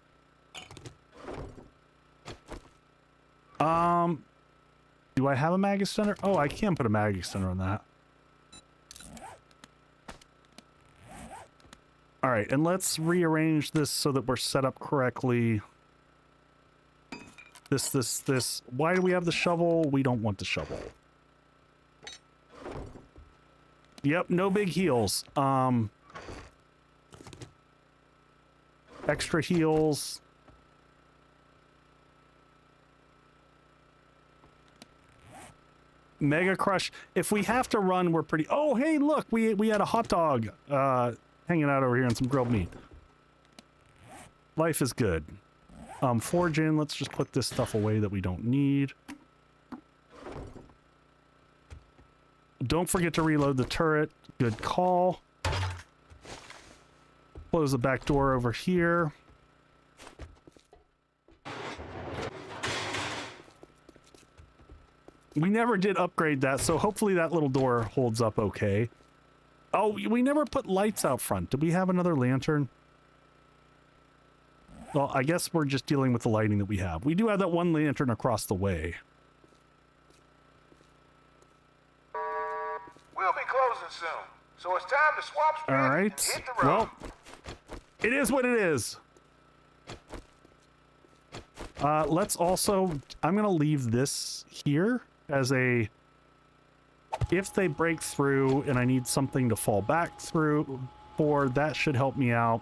Speaker 1: Do I have a mag extender? Oh, I can put a mag extender on that. All right, and let's rearrange this so that we're set up correctly. This. Why do we have the shovel? We don't want the shovel. Yep, no big heals. Extra heals. Mega Crush. If we have to run, we're pretty... Oh, hey, look, we had a hot dog hanging out over here and some grilled meat. Life is good. Forge in. Let's just put this stuff away that we don't need. Don't forget to reload the turret. Good call. Close the back door over here. We never did upgrade that, so hopefully that little door holds up okay. Oh, we never put lights out front. Did we have another lantern? Well, I guess we're just dealing with the lighting that we have. We do have that one lantern across the way.
Speaker 2: We'll be closing soon, so it's time to swap sprint
Speaker 1: All right.
Speaker 2: and hit the road.
Speaker 1: Well, it is what it is. Let's also... I'm going to leave this here as a... If they break through and I need something to fall back through for, that should help me out.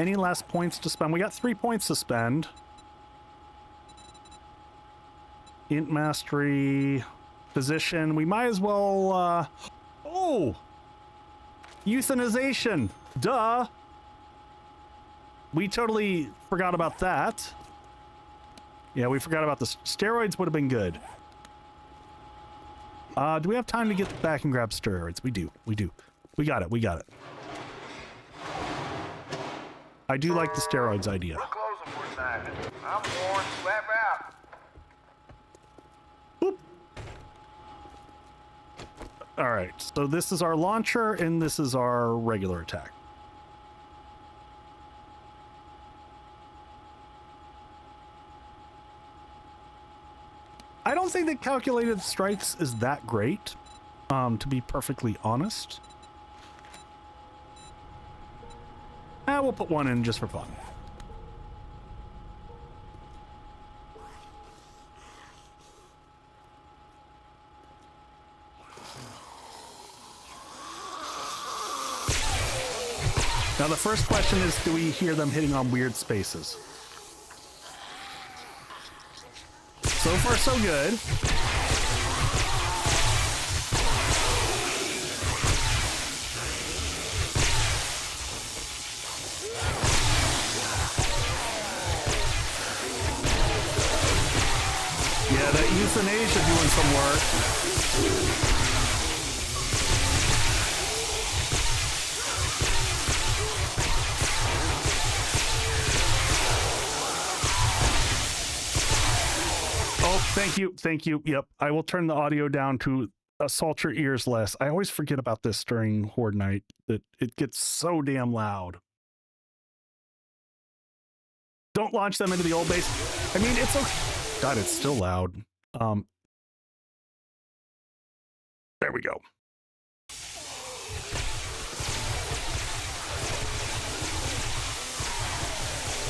Speaker 1: Any last points to spend? We got 3 points to spend. Int mastery, position. We might as well, oh! Euthanization! Duh! We totally forgot about that. Yeah, we forgot about the steroids. Would have been good. Do we have time to get back and grab steroids? We do. We do. We got it. We got it. I do like the steroids idea.
Speaker 2: We're closing for tonight. I'm worn. Slap out.
Speaker 1: Boop. All right. So this is our launcher, and this is our regular attack. I don't think that calculated strikes is that great, to be perfectly honest. We'll put one in just for fun. Now the first question is, do we hear them hitting on weird spaces? So far, so good. Yeah, that euthanasia doing some work. Thank you. Thank you. Yep. I will turn the audio down to assault your ears less. I always forget about this during Horde Night, that it gets so damn loud. Don't launch them into the old base. I mean, it's okay. God, it's still loud. There we go.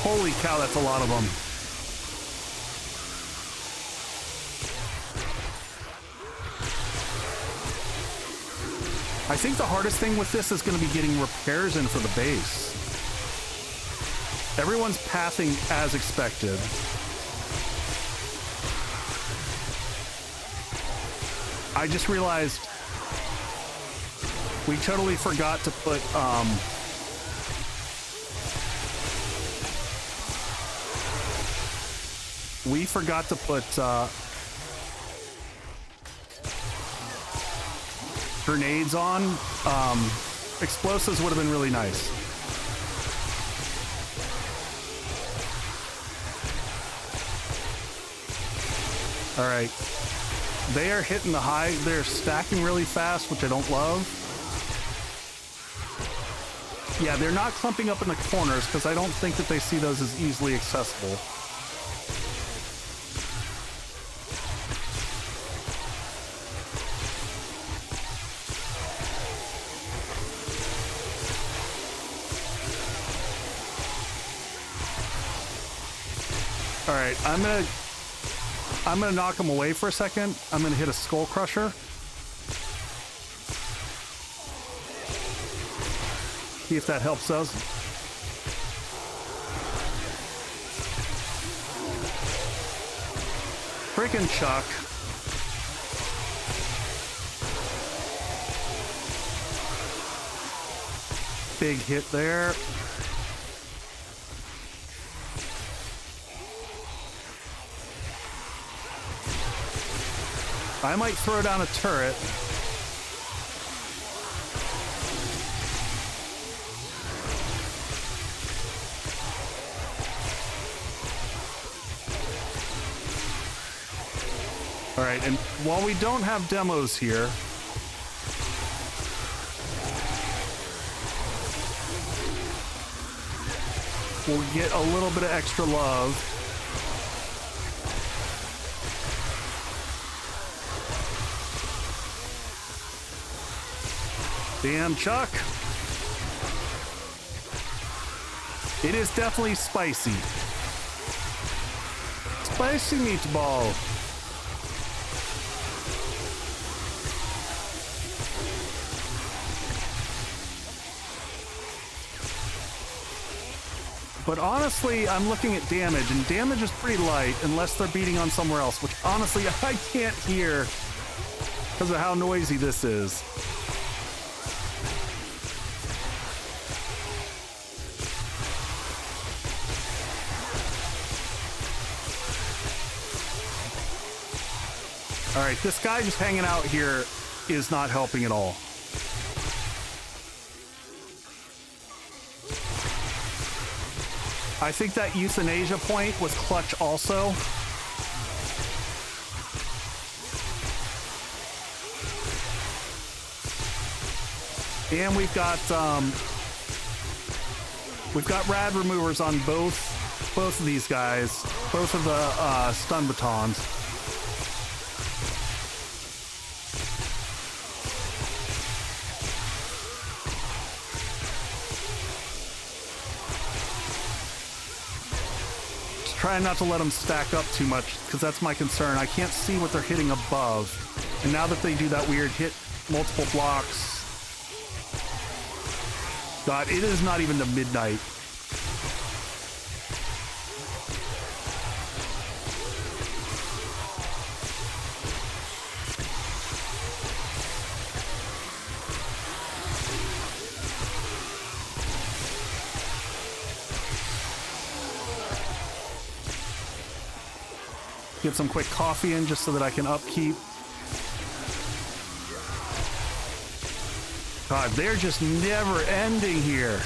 Speaker 1: Holy cow, that's a lot of them. I think the hardest thing with this is going to be getting repairs in for the base. Everyone's pathing as expected. I just realized we totally forgot to put grenades on. Explosives would have been really nice. All right. They are hitting the high. They're stacking really fast, which I don't love. Yeah, they're not clumping up in the corners because I don't think that they see those as easily accessible. All right, I'm gonna knock him away for a second. I'm gonna hit a skull crusher. See if that helps us. Freaking Chuck. Big hit there. I might throw down a turret. All right, and while we don't have demos here, we'll get a little bit of extra love. Damn, Chuck. It is definitely spicy. Spicy meatball. But honestly, I'm looking at damage, and damage is pretty light unless they're beating on somewhere else, which honestly I can't hear because of how noisy this is. All right, this guy just hanging out here is not helping at all. I think that euthanasia point was clutch also. And we've got rad removers on both of these guys, both of the stun batons. Trying not to let them stack up too much, because that's my concern. I can't see what they're hitting above. And now that they do that weird hit multiple blocks... God, it is not even the midnight. Get some quick coffee in just so that I can upkeep. God, they're just never ending here.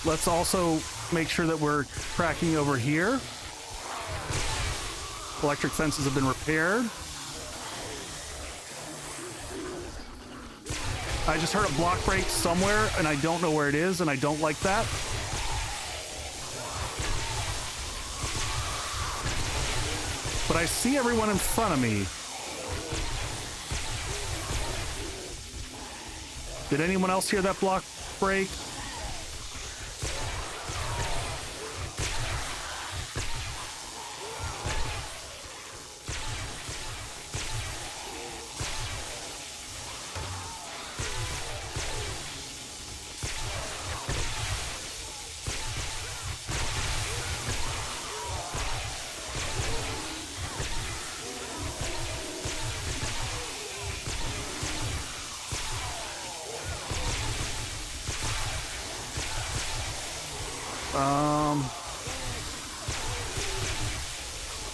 Speaker 1: Let's also make sure that we're tracking over here. Electric fences have been repaired. I just heard a block break somewhere, and I don't know where it is, and I don't like that. But I see everyone in front of me. Did anyone else hear that block break?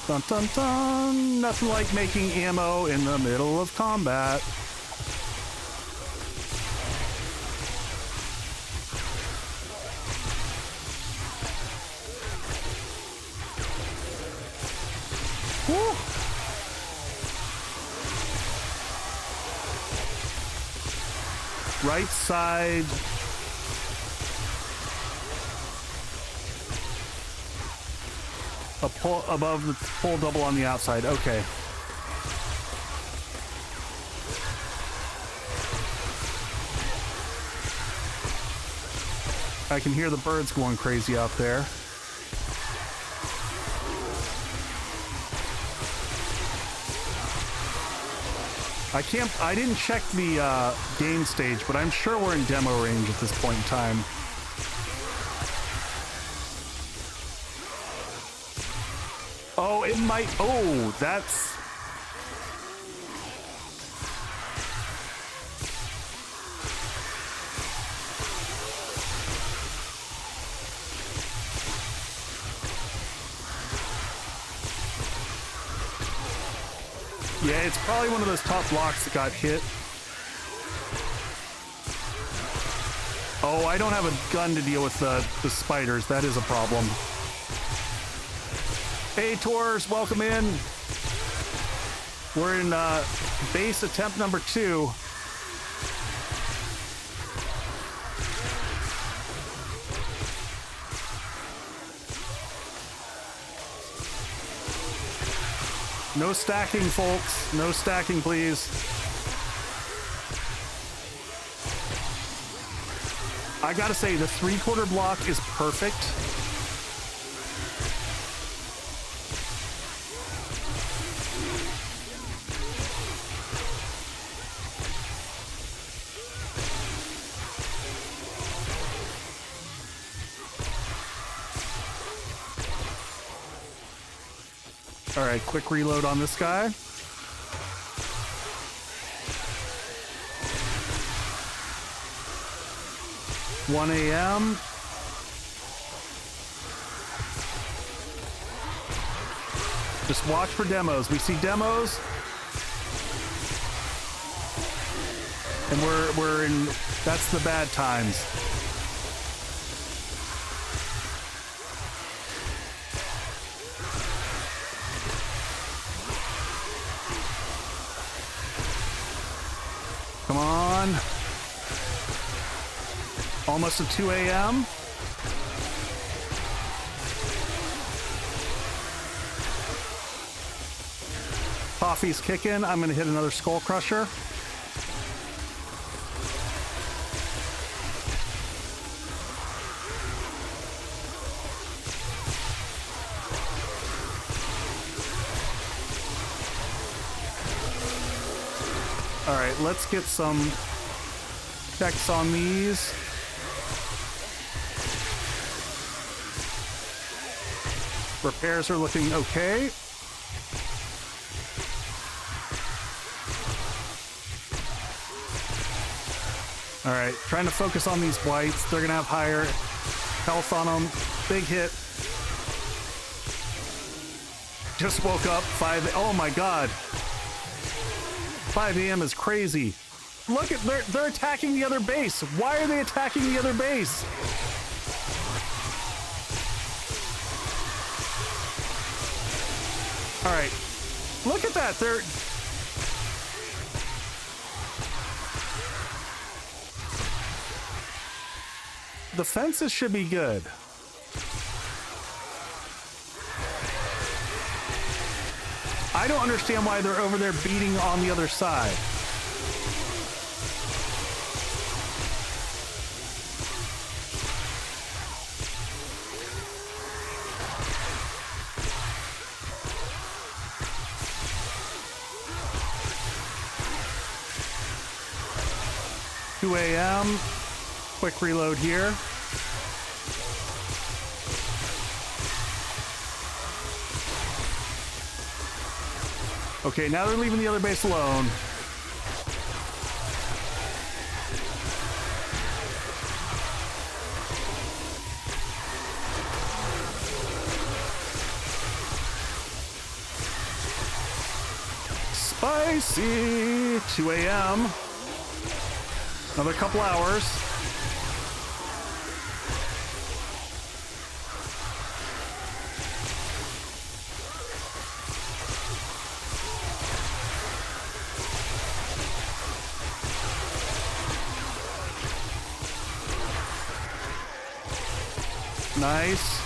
Speaker 1: Dun dun dun! Nothing like making ammo in the middle of combat. Woo! Right side. A pull above the pull double on the outside. Okay. I can hear the birds going crazy out there. I didn't check the game stage, but I'm sure we're in demo range at this point in time. Oh, it might. Oh, that's. Yeah, it's probably one of those top blocks that got hit. Oh, I don't have a gun to deal with the spiders. That is a problem. Hey, Tours, welcome in. We're in base attempt number 2. No stacking, folks. No stacking, please. I gotta say, the 3/4 block is perfect. All right, quick reload on this guy. $1 a.m. Just watch for demos. We see demos. And we're in, that's the bad times. Come on. Almost at 2 a.m. Coffee's kicking. I'm gonna hit another skull crusher. All right, let's get some checks on these. Repairs are looking okay. All right, trying to focus on these whites. They're gonna have higher health on them. Big hit. Just woke up. Oh my God. 5 a.m. is crazy. Look at, they're attacking the other base. Why are they attacking the other base? All right, look at that. The fences should be good. I don't understand why they're over there beating on the other side. $2 a.m. Quick reload here. Okay, now they're leaving the other base alone. Spicy. 2 a.m. Another couple hours. Nice.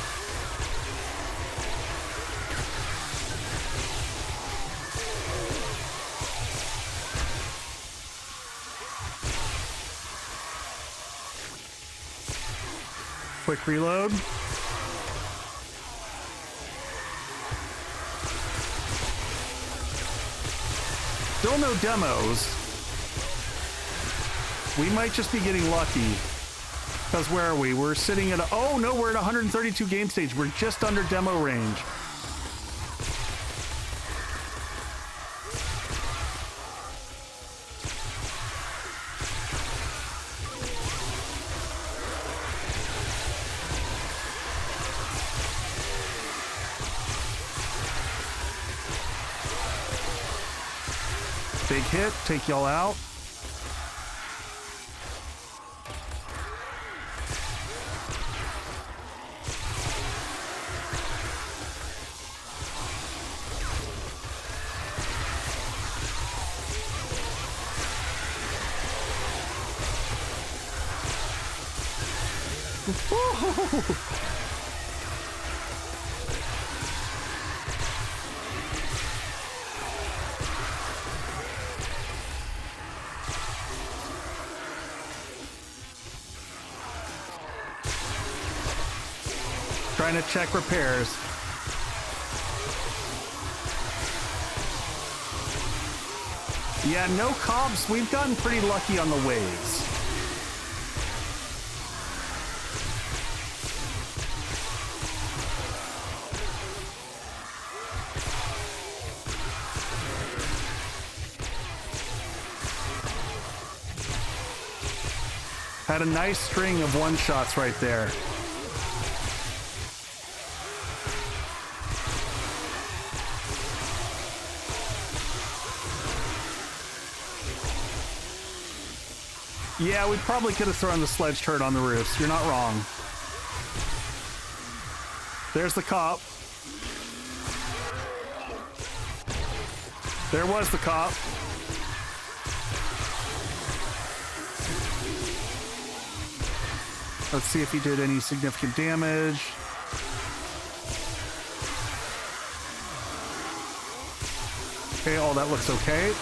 Speaker 1: Quick reload. Still no demos. We might just be getting lucky. Because where are we? We're sitting at, oh no, we're at 132 game stage. We're just under demo range. Big hit, take y'all out. Trying to check repairs. Yeah, no comps. We've gotten pretty lucky on the waves. Had a nice string of one-shots right there. Yeah, we probably could have thrown the sledge turret on the roofs. You're not wrong. There's the cop. There was the cop. Let's see if he did any significant damage. Okay, all that looks okay.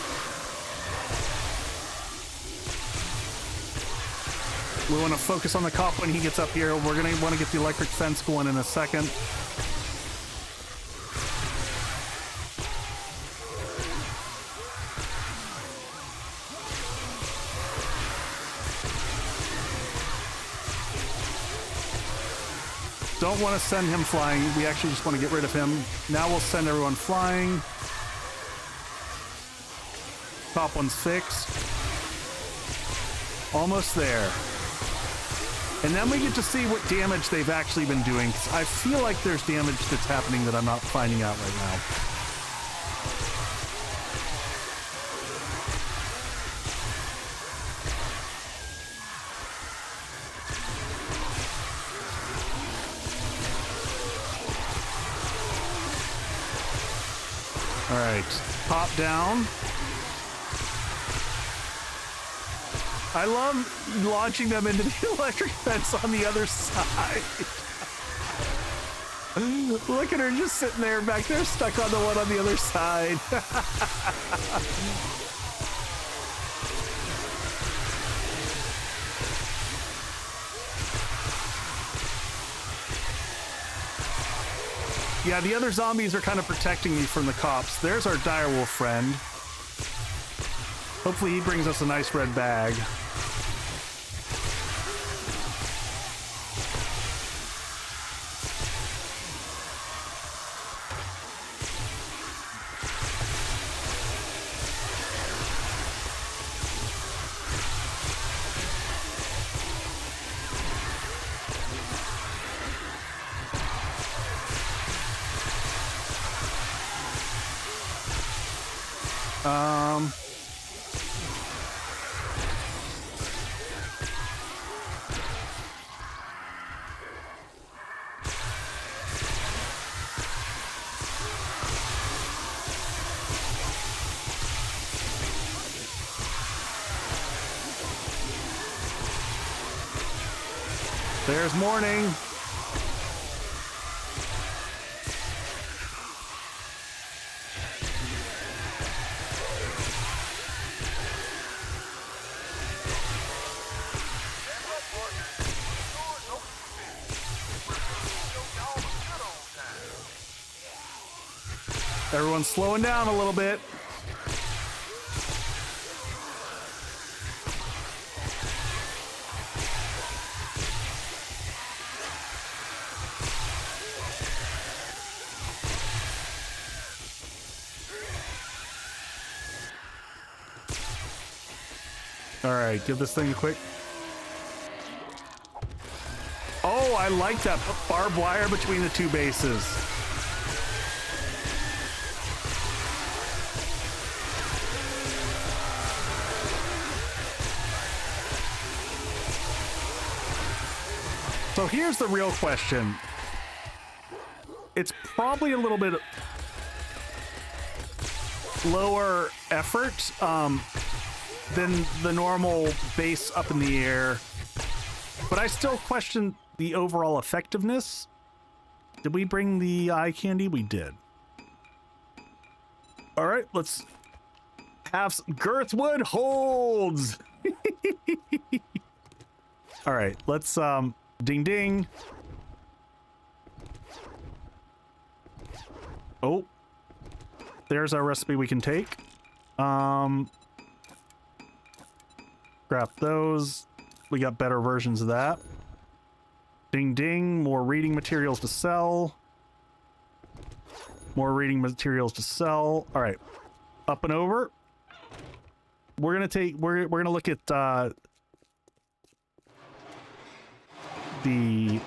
Speaker 1: We want to focus on the cop when he gets up here. We're going to want to get the electric fence going in a second. Don't want to send him flying. We actually just want to get rid of him. Now we'll send everyone flying. Top one's fixed. Almost there. And then we get to see what damage they've actually been doing. I feel like there's damage that's happening that I'm not finding out right now. All right, pop down. I love launching them into the electric fence on the other side. Look at her just sitting there back there, stuck on the one on the other side. Yeah, the other zombies are kind of protecting me from the cops. There's our direwolf friend. Hopefully he brings us a nice red bag. There's morning. Everyone's slowing down a little bit. All right, give this thing a quick. Oh, I like that. Put barbed wire between the two bases. So here's the real question. It's probably a little bit lower effort than the normal base up in the air, but I still question the overall effectiveness. Did we bring the eye candy? We did. All right, let's have some Girthwood Holds. All right, let's ding ding. Oh, there's our recipe we can take. Scrap those. We got better versions of that. Ding ding, more reading materials to sell. More reading materials to sell. All right, up and over. We're gonna look at the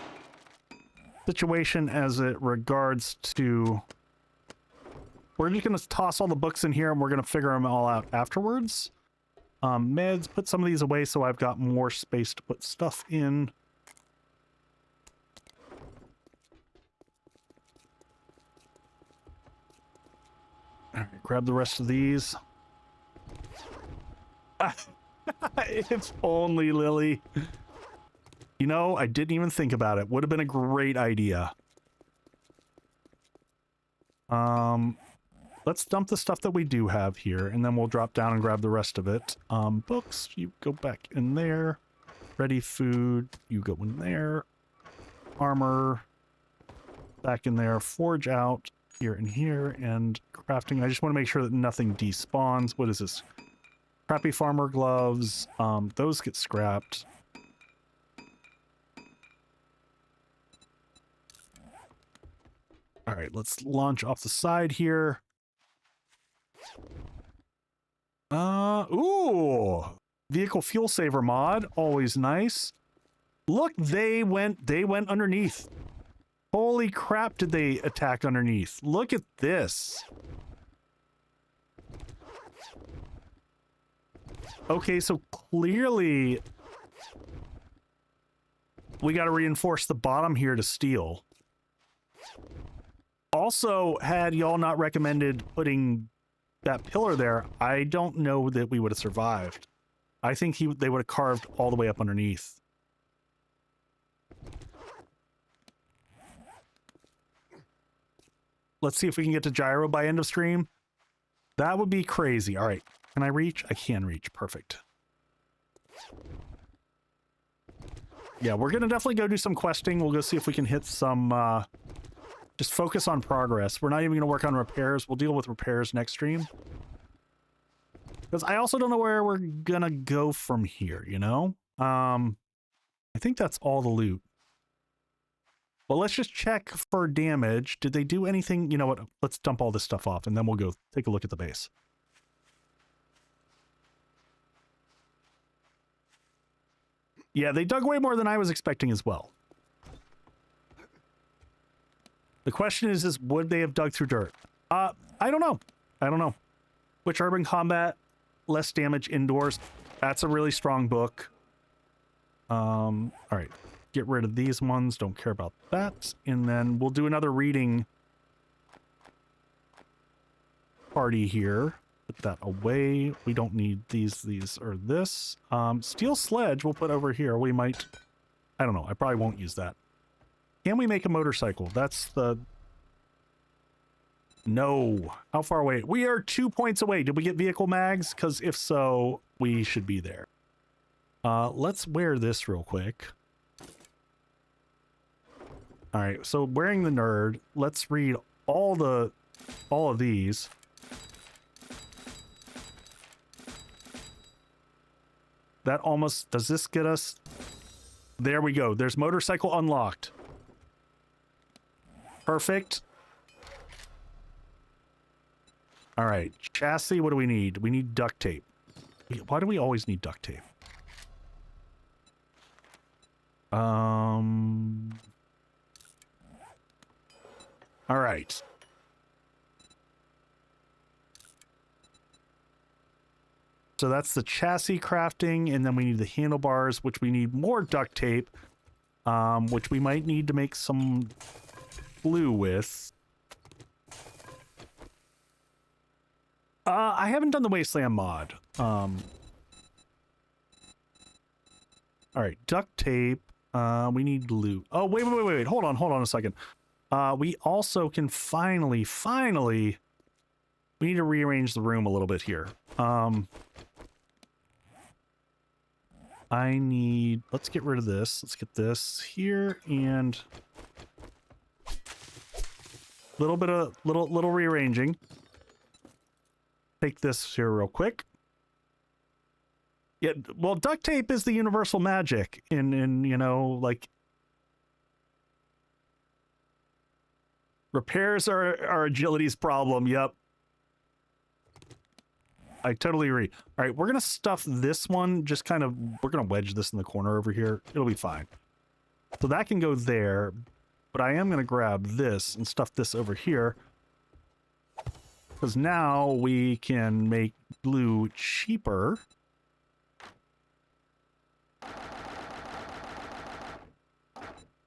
Speaker 1: situation as it regards to... We're just going to toss all the books in here and we're going to figure them all out afterwards. Meds, put some of these away so I've got more space to put stuff in. All right, grab the rest of these. If only, Lily. You know, I didn't even think about it. Would have been a great idea. Let's dump the stuff that we do have here, and then we'll drop down and grab the rest of it. Books, you go back in there. Ready food, you go in there. Armor, back in there. Forge out, here and here. And crafting, I just want to make sure that nothing despawns. What is this? Crappy farmer gloves. Those get scrapped. All right, let's launch off the side here. Ooh, vehicle fuel saver mod, always nice. Look, they went underneath. Holy crap, did they attack underneath? Look at this. Okay, so clearly we got to reinforce the bottom here to steel. Also, had y'all not recommended putting that pillar there, I don't know that we would have survived. I think they would have carved all the way up underneath. Let's see if we can get to gyro by end of stream. That would be crazy. All right. Can I reach? I can reach. Perfect. Yeah, we're going to definitely go do some questing. We'll go see if we can hit some... just focus on progress. We're not even going to work on repairs. We'll deal with repairs next stream. Because I also don't know where we're going to go from here, you know? I think that's all the loot. Well, let's just check for damage. Did they do anything? You know what? Let's dump all this stuff off, and then we'll go take a look at the base. Yeah, they dug way more than I was expecting as well. The question is would they have dug through dirt? I don't know. I don't know. Which urban combat, less damage indoors. That's a really strong book. All right. Get rid of these ones. Don't care about that. And then we'll do another reading party here. Put that away. We don't need these, or this. Steel sledge we'll put over here. We might... I don't know. I probably won't use that. Can we make a motorcycle? That's the... No. How far away? We are 2 points away. Did we get vehicle mags? Because if so, we should be there. Let's wear this real quick. All right, so wearing the nerd, let's read all of these. That almost... Does this get us... There we go. There's motorcycle unlocked. Perfect. All right, chassis, what do we need? We need duct tape. Why do we always need duct tape? All right. So that's the chassis crafting, and then we need the handlebars, which we need more duct tape, which we might need to make some glue with. I haven't done the Wasteland mod. All right, duct tape. We need glue. Oh, wait. Hold on a second. We also can finally, we need to rearrange the room a little bit here. Let's get rid of this. Let's get this here and little rearranging. Take this here real quick. Yeah, well, duct tape is the universal magic in you know, like, repairs are agility's problem. Yep. I totally agree. All right, we're going to stuff this one, just kind of, we're going to wedge this in the corner over here. It'll be fine. So that can go there, but I am going to grab this and stuff this over here. Because now we can make glue cheaper.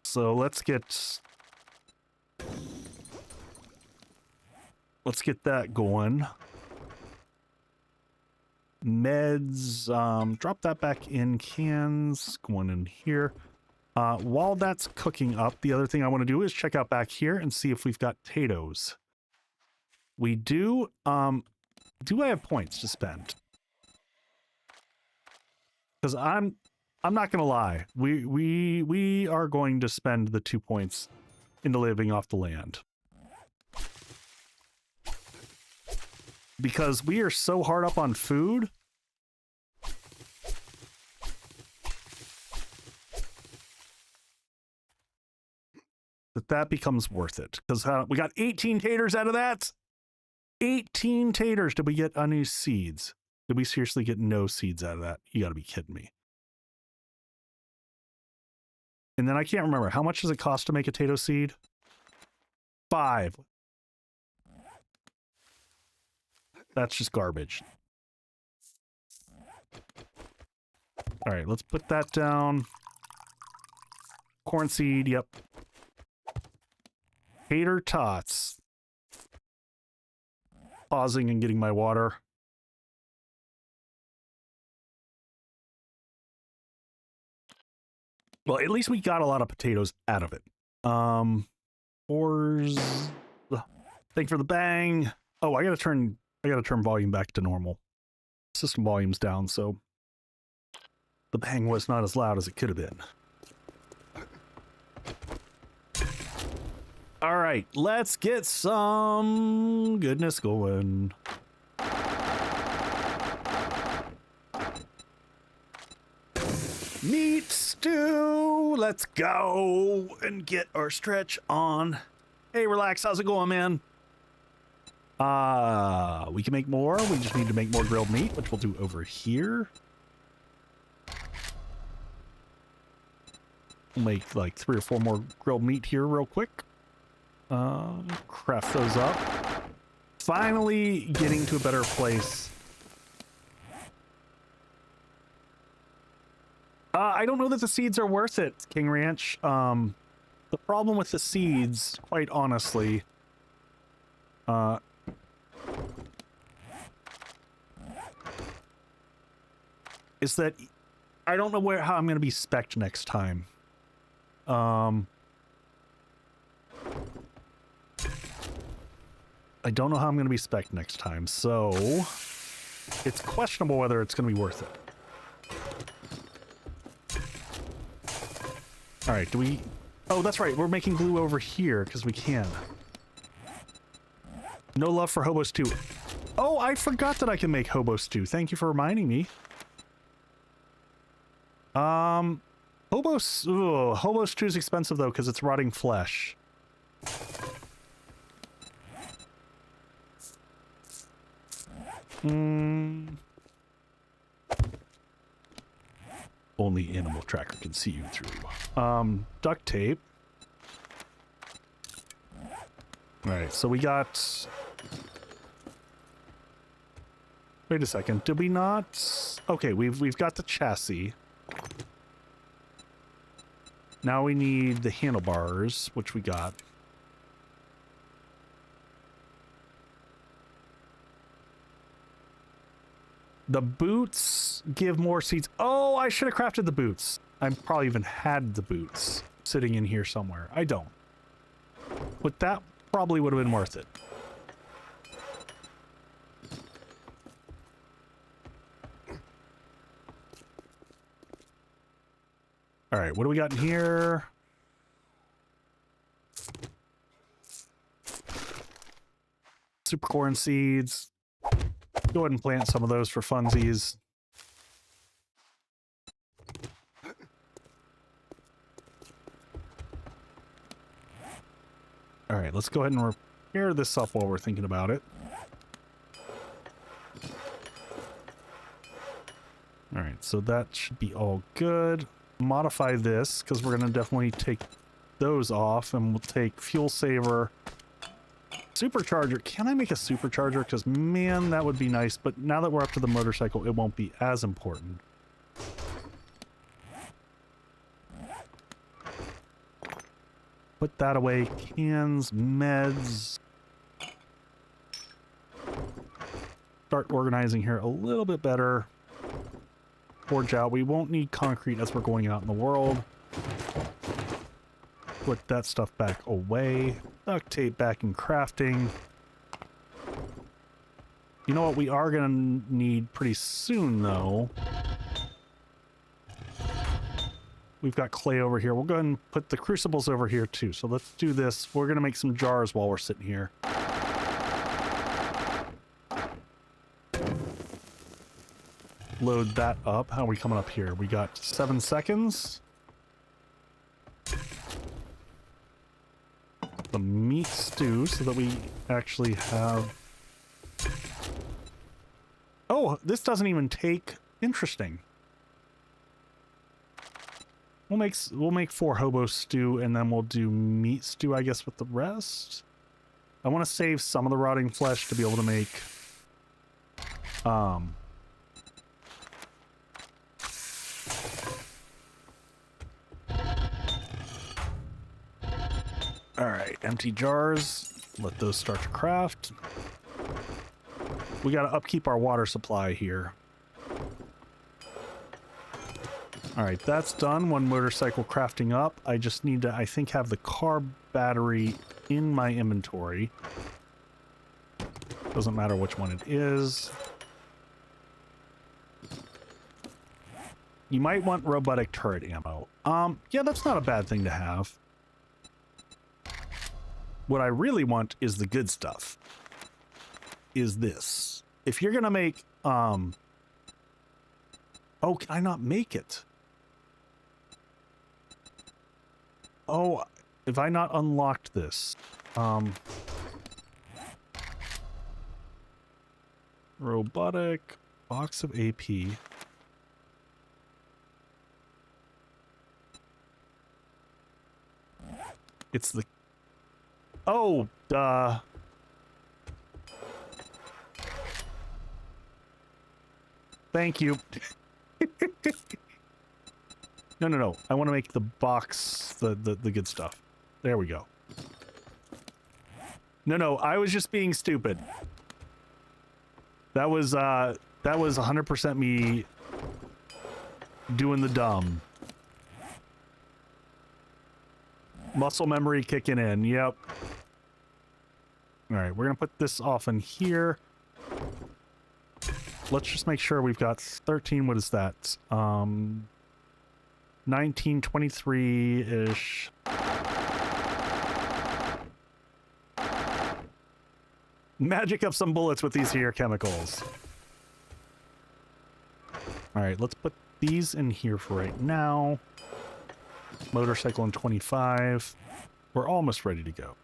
Speaker 1: So let's get that going. Meds, drop that back in cans, going in here. While that's cooking up, the other thing I want to do is check out back here and see if we've got potatoes. We do. Do I have points to spend? Because I'm not gonna lie. We are going to spend the 2 points into living off the land. Because we are so hard up on food. That becomes worth it. Because we got 18 taters out of that. 18 taters. Did we get any seeds? Did we seriously get no seeds out of that? You got to be kidding me. And then I can't remember. How much does it cost to make a tato seed? 5. That's just garbage. All right, let's put that down. Corn seed, yep. Tater tots. Pausing and getting my water. Well, at least we got a lot of potatoes out of it. Boars. Thank you for the bang. Oh, I gotta turn volume back to normal. System volume's down, so the bang was not as loud as it could have been. All right, let's get some goodness going. Meat stew, let's go and get our stretch on. Hey, relax, how's it going, man? We can make more. We just need to make more grilled meat, which we'll do over here. We'll make like 3 or 4 more grilled meat here real quick. Craft those up. Finally getting to a better place. I don't know that the seeds are worth it, King Ranch. The problem with the seeds, quite honestly, is that I don't know how I'm going to be spec'd next time. I don't know how I'm going to be spec'd next time, so it's questionable whether it's going to be worth it. All right, do we... Oh, that's right, we're making glue over here because we can. No love for hobo stew. Oh, I forgot that I can make hobo stew. Thank you for reminding me. Hobo stew is expensive though because it's rotting flesh. Only animal tracker can see you through. Duct tape. All right, so we got... Wait a second, did we not... Okay, we've got the chassis. Now we need the handlebars, which we got. The boots give more seats. Oh, I should have crafted the boots. I probably even had the boots sitting in here somewhere. I don't. But that probably would have been worth it. All right, what do we got in here? Super corn seeds. Go ahead and plant some of those for funsies. All right, let's go ahead and repair this up while we're thinking about it. All right, so that should be all good. modify this because we're going to definitely take those off, and we'll take fuel saver. Supercharger. Can I make a supercharger? Because, man, that would be nice. But now that we're up to the motorcycle, it won't be as important. Put that away. Cans, meds. Start organizing here a little bit better. Forge out. We won't need concrete as we're going out in the world. Put that stuff back away. Duct tape back in crafting. You know what we are going to need pretty soon, though? We've got clay over here. We'll go ahead and put the crucibles over here, too. So let's do this. We're going to make some jars while we're sitting here. Load that up. How are we coming up here? We got 7 seconds. The meat stew so that we actually have... Oh, this doesn't even take... Interesting. We'll make 4 hobo stew, and then we'll do meat stew, I guess, with the rest. I want to save some of the rotting flesh to be able to make... Alright, empty jars. Let those start to craft. We gotta upkeep our water supply here. Alright, that's done. 1 motorcycle crafting up. I just need to, I think, have the car battery in my inventory. Doesn't matter which one it is. You might want robotic turret ammo. Yeah, that's not a bad thing to have. What I really want is the good stuff. Is this. If you're gonna make, oh, can I not make it? Oh, have I not unlocked this? Robotic box of AP. It's the... Oh, duh. Thank you. No. I want to make the box the good stuff. There we go. No. I was just being stupid. That was 100% me doing the dumb. Muscle memory kicking in. Yep. All right, we're gonna put this off in here. Let's just make sure we've got 13. What is that? 1923-ish. Magic up some bullets with these here chemicals. All right, let's put these in here for right now. Motorcycle in 25. We're almost ready to go.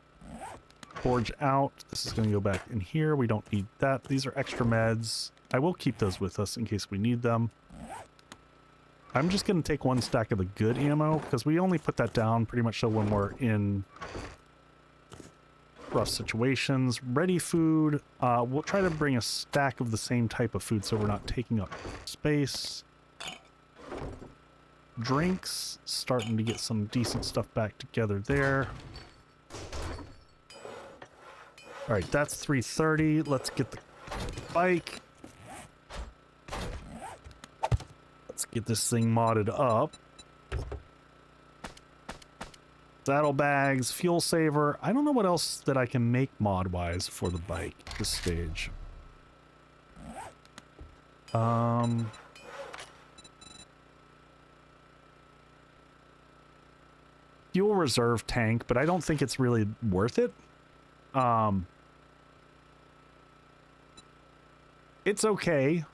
Speaker 1: Forge out. This is going to go back in here. We don't need that. These are extra meds. I will keep those with us in case we need them. I'm just going to take 1 stack of the good ammo because we only put that down pretty much so when we're in rough situations. Ready food. We'll try to bring a stack of the same type of food so we're not taking up space. Drinks. Starting to get some decent stuff back together there. Alright, that's 330. Let's get the bike. Let's get this thing modded up. Saddlebags, fuel saver. I don't know what else that I can make mod-wise for the bike at this stage. Fuel reserve tank, but I don't think it's really worth it. It's okay.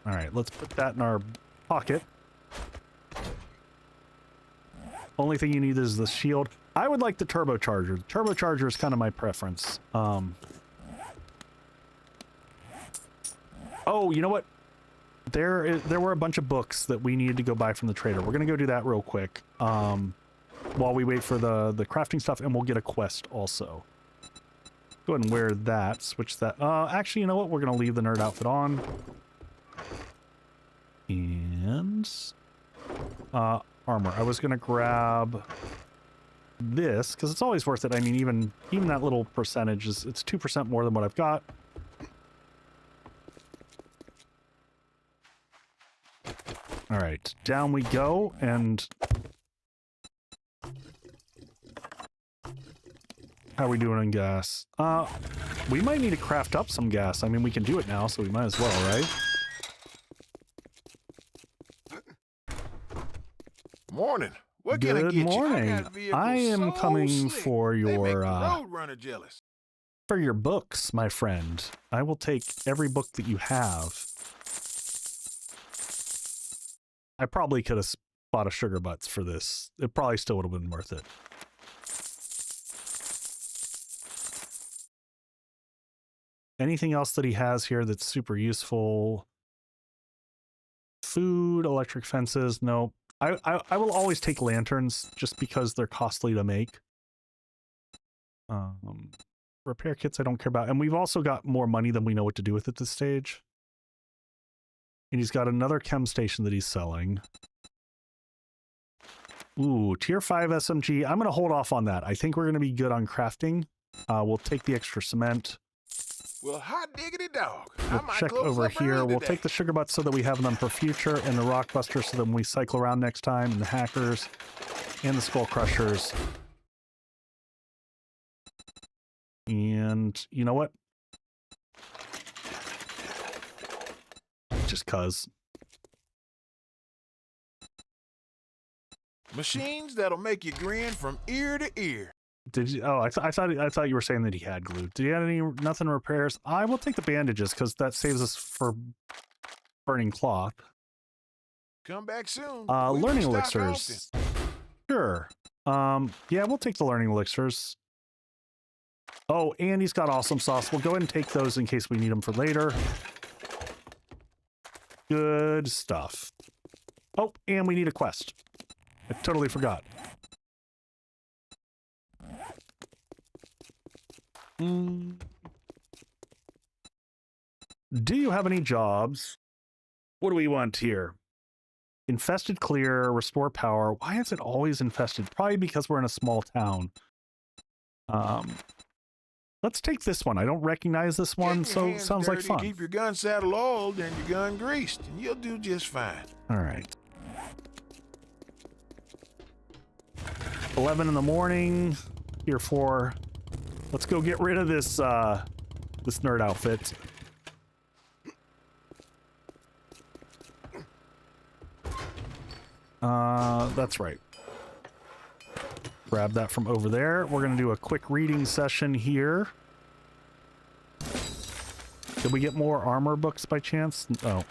Speaker 1: All right, let's put that in our pocket. Only thing you need is the shield. I would like the turbocharger. The turbocharger is kind of my preference. Oh, you know what? there were a bunch of books that we needed to go buy from the trader. We're gonna go do that real quick while we wait for the crafting stuff, and we'll get a quest also. Go ahead and wear that. Switch that. Actually, you know what? We're gonna leave the nerd outfit on. And armor. I was gonna grab this because it's always worth it. I mean, even that little percentage it's 2% more than what I've got. All right, down we go, and how are we doing on gas? We might need to craft up some gas. I mean, we can do it now, so we might as well, right?
Speaker 2: Morning. What can I
Speaker 1: Good
Speaker 2: get you?
Speaker 1: morning. I am coming
Speaker 2: slick.
Speaker 1: for
Speaker 2: They make
Speaker 1: your
Speaker 2: the Roadrunner jealous.
Speaker 1: for your books, my friend. I will take every book that you have. I probably could have bought a sugar butts for this. It probably still would have been worth it. Anything else that he has here that's super useful? Food, electric fences, no. I will always take lanterns just because they're costly to make. Repair kits I don't care about. And we've also got more money than we know what to do with at this stage. And he's got another chem station that he's selling. Ooh, tier 5 SMG. I'm going to hold off on that. I think we're going to be good on crafting. We'll take the extra cement.
Speaker 2: Well, hot diggity dog.
Speaker 1: We'll check over here. We'll take the sugar butts so that we have them for future, and the rock busters so that when we cycle around next time, and the hackers, and the skull crushers. And you know what? Just cuz.
Speaker 2: Machines that'll make you grin from ear to ear.
Speaker 1: Did you? Oh, I thought you were saying that he had glue. Did he have nothing repairs? I will take the bandages because that saves us for burning cloth.
Speaker 2: Come back soon.
Speaker 1: Learning elixirs. Sure. Yeah, we'll take the learning elixirs. Oh, and he's got awesome sauce. We'll go ahead and take those in case we need them for later. Good stuff. Oh, and we need a quest. I totally forgot. Do you have any jobs? What do we want here? Infested clear, restore power. Why is it always infested? Probably because we're in a small town. Let's take this one. I don't recognize this one, so it sounds like fun.
Speaker 2: Keep your gun saddle oiled and your gun greased, and you'll do just fine.
Speaker 1: All right. 11 in the morning. Here for. Let's go get rid of this this nerd outfit. That's right. Grab that from over there. We're gonna do a quick reading session here. Did we get more armor books by chance? Oh.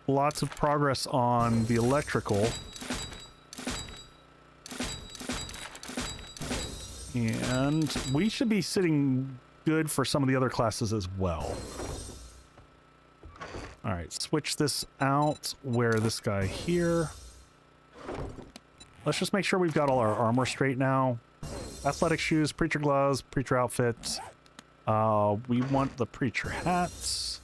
Speaker 1: Lots of progress on the electrical. And we should be sitting good for some of the other classes as well. All right, switch this out. Wear this guy here. Let's just make sure we've got all our armor straight now. Athletic shoes, preacher gloves, preacher outfit. We want the preacher hats.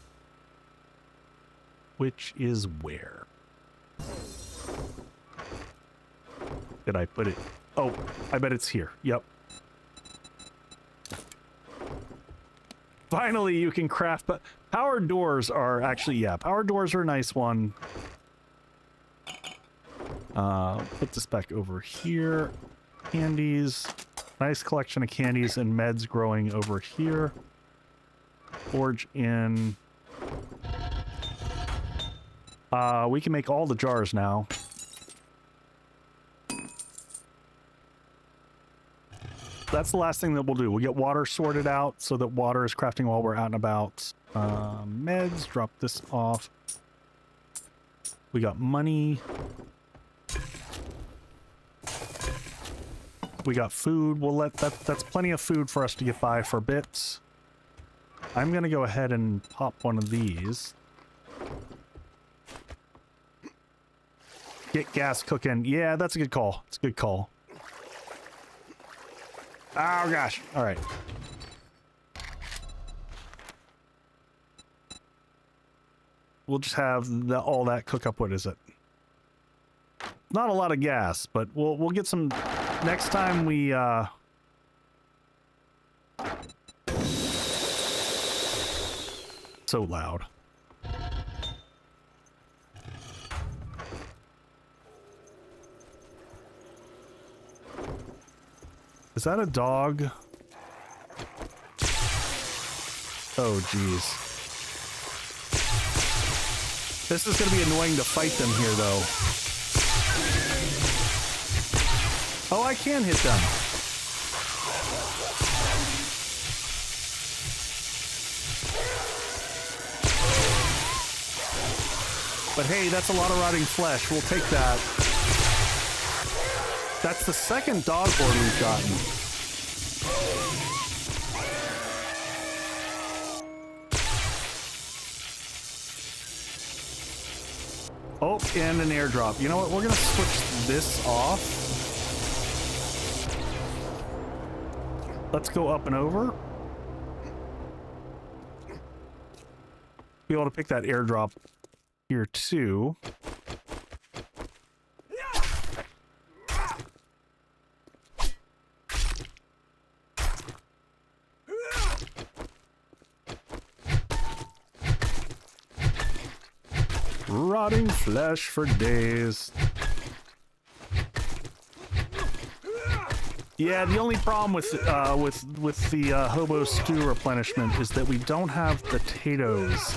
Speaker 1: Which is where? Did I put it? Oh, I bet it's here. Yep. Finally, you can craft, but power doors are actually, yeah, power doors are a nice one. Put this back over here. Candies. Nice collection of candies and meds growing over here. Forge in. We can make all the jars now. That's the last thing that we'll do. We'll get water sorted out so that water is crafting while we're out and about. Meds, drop this off. We got money. We got food. We'll let that's plenty of food for us to get by for bits. I'm gonna go ahead and pop one of these. Get gas cooking. Yeah, that's a good call. It's a good call. Oh gosh. All right. We'll just have all that cook up. What is it? Not a lot of gas, but we'll get some next time we so loud. Is that a dog? Oh geez. This is going to be annoying to fight them here, though. Oh, I can hit them. But hey, that's a lot of rotting flesh. We'll take that. That's the second dog horde we've gotten. Oh, and an airdrop. You know what? We're going to switch this off. Let's go up and over. Be able to pick that airdrop here too. Rotting flesh for days. Yeah, the only problem with the hobo stew replenishment is that we don't have potatoes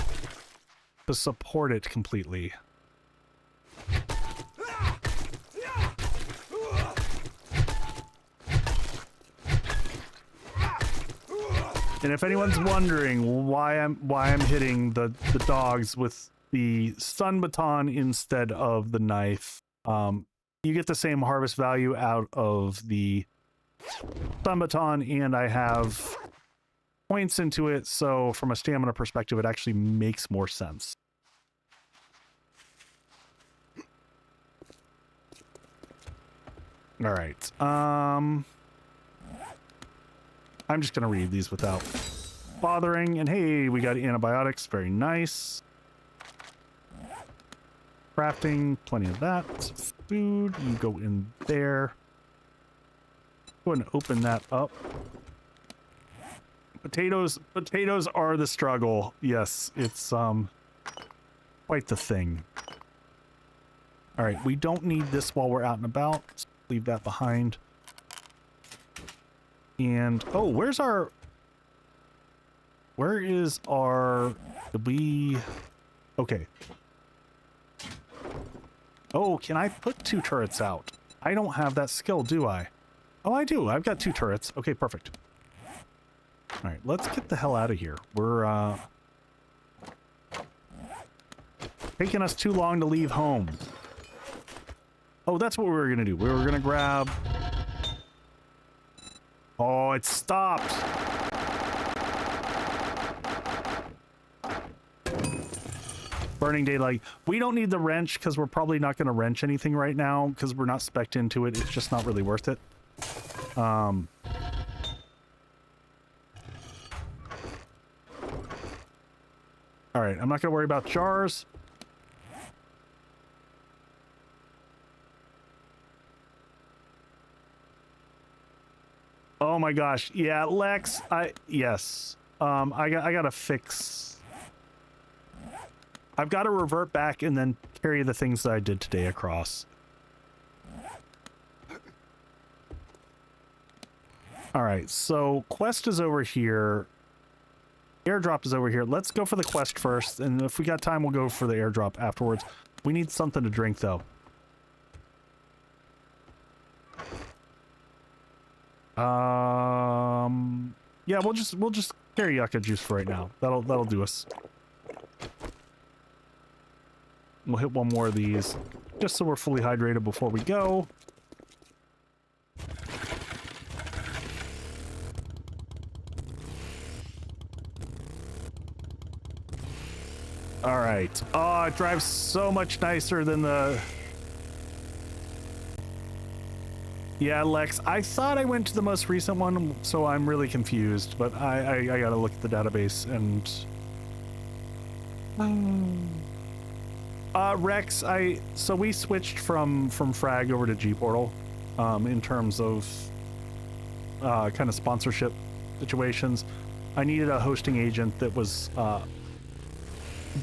Speaker 1: to support it completely. And if anyone's wondering why I'm hitting the dogs with the stun baton instead of the knife, you get the same harvest value out of the stun baton, and I have points into it, so from a stamina perspective, it actually makes more sense. All right. I'm just gonna read these without bothering. And hey, we got antibiotics. Very nice. Crafting, plenty of that. Food, you go in there. Go ahead and open that up. Potatoes are the struggle. Yes, it's quite the thing. All right, we don't need this while we're out and about. Let's leave that behind. And oh, where is our okay. Oh, can I put 2 turrets out? I don't have that skill, do I? Oh, I do. I've got 2 turrets. Okay, perfect. All right, let's get the hell out of here. We're taking us too long to leave home. Oh, that's what we were gonna do. We were gonna grab. Oh, it stopped. Burning daylight. We don't need the wrench because we're probably not going to wrench anything right now because we're not spec'd into it. It's just not really worth it. All right, I'm not going to worry about jars. Oh my gosh. Yeah, Lex, yes. I got to fix. I've got to revert back and then carry the things that I did today across. All right, so quest is over here. Airdrop is over here. Let's go for the quest first, and if we got time, we'll go for the airdrop afterwards. We need something to drink, though. Yeah, we'll just carry yucca juice for right now. That'll do us. We'll hit one more of these, just so we're fully hydrated before we go. All right. Oh, it drives so much nicer than the... Yeah, Lex, I thought I went to the most recent one, so I'm really confused, but I gotta look at the database and... Rex, so we switched from Frag over to G-Portal, in terms of kind of sponsorship situations. I needed a hosting agent that was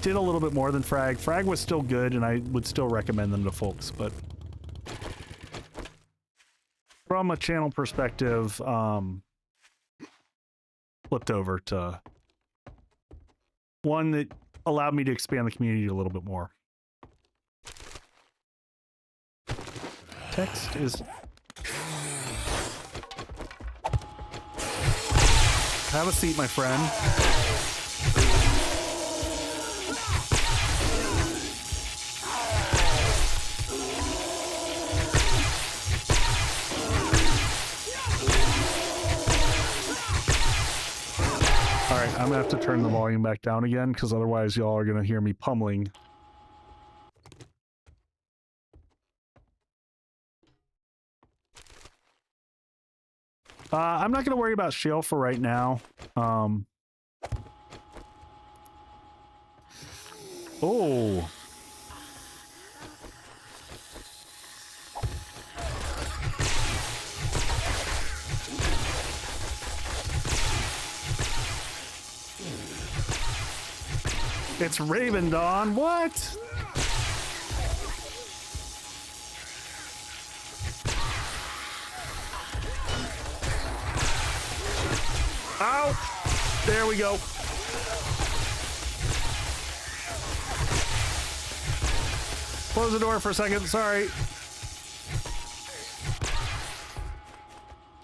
Speaker 1: did a little bit more than Frag. Frag was still good, and I would still recommend them to folks, but from a channel perspective, flipped over to one that allowed me to expand the community a little bit more. Text is... Have a seat, my friend. All right, I'm gonna have to turn the volume back down again because otherwise y'all are gonna hear me pummeling. I'm not going to worry about shale for right now. Oh. It's Raven Dawn. What? Ow! There we go. Close the door for a second. Sorry.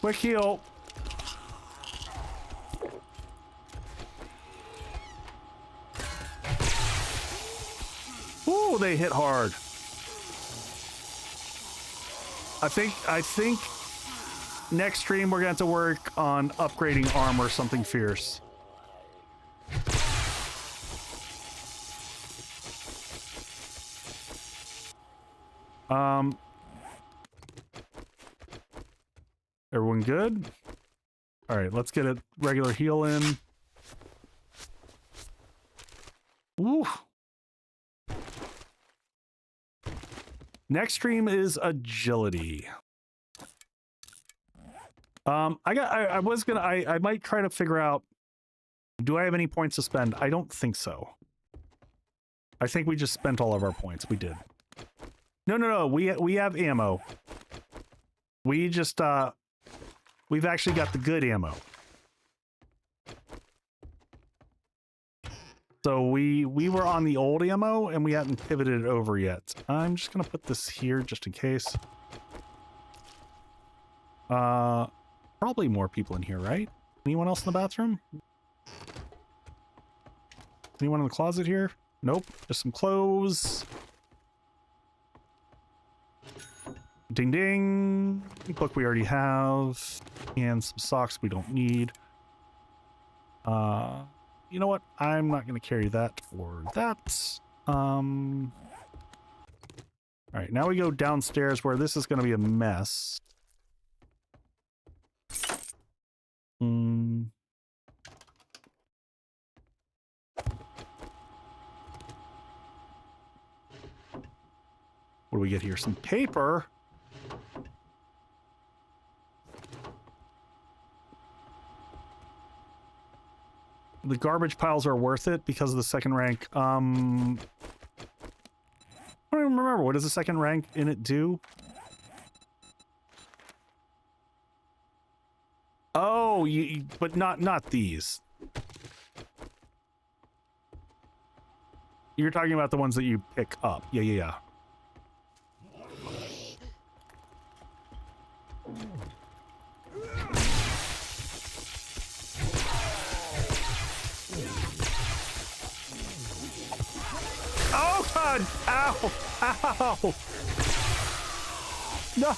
Speaker 1: Quick heal. Ooh, they hit hard. I think next stream we're gonna have to work on upgrading armor something fierce. Everyone good? All right, let's get a regular heal in. Ooh. Next stream is agility. I might try to figure out, do I have any points to spend? I don't think so. I think we just spent all of our points. We did. No. We have ammo. We just, we've actually got the good ammo. So we were on the old ammo and we hadn't pivoted it over yet. I'm just gonna put this here just in case. Probably more people in here, right? Anyone else in the bathroom? Anyone in the closet here? Nope, just some clothes. Ding ding. Book we already have. And some socks we don't need. You know what? I'm not going to carry that for that. All right, now we go downstairs where this is going to be a mess. What do we get here? Some paper. The garbage piles are worth it because of the second rank. I don't even remember. What does the second rank in it do? Oh, but not these. You're talking about the ones that you pick up. Yeah. Oh God! Ow! Ow! No!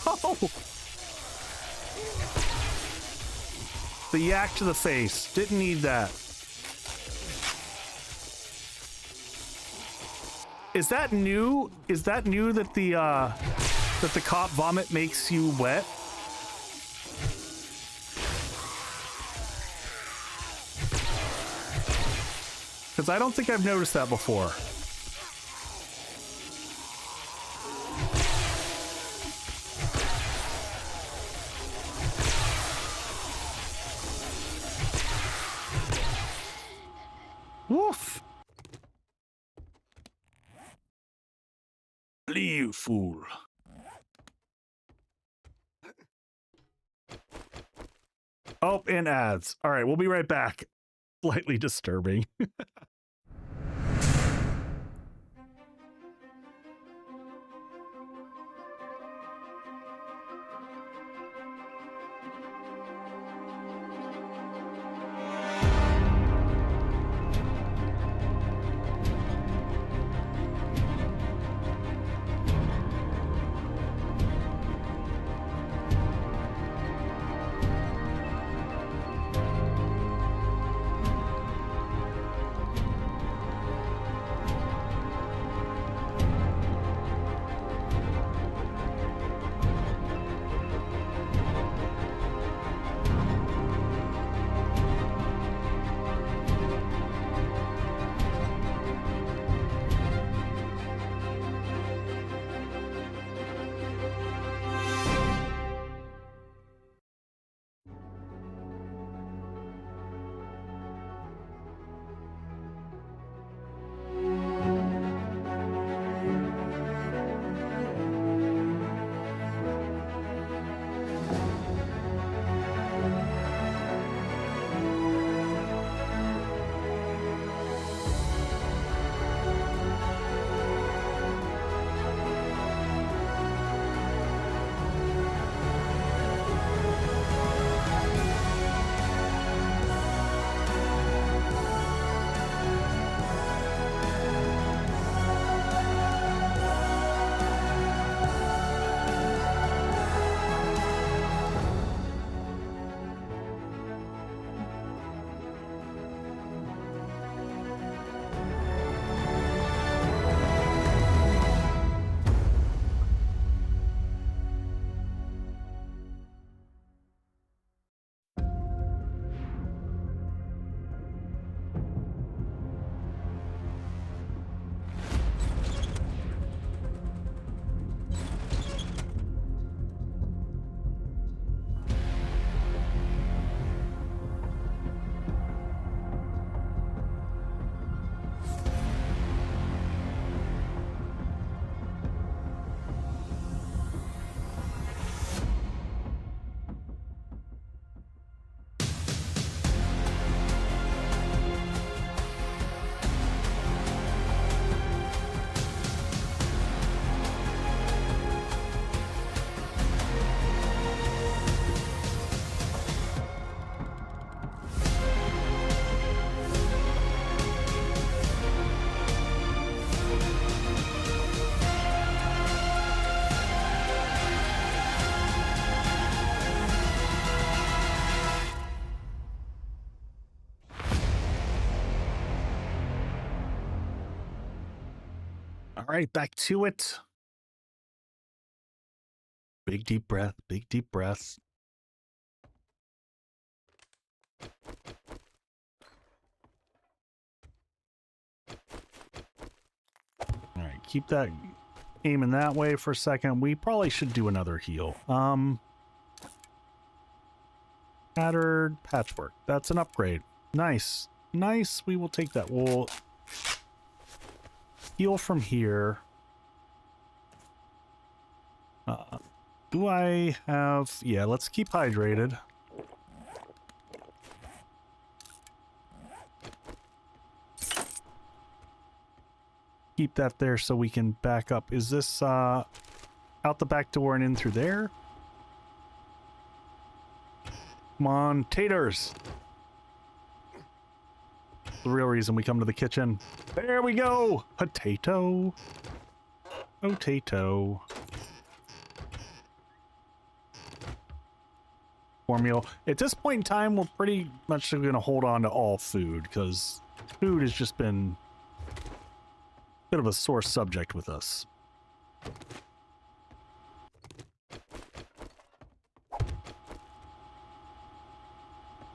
Speaker 1: The yak to the face. Didn't need that. Is that new? Is that new that the cop vomit makes you wet? Because I don't think I've noticed that before. Woof. Leave, fool. Oh, and ads. All right, we'll be right back. Slightly disturbing. All right, back to it. Big deep breath, big deep breath. All right, keep that aiming that way for a second. We probably should do another heal. Tattered patchwork. That's an upgrade. Nice. Nice. We will take that. We'll heal from here. Do I have... Yeah, let's keep hydrated. Keep that there so we can back up. Is this out the back door and in through there? Come on, taters! The real reason we come to the kitchen. There we go! Potato. Potato. Formula. At this point in time, we're pretty much going to hold on to all food, because food has just been bit of a sore subject with us.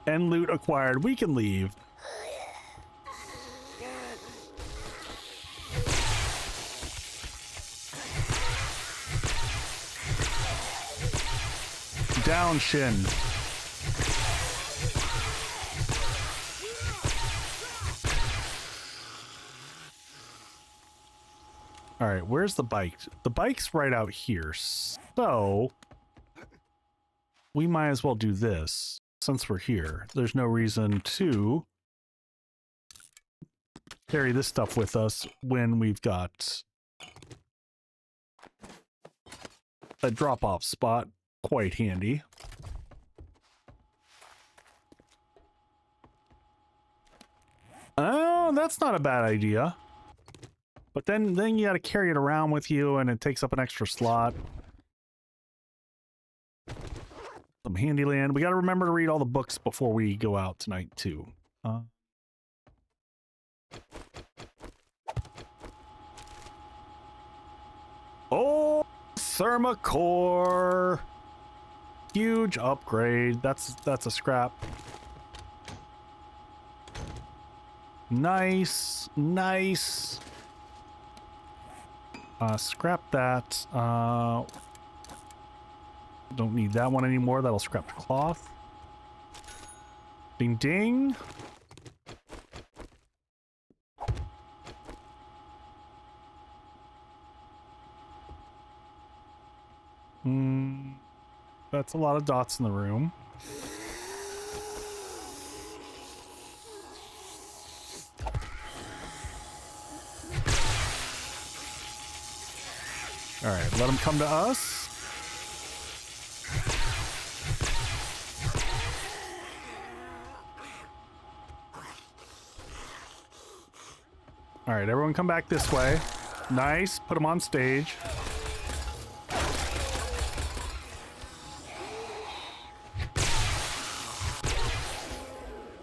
Speaker 1: And loot acquired. We can leave. Down, Shin. All right, where's the bike? The bike's right out here. So we might as well do this since we're here. There's no reason to carry this stuff with us when we've got a drop-off spot. Quite handy. Oh, that's not a bad idea. But then you got to carry it around with you, and it takes up an extra slot. Some handy land. We got to remember to read all the books before we go out tonight, too. Oh, Thermacore. Huge upgrade. That's a scrap. Nice. Nice. Scrap that. Don't need that one anymore. That'll scrap the cloth. Ding ding. That's a lot of dots in the room. All right, let them come to us. All right, everyone come back this way. Nice, put them on stage.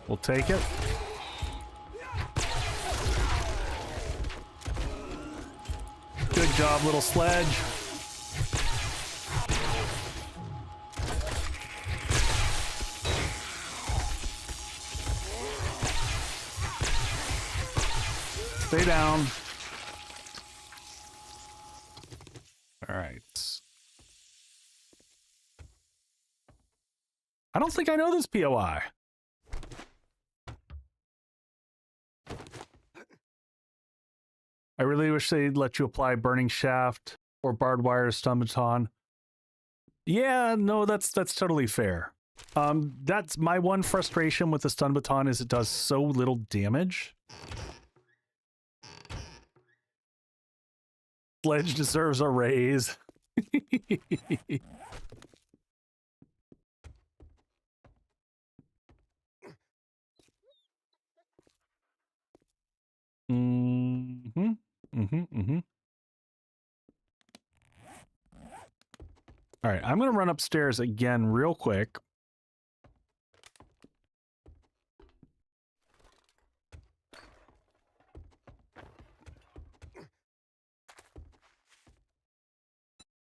Speaker 1: We'll take it. Good job, little sledge. Stay down. All right. I don't think I know this POI. I really wish they'd let you apply burning shaft or barbed wire to stun baton. Yeah, no, that's totally fair. That's my one frustration with the stun baton is it does so little damage. Sledge deserves a raise. All right, I'm going to run upstairs again real quick.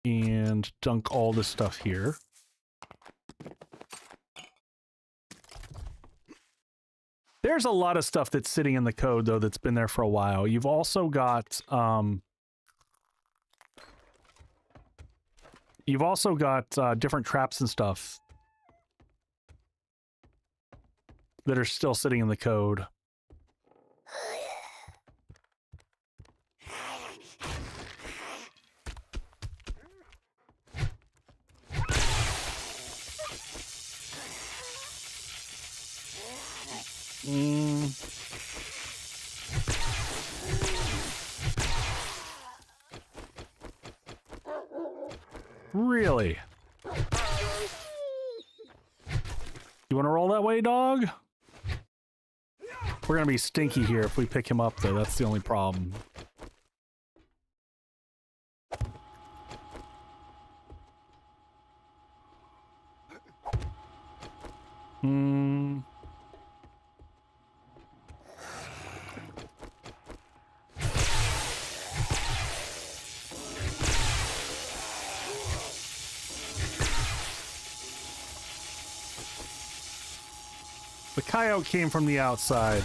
Speaker 1: And dunk all this stuff here. There's a lot of stuff that's sitting in the code, though, that's been there for a while. You've also got different traps and stuff that are still sitting in the code. Really? You want to roll that way, dog? We're going to be stinky here if we pick him up, though. That's the only problem. The coyote came from the outside.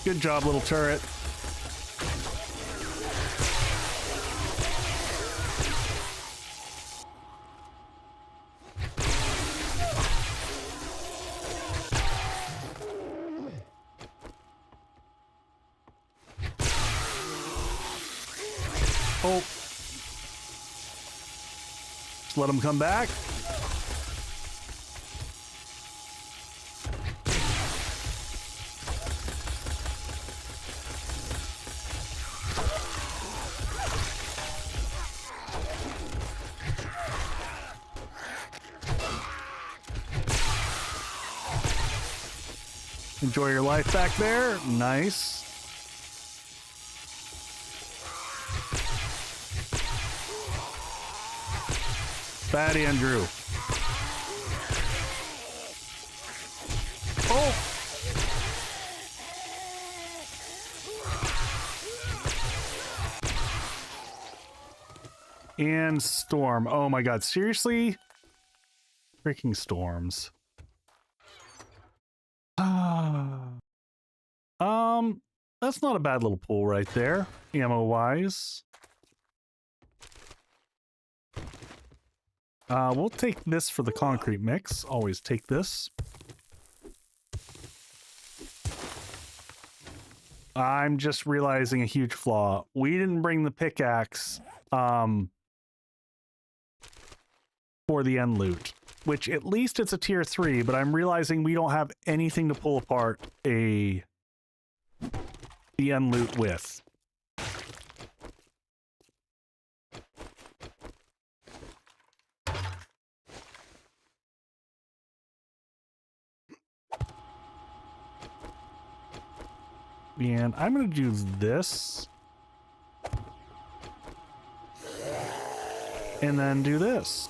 Speaker 1: Good job, little turret. Oh. Just let him come back. Enjoy your life back there. Nice. Bad Andrew. Oh! And storm. Oh my god, seriously? Freaking storms. That's not a bad little pool right there, ammo-wise. We'll take this for the concrete mix. Always take this. I'm just realizing a huge flaw. We didn't bring the pickaxe, for the end loot, which at least it's a tier 3, but I'm realizing we don't have anything to pull apart the end loot with. And I'm going to do this. And then do this.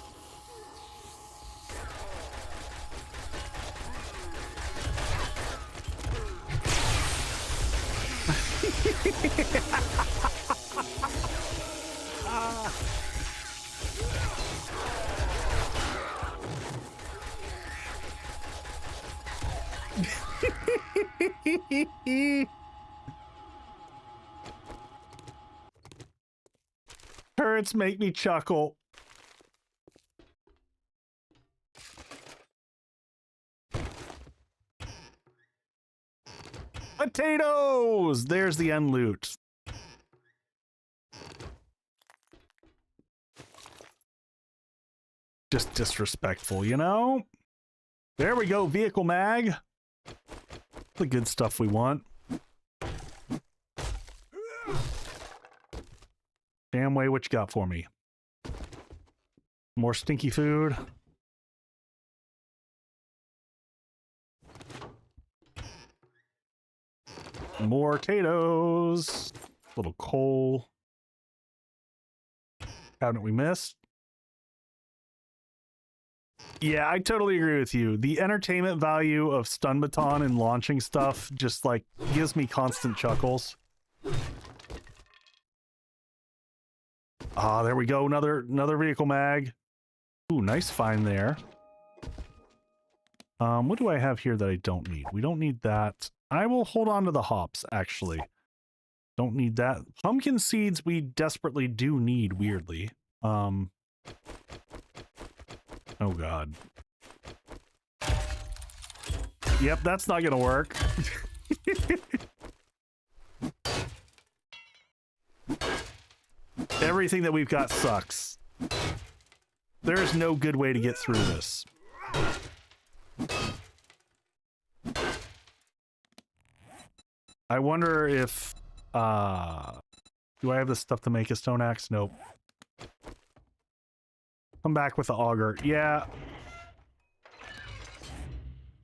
Speaker 1: Turrets make me chuckle. Potatoes! There's the end loot. Just disrespectful, you know? There we go, vehicle mag. The good stuff we want. Damn way, what you got for me? More stinky food. More potatoes. Little coal. Cabinet we missed. Yeah, I totally agree with you. The entertainment value of stun baton and launching stuff just like gives me constant chuckles. Ah, there we go. Another vehicle mag. Ooh, nice find there. What do I have here that I don't need? We don't need that. I will hold on to the hops, actually. Don't need that. Pumpkin seeds we desperately do need, weirdly. Oh god. Yep, that's not gonna work. Everything that we've got sucks. There is no good way to get through this. I wonder if do I have the stuff to make a stone axe? Nope. Come back with the auger. Yeah.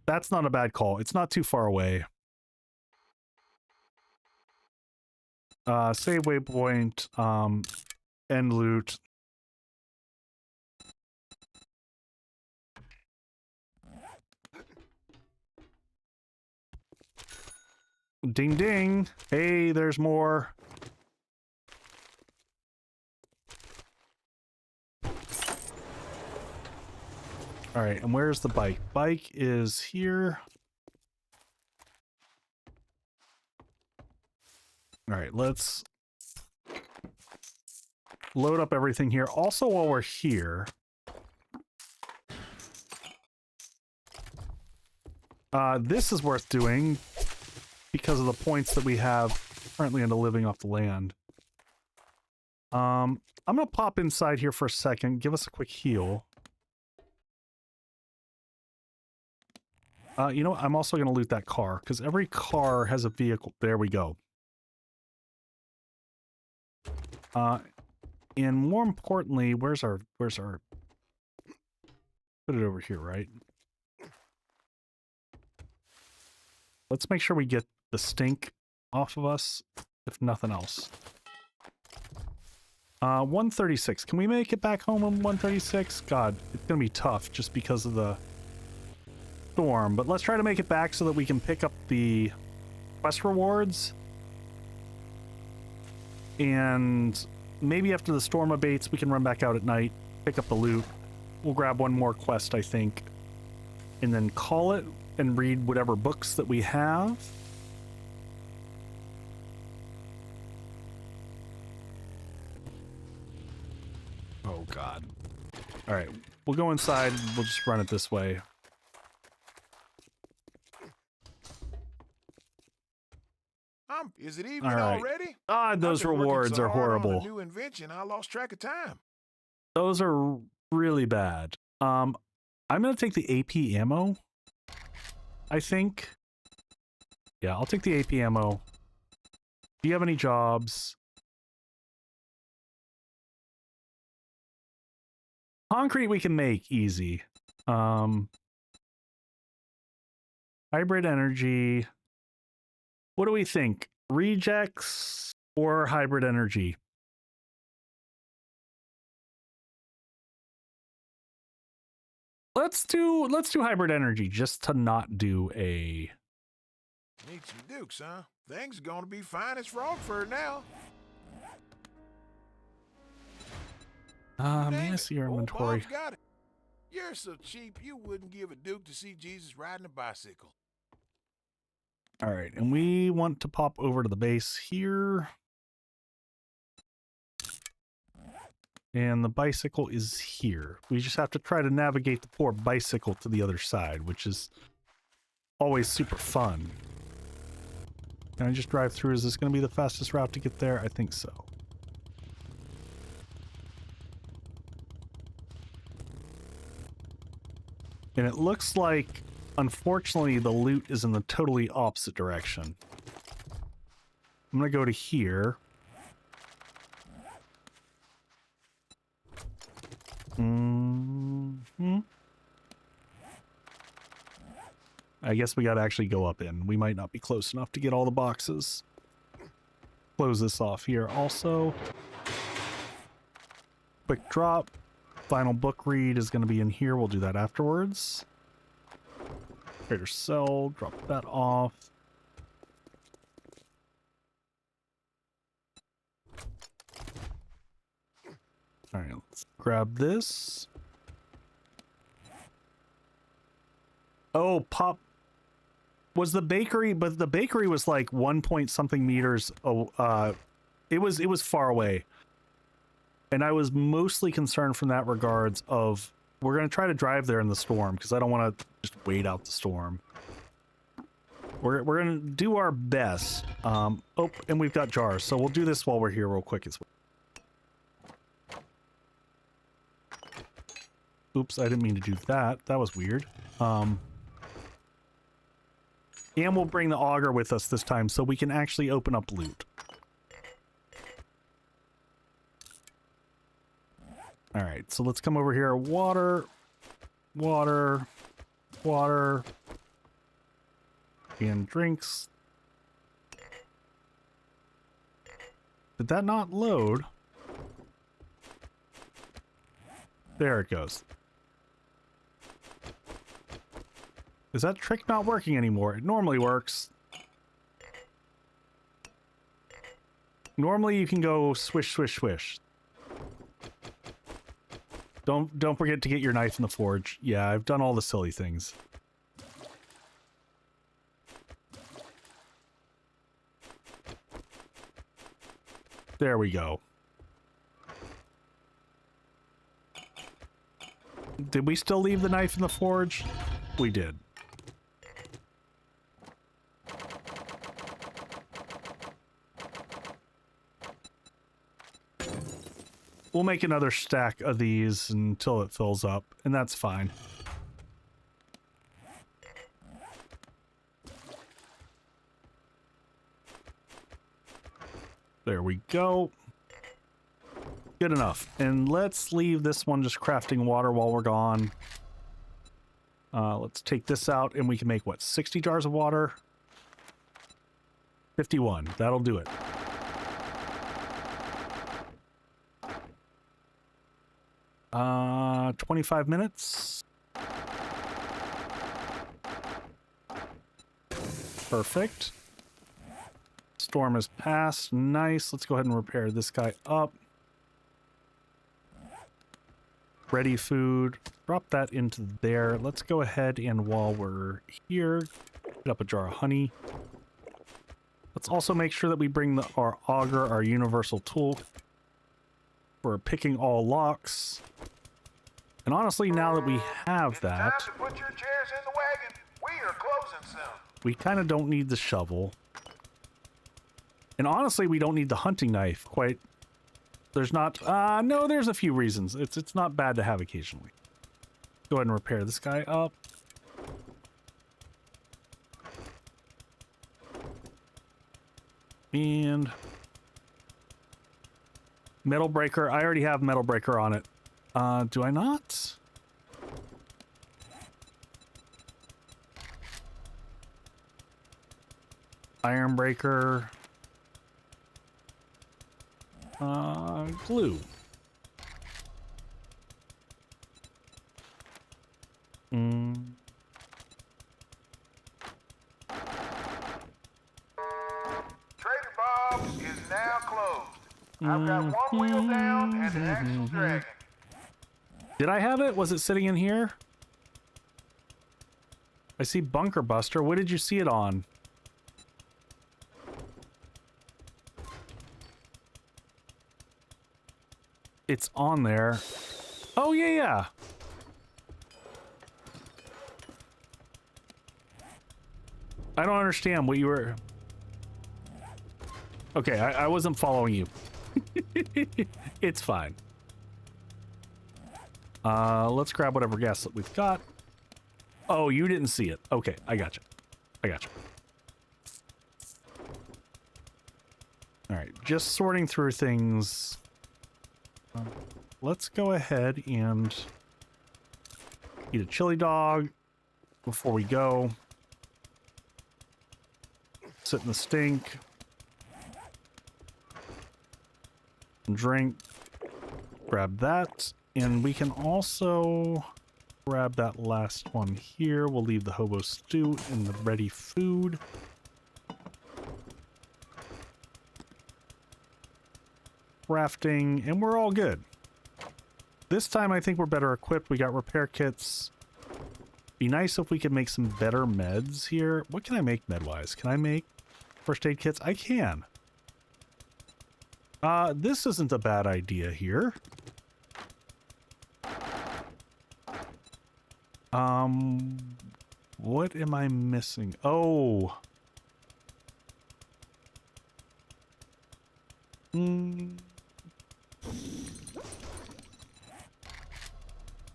Speaker 1: That's not a bad call. It's not too far away. Save waypoint, end loot. Ding ding. Hey, there's more. All right, and where's the bike? Bike is here. All right, let's load up everything here. Also, while we're here, this is worth doing because of the points that we have currently into living off the land. I'm gonna pop inside here for a second, give us a quick heal. You know what? I'm also gonna loot that car because every car has a vehicle. There we go. And more importantly, where's our put it over here, right? Let's make sure we get the stink off of us, if nothing else. 136. Can we make it back home on 136? God, it's gonna be tough just because of the storm, but let's try to make it back so that we can pick up the quest rewards. And maybe after the storm abates, we can run back out at night, pick up the loot. We'll grab one more quest, I think, and then call it and read whatever books that we have. Oh, God. All right, we'll go inside. We'll just run it this way.
Speaker 2: Is it evening
Speaker 1: All right.
Speaker 2: already?
Speaker 1: Those rewards are horrible.
Speaker 2: New invention. I lost track of time.
Speaker 1: Those are really bad. I'm gonna take the AP ammo, I think. Yeah, I'll take the AP ammo. Do you have any jobs? Concrete we can make easy. Hybrid energy. What do we think? Rejects or hybrid energy? Let's do hybrid energy just to not do a...
Speaker 2: Need some dukes, huh? Things are gonna be fine as Frogford now.
Speaker 1: May I see your inventory?
Speaker 2: Bob's got it. You're so cheap you wouldn't give a duke to see Jesus riding a bicycle.
Speaker 1: All right, and we want to pop over to the base here. And the bicycle is here. We just have to try to navigate the poor bicycle to the other side, which is always super fun. Can I just drive through? Is this going to be the fastest route to get there? I think so. And it looks like, unfortunately, the loot is in the totally opposite direction. I'm going to go to here. I guess we got to actually go up in. We might not be close enough to get all the boxes. Close this off here also. Quick drop. Final book read is going to be in here. We'll do that afterwards. Trader sell. Drop that off. All right, let's grab this. Oh, pop. Was the bakery, but the bakery was like 1 point something meters. Oh, it was far away. And I was mostly concerned from that regards of, we're going to try to drive there in the storm because I don't want to just wait out the storm. We're going to do our best. Oh, and we've got jars, so we'll do this while we're here real quick as well. Oops, I didn't mean to do that. That was weird. And we'll bring the auger with us this time so we can actually open up loot. All right, so let's come over here. Water, water, water, and drinks. Did that not load? There it goes. Is that trick not working anymore? It normally works. Normally you can go swish, swish, swish. Don't forget to get your knife in the forge. Yeah, I've done all the silly things. There we go. Did we still leave the knife in the forge? We did. We'll make another stack of these until it fills up, and that's fine. There we go. Good enough. And let's leave this one just crafting water while we're gone. Let's take this out, and we can make, what, 60 jars of water? 51. That'll do it. 25 minutes. Perfect. Storm has passed. Nice. Let's go ahead and repair this guy up. Ready food. Drop that into there. Let's go ahead and while we're here, get up a jar of honey. Let's also make sure that we bring our auger, our universal tool, for picking all locks. And honestly, now that we have that,
Speaker 2: Time to put your chairs in the wagon. We are closing soon.
Speaker 1: we kind of don't need the shovel. And honestly, we don't need the hunting knife quite. There's not, no, there's a few reasons. It's not bad to have occasionally. Go ahead and repair this guy up. And metal breaker. I already have metal breaker on it. Do I not? Iron breaker. Glue.
Speaker 2: Trader Bob's is now closed. I've got one wheel down and an axle dragging.
Speaker 1: Did I have it? Was it sitting in here? I see Bunker Buster. What did you see it on? It's on there. Oh, yeah, yeah. I don't understand what you were... Okay, I wasn't following you. It's fine. Let's grab whatever gas that we've got. Oh, you didn't see it. Okay, I gotcha. I gotcha. Alright, just sorting through things. Let's go ahead and eat a chili dog before we go. Sit in the stink. Drink. Grab that. And we can also grab that last one here. We'll leave the hobo stew in the ready food. Crafting, and we're all good. This time I think we're better equipped. We got repair kits. Be nice if we could make some better meds here. What can I make med-wise? Can I make first aid kits? I can. This isn't a bad idea here. What am I missing? Oh.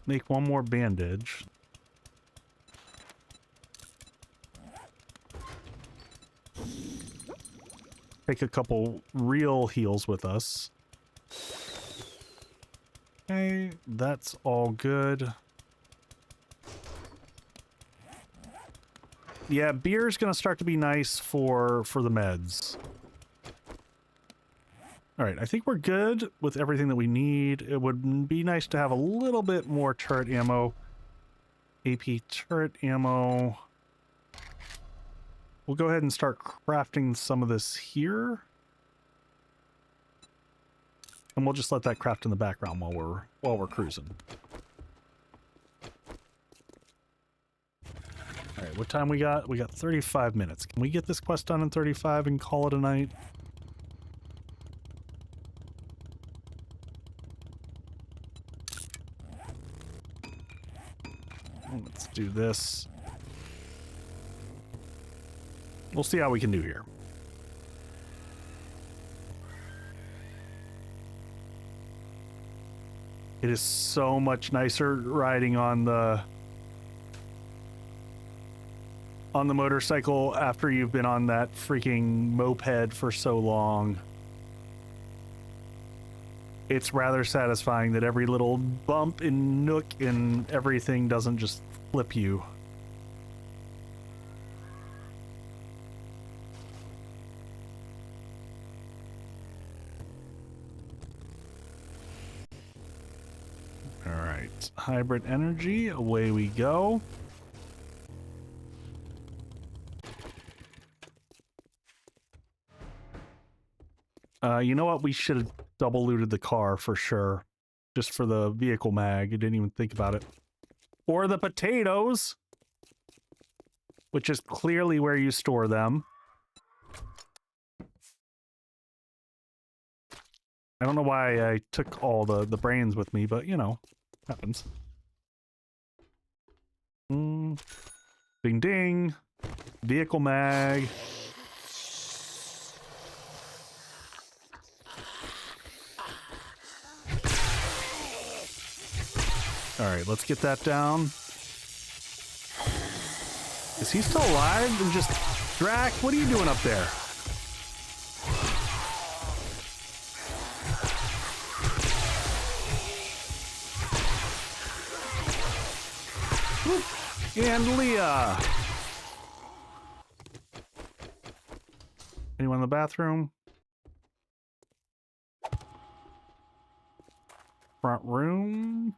Speaker 1: Make one more bandage. Take a couple real heals with us. Okay, that's all good. Yeah, beer is going to start to be nice for the meds. All right, I think we're good with everything that we need. It would be nice to have a little bit more turret ammo. AP turret ammo. We'll go ahead and start crafting some of this here. And we'll just let that craft in the background while we're cruising. All right, what time we got? We got 35 minutes. Can we get this quest done in 35 and call it a night? Let's do this. We'll see how we can do here. It is so much nicer riding on the motorcycle after you've been on that freaking moped for so long. It's rather satisfying that every little bump and nook and everything doesn't just flip you. All right, hybrid energy, away we go. You know what? We should have double looted the car for sure. Just for the vehicle mag. I didn't even think about it. Or the potatoes! Which is clearly where you store them. I don't know why I took all the brains with me, but you know, happens. Ding ding. Vehicle mag. All right, let's get that down. Is he still alive? And just Drac, what are you doing up there? And Leah. Anyone in the bathroom? Front room.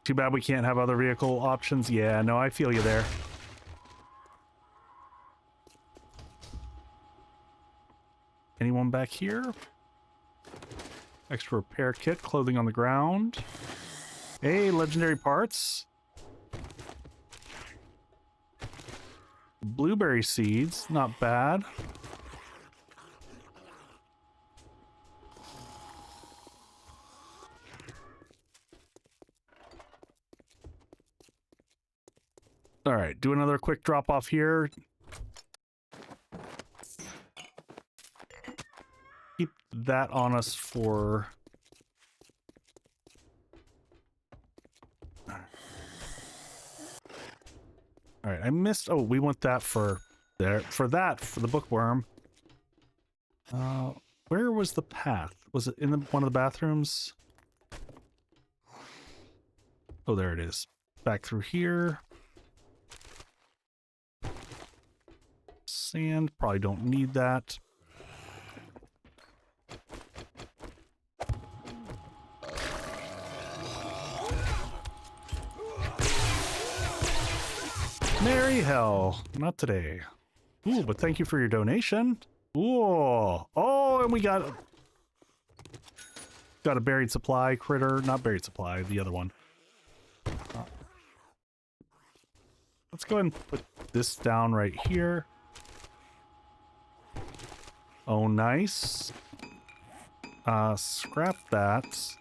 Speaker 1: Too bad we can't have other vehicle options. Yeah, no, I feel you there. Anyone back here? Extra repair kit, clothing on the ground. Hey, legendary parts. Blueberry seeds, not bad. All right, do another quick drop off here. Keep that on us for... All right, I missed... Oh, we want that for there. For the bookworm. Where was the path? Was it in one of the bathrooms? Oh, there it is. Back through here. Sand, probably don't need that. Merry hell, not today. Ooh, but thank you for your donation. Ooh, oh, and we got a buried supply critter, not buried supply, the other one. Let's go ahead and put this down right here. Oh, nice. Scrap that.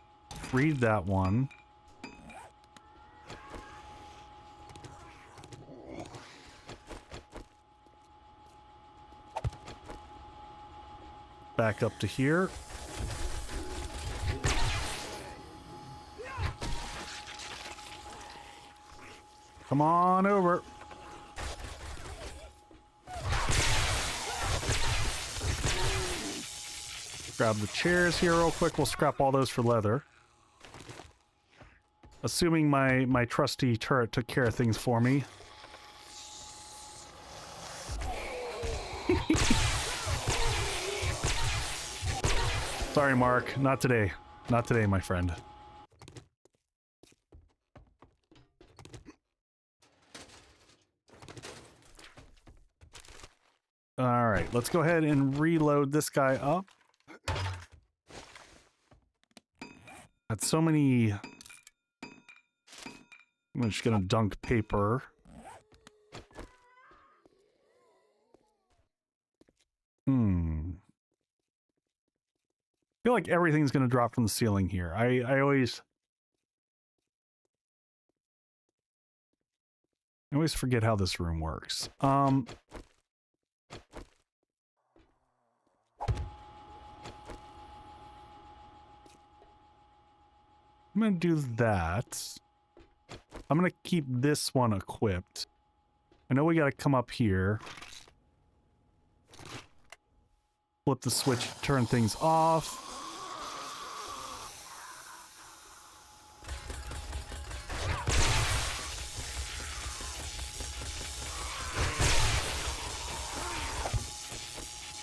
Speaker 1: Read that one. Back up to here. Come on over. Grab the chairs here real quick. We'll scrap all those for leather. Assuming my trusty turret took care of things for me. Sorry, Mark. Not today. Not today, my friend. All right, let's go ahead and reload this guy up. Got so many. I'm just gonna dunk paper. I feel like everything's gonna drop from the ceiling here. I always forget how this room works. I'm gonna do that. I'm gonna keep this one equipped. I know we gotta come up here. Flip the switch, turn things off.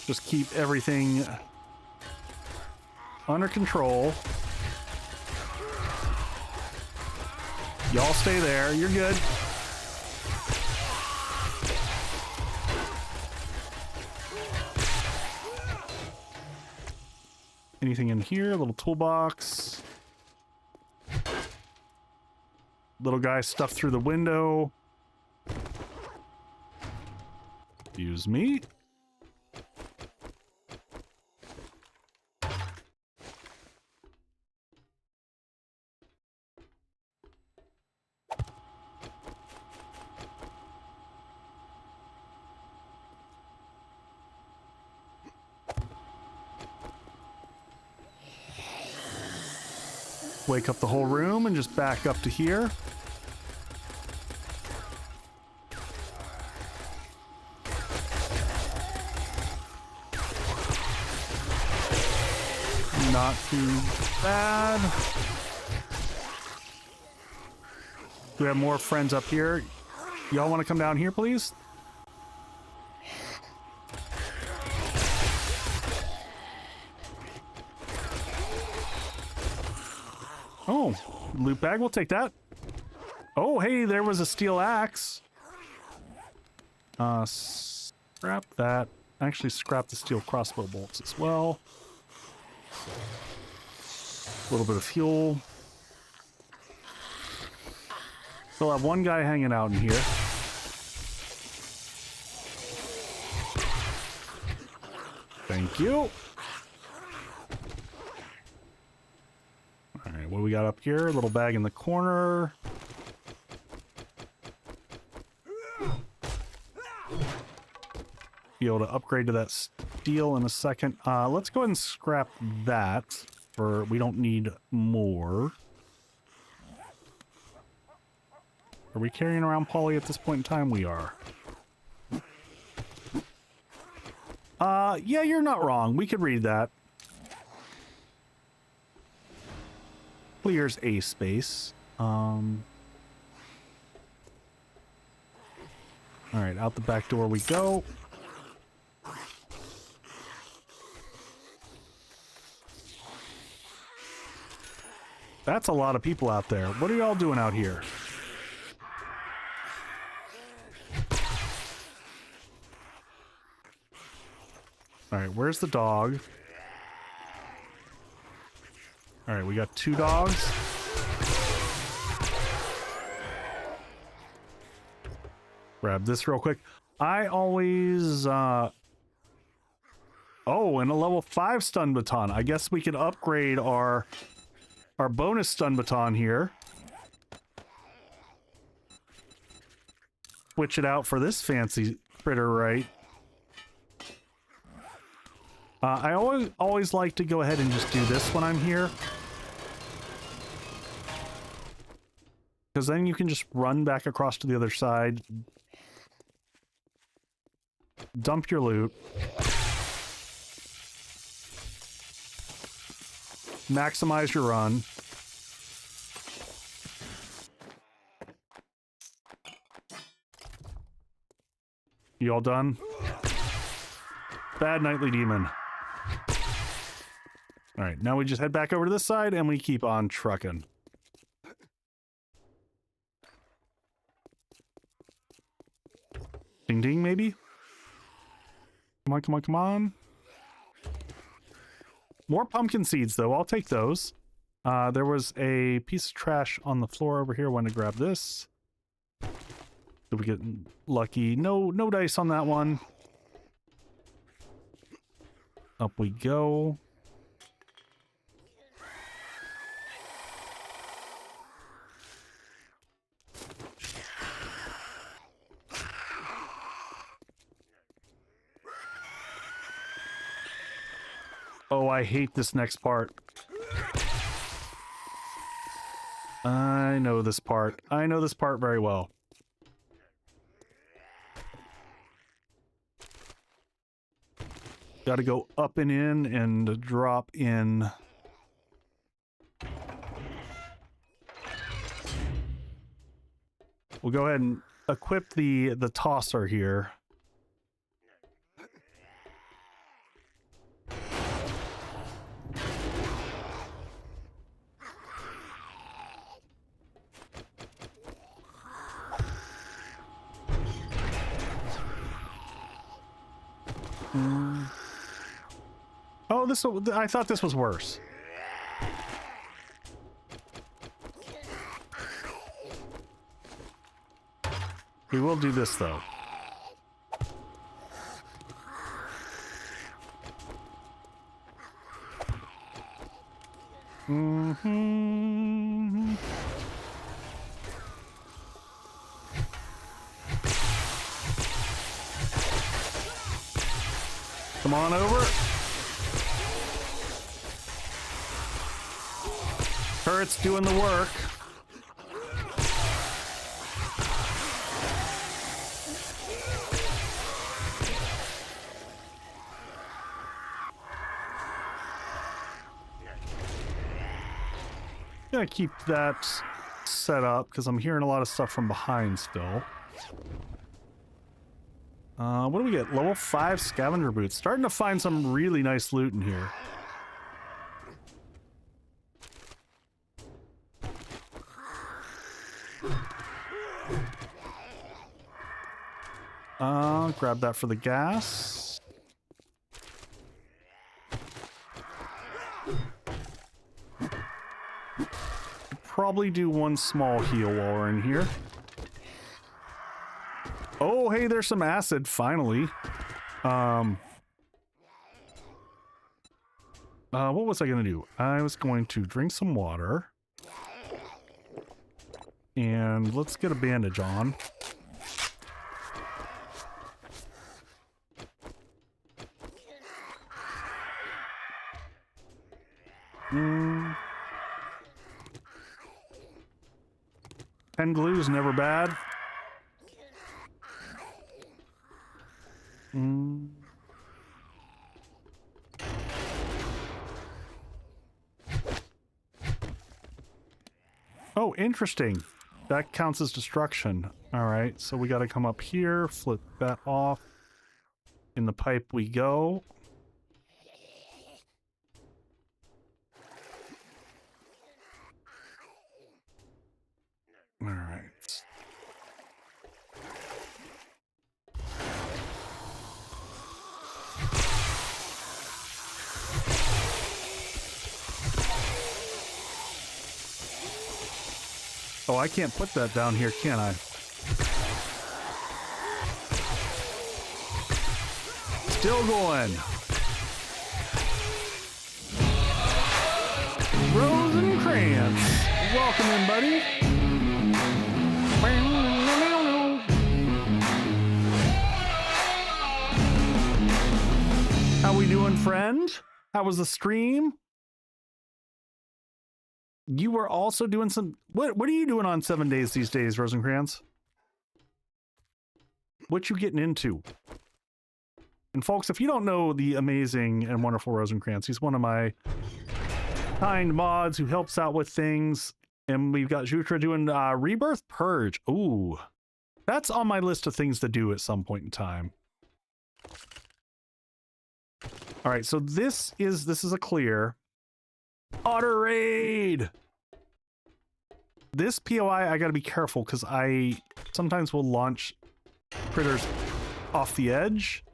Speaker 1: Just keep everything under control. Y'all stay there. You're good. Anything in here? A little toolbox. Little guy stuffed through the window. Excuse me. Wake up the whole room and just back up to here. Not too bad. Do we have more friends up here? Y'all want to come down here, please? Oh, loot bag, we'll take that. Oh, hey, there was a steel axe. Scrap that. Actually, scrap the steel crossbow bolts as well. A little bit of fuel. We'll have one guy hanging out in here. Thank you. Alright, what do we got up here? A little bag in the corner. Be able to upgrade to that steel in a second. Let's go ahead and scrap that. We don't need more. Are we carrying around Polly at this point in time? We are. Yeah, you're not wrong. We could read that. Clears a space. Alright, out the back door we go. That's a lot of people out there. What are y'all doing out here? Alright, where's the dog? Alright, we got 2 dogs. Grab this real quick. I always, Oh, and a level 5 stun baton. I guess we could upgrade our bonus stun baton here. Switch it out for this fancy critter, right? I always like to go ahead and just do this when I'm here. Because then you can just run back across to the other side. Dump your loot. Maximize your run. You all done? Bad nightly demon. Alright, now we just head back over to this side and we keep on trucking. Ding ding, maybe? Come on, come on, come on. More pumpkin seeds, though. I'll take those. There was a piece of trash on the floor over here. I want to grab this. Did we get lucky? No dice on that one. Up we go. Oh, I hate this next part. I know this part. I know this part very well. Got to go up and in and drop in. We'll go ahead and equip the tosser here. Oh, I thought this was worse. We will do this though. Mm-hmm. Come on over. Turrets doing the work. Gonna keep that set up because I'm hearing a lot of stuff from behind still. What do we get? Level 5 scavenger boots. Starting to find some really nice loot in here. Grab that for the gas. Probably do one small heal while we're in here. Oh, hey, there's some acid, finally. What was I gonna do? I was going to drink some water. And let's get a bandage on. Pen glue is never bad. Oh, interesting. That counts as destruction. All right, so we got to come up here, flip that off. In the pipe we go. All right. Oh, I can't put that down here, can I? Still going. Rosencrantz. Welcome in, buddy. How we doing, friend? How was the stream? You were also doing some... What are you doing on 7 days these days, Rosencrantz? What you getting into? And folks, if you don't know the amazing and wonderful Rosencrantz, he's one of my kind mods who helps out with things. And we've got Jutra doing Rebirth Purge. Ooh, that's on my list of things to do at some point in time. All right, so this is a clear. Auto raid. This POI, I gotta be careful because I sometimes will launch critters off the edge.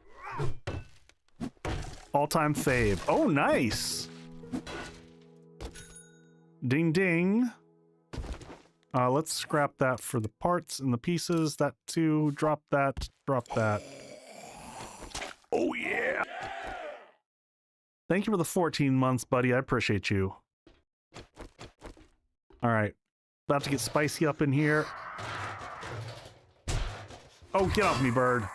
Speaker 1: All-time fave. Oh, nice. Ding ding. Let's scrap that for the parts and the pieces. That too. Drop that. Drop that. Oh yeah. Thank you for the 14 months, buddy. I appreciate you. All right. About to get spicy up in here. Oh, get off me, bird.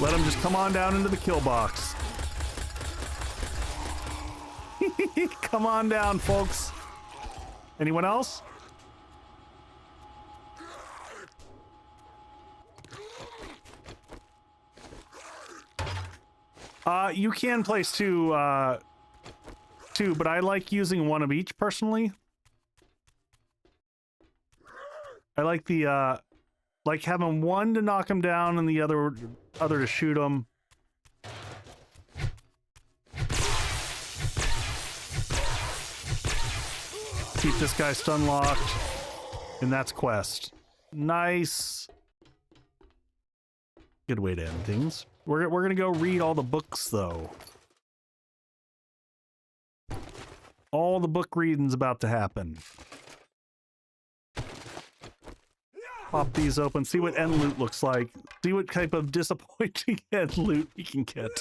Speaker 1: Let him just come on down into the kill box. Come on down, folks. Anyone else? You can place two, but I like using one of each personally. I like the, like having one to knock him down and the other to shoot him. Keep this guy stun locked, and that's quest. Nice. Good way to end things. We're gonna go read all the books though. All the book reading's about to happen. Pop these open, see what end loot looks like. See what type of disappointing end loot we can get.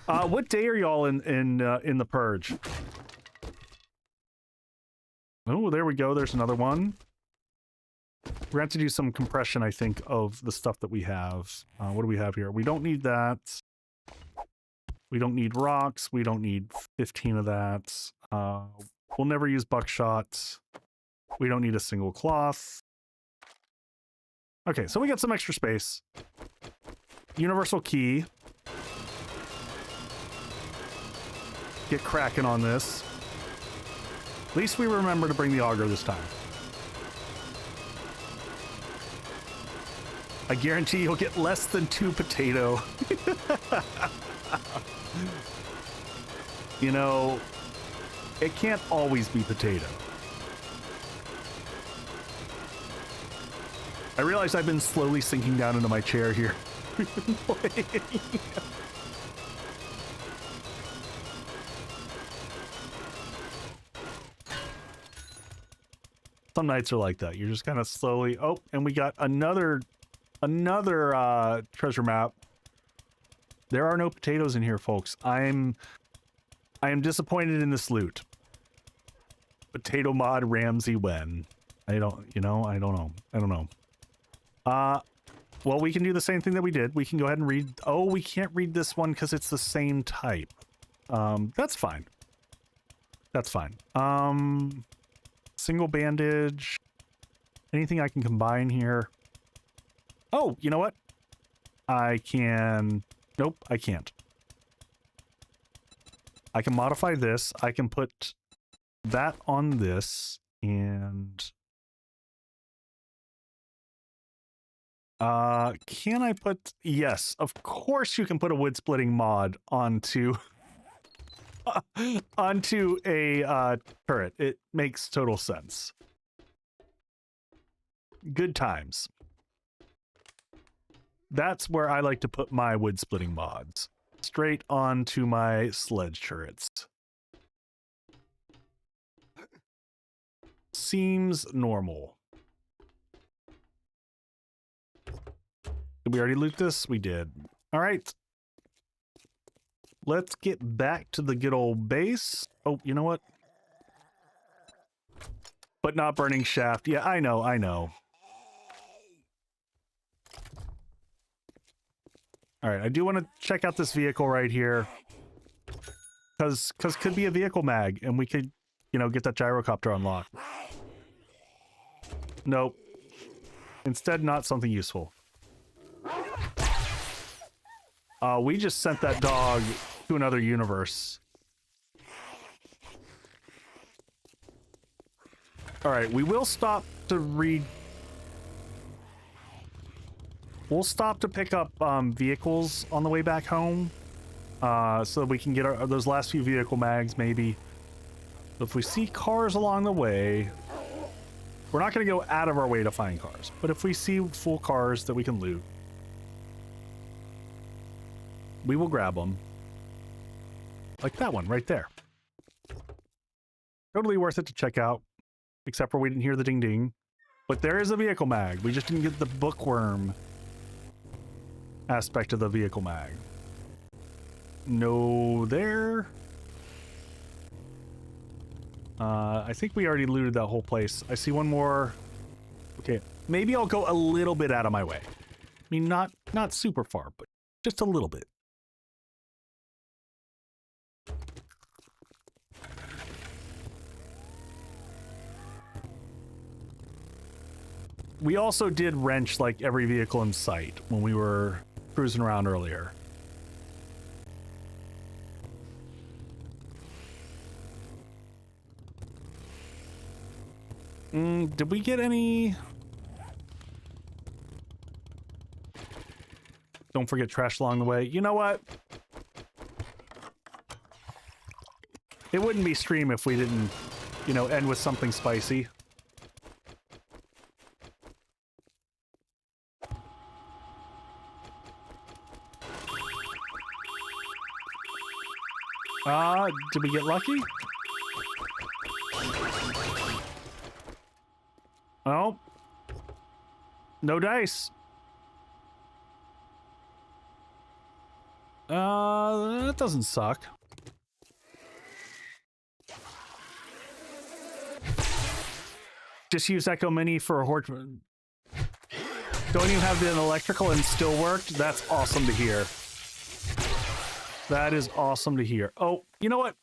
Speaker 1: What day are y'all in the purge? Oh, there we go. There's another one. We're going to have to do some compression, I think, of the stuff that we have. What do we have here? We don't need that. We don't need rocks. We don't need 15 of that. We'll never use buckshot. We don't need a single cloth. Okay, so we got some extra space. Universal key. Get cracking on this. At least we remember to bring the auger this time. I guarantee you'll get less than 2 potato. You know, it can't always be potato. I realize I've been slowly sinking down into my chair here. Some nights are like that. You're just kind of slowly... Oh, and we got another treasure map. There are no potatoes in here, folks. I am disappointed in this loot. Potato mod Ramsey when? I don't know. Well, we can do the same thing that we did. We can go ahead and read... Oh, we can't read this one because it's the same type. That's fine. That's fine. Single bandage. Anything I can combine here? Oh, you know what? I can... Nope, I can't. I can modify this. I can put that on this, and... can I put... Yes, of course you can put a wood splitting mod onto... onto a turret. It makes total sense. Good times. That's where I like to put my wood splitting mods. Straight onto my sledge turrets. Seems normal. Did we already loot this? We did. All right. Let's get back to the good old base. Oh, you know what? But not burning shaft. Yeah, I know. All right, I do want to check out this vehicle right here. Because could be a vehicle mag, and we could, you know, get that gyrocopter unlocked. Nope. Instead, not something useful. We just sent that dog to another universe. All right, we will stop to read. We'll stop to pick up vehicles on the way back home. so that we can get those last few vehicle mags, maybe. If we see cars along the way, we're not going to go out of our way to find cars, but if we see full cars that we can loot, we will grab them. Like that one right there. Totally worth it to check out, except for we didn't hear the ding ding. But there is a vehicle mag. We just didn't get the bookworm aspect of the vehicle mag. No there. I think we already looted that whole place. I see one more. Okay, maybe I'll go a little bit out of my way. I mean, not super far, but just a little bit. We also did wrench like every vehicle in sight when we were cruising around earlier. Did we get any? Don't forget trash along the way. You know what? It wouldn't be stream if we didn't, you know, end with something spicy. Did we get lucky? Oh. No dice. That doesn't suck. Just use Echo Mini for a horde. Don't even have the electrical and still worked? That's awesome to hear. That is awesome to hear. Oh, you know what?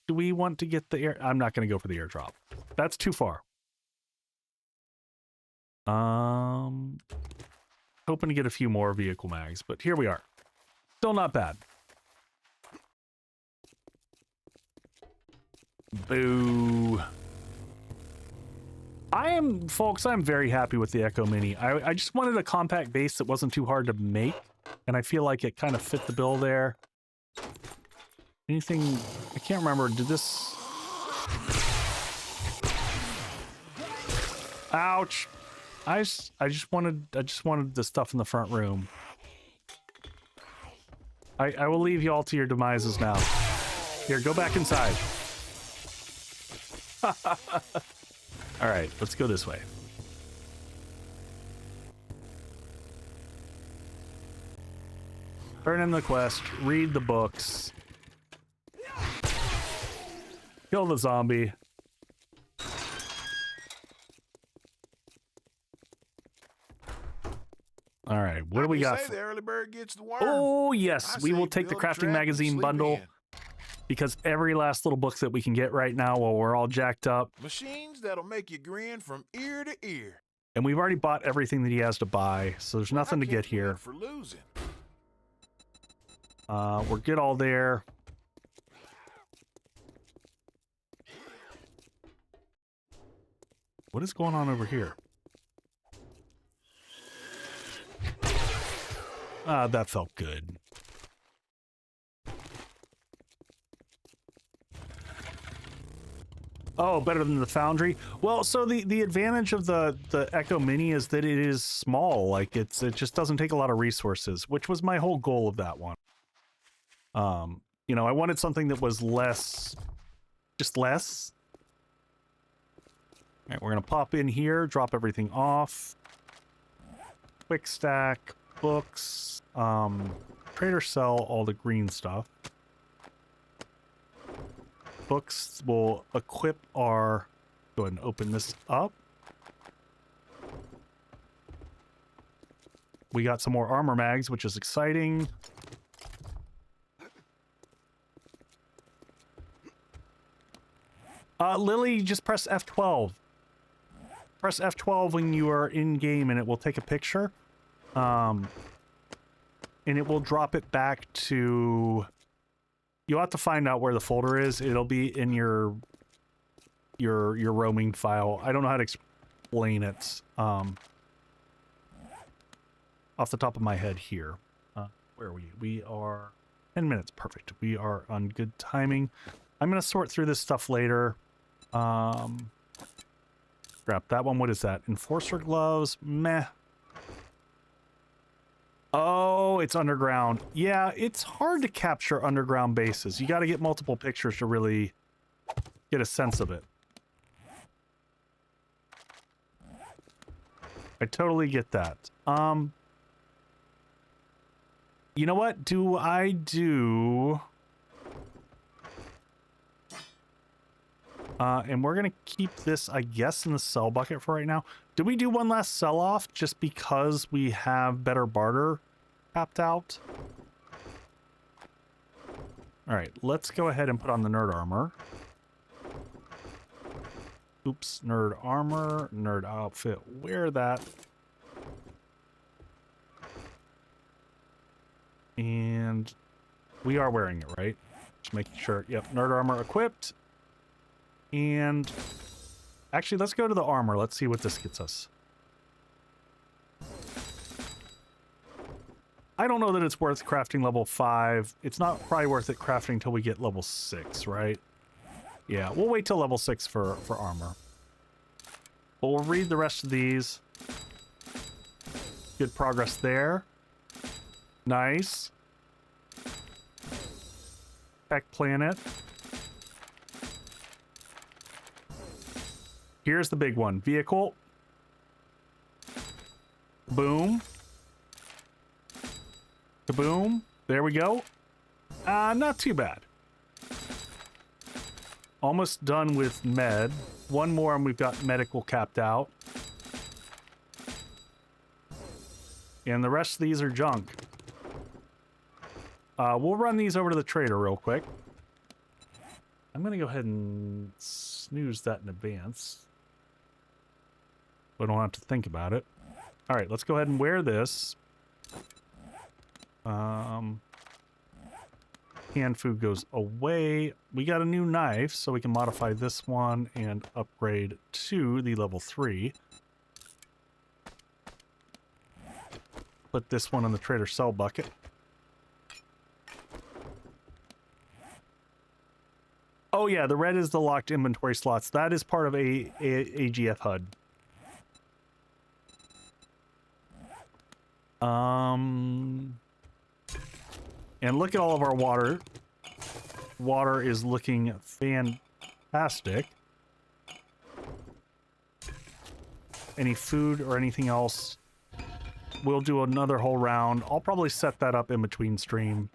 Speaker 1: Do we want to get the air? I'm not going to go for the airdrop. That's too far. Hoping to get a few more vehicle mags, but here we are. Still not bad. Boo. Folks, I'm very happy with the Echo Mini. I just wanted a compact base that wasn't too hard to make, and I feel like it kind of fit the bill there. Anything, I can't remember, did this... Ouch! I just wanted the stuff in the front room. I will leave you all to your demises now. Here, go back inside. Alright, let's go this way. Turn in the quest, read the books. Kill the zombie. All right, what do we got?
Speaker 2: The early bird gets the worm.
Speaker 1: Oh, yes, we will take the crafting magazine bundle because every last little book that we can get right now while we're all jacked up.
Speaker 2: Machines that'll make you grin from ear to ear.
Speaker 1: And we've already bought everything that he has to buy, so there's nothing to get here.
Speaker 2: For losing.
Speaker 1: We're good all there. What is going on over here? That felt good. Oh, better than the Foundry? Well, so the advantage of the Echo Mini is that it is small. Like, it just doesn't take a lot of resources, which was my whole goal of that one. You know, I wanted something that was just less. All right, we're gonna pop in here, drop everything off. Quick stack, books, trade or sell all the green stuff. Books will equip our... Go ahead and open this up. We got some more armor mags, which is exciting. Lily, just press F12. Press F12 when you are in game and it will take a picture. And it will drop it back to... You'll have to find out where the folder is. It'll be in your roaming file. I don't know how to explain it. Off the top of my head here. Where are we? We are 10 minutes. Perfect. We are on good timing. I'm going to sort through this stuff later. Grab that one. What is that? Enforcer gloves? Meh. Oh, it's underground. Yeah, it's hard to capture underground bases. You got to get multiple pictures to really get a sense of it. I totally get that. You know what? Do I do... and we're going to keep this, I guess, in the sell bucket for right now. Did we do one last sell-off just because we have better barter tapped out? Alright, let's go ahead and put on the nerd armor. Oops, nerd armor, nerd outfit. Wear that. And we are wearing it, right? Just making sure. Yep, nerd armor equipped. And actually, let's go to the armor. Let's see what this gets us. I don't know that it's worth crafting level 5. It's not probably worth it crafting until we get level 6, right? Yeah, we'll wait till level 6 for armor. But we'll read the rest of these. Good progress there. Nice. Tech planet. Here's the big one. Vehicle. Boom. Kaboom. There we go. Not too bad. Almost done with med. One more and we've got medical capped out. And the rest of these are junk. We'll run these over to the trader real quick. I'm going to go ahead and snooze that in advance. We don't have to think about it. All right, let's go ahead and wear this. Canned food goes away. We got a new knife, so we can modify this one and upgrade to the level 3. Put this one in the trader sell bucket. Oh yeah, the red is the locked inventory slots. That is part of a AGF HUD. And look at all of our water. Water is looking fantastic. Any food or anything else? We'll do another whole round. I'll probably set that up in between stream.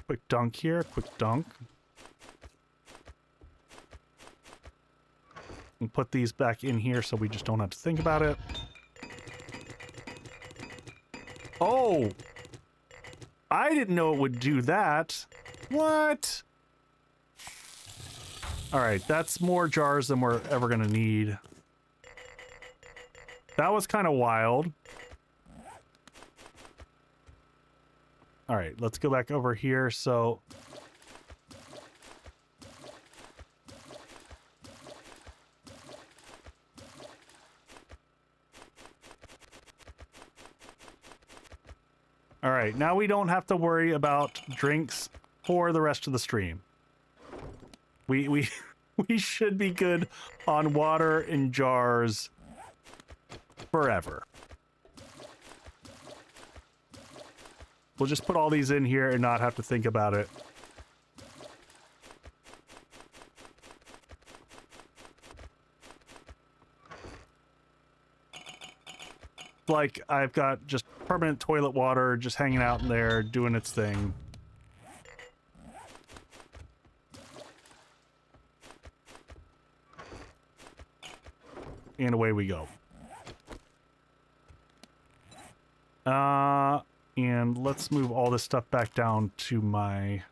Speaker 1: Quick dunk here, quick dunk. And put these back in here so we just don't have to think about it. Oh! I didn't know it would do that. What? Alright, that's more jars than we're ever gonna need. That was kind of wild. Alright, let's go back over here. So... Alright, now we don't have to worry about drinks for the rest of the stream. We should be good on water in jars forever. We'll just put all these in here and not have to think about it. Like, I've got just permanent toilet water just hanging out in there, doing its thing. And away we go. And let's move all this stuff back down to my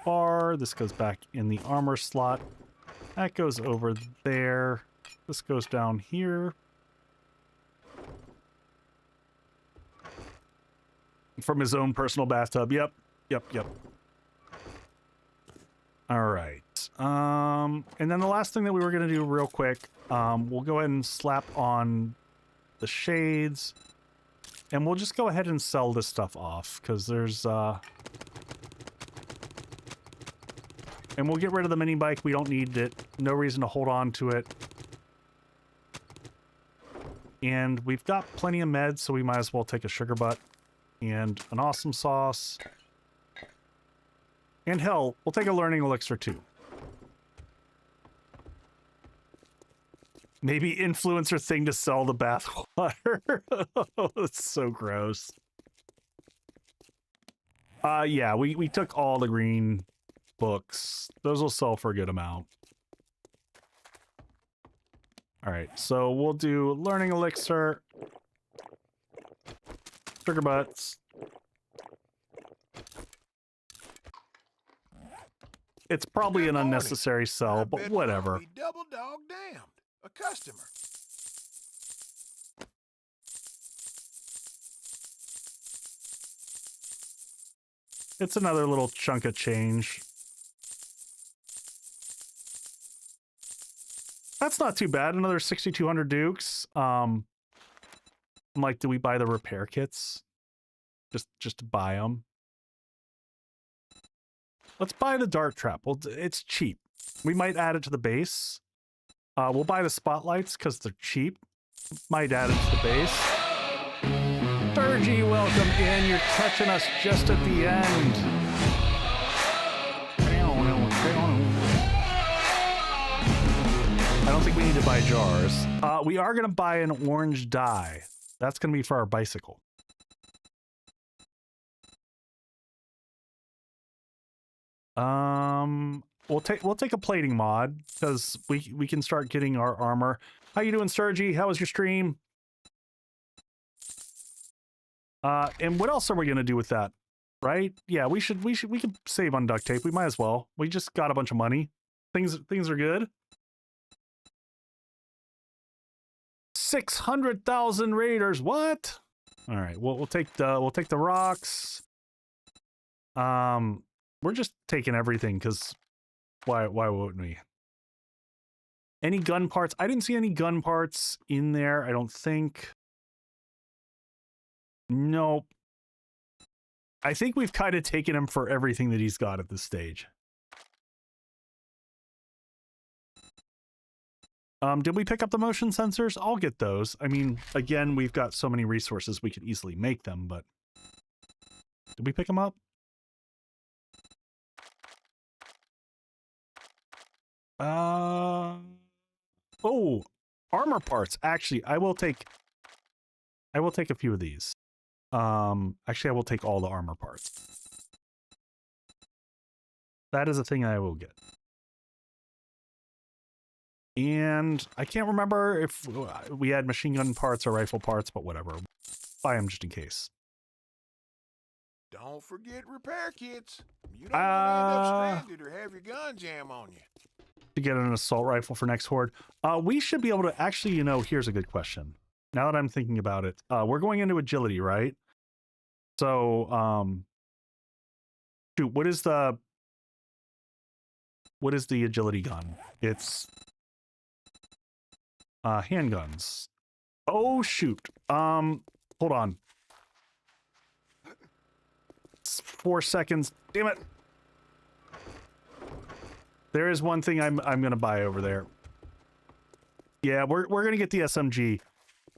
Speaker 1: bar. This goes back in the armor slot. That goes over there. This goes down here. From his own personal bathtub. Yep. All right. And then the last thing that we were going to do real quick, we'll go ahead and slap on the shades, and we'll just go ahead and sell this stuff off, because there's, and we'll get rid of the mini bike. We don't need it. No reason to hold on to it. And we've got plenty of meds, so we might as well take a sugar butt and an awesome sauce. And hell, we'll take a learning elixir too. Maybe influencer thing to sell the bathwater. That's so gross. Yeah, we took all the green books. Those will sell for a good amount. All right, so we'll do learning elixir, sugar butts. It's probably an unnecessary sell, but whatever.
Speaker 2: Double dog damned. A customer.
Speaker 1: It's another little chunk of change. That's not too bad. Another 6,200 dukes. I'm like, do we buy the repair kits? Just to buy them. Let's buy the dart trap. Well, it's cheap. We might add it to the base. We'll buy the spotlights because they're cheap. Might add it to the base. Sturgy, welcome in. You're catching us just at the end. I don't think we need to buy jars. We are going to buy an orange dye. That's going to be for our bicycle. We'll take a plating mod because we can start getting our armor. How you doing, Sturgy? How was your stream? And what else are we gonna do with that? Right? Yeah, we could save on duct tape. We might as well. We just got a bunch of money. Things are good. 600,000 raiders. What? All right. We'll take the rocks. We're just taking everything because why wouldn't we? Any gun parts? I didn't see any gun parts in there, I don't think. Nope. I think we've kind of taken him for everything that he's got at this stage. Did we pick up the motion sensors? I'll get those. I mean, again, we've got so many resources we could easily make them, but did we pick them up? Oh, armor parts. Actually, I will take a few of these. Actually, I will take all the armor parts. That is a thing I will get. And I can't remember if we had machine gun parts or rifle parts, but whatever. Buy them just in case.
Speaker 2: Don't forget repair kits. You don't want to end up stranded or have your gun jam on you.
Speaker 1: To get an assault rifle for next horde. We should be able to actually, you know, here's a good question. Now that I'm thinking about it, we're going into agility, right? So, shoot, what is the agility gun? It's handguns. Oh shoot. Hold on. 4 seconds. Damn it. There is one thing I'm gonna buy over there. Yeah, we're gonna get the SMG.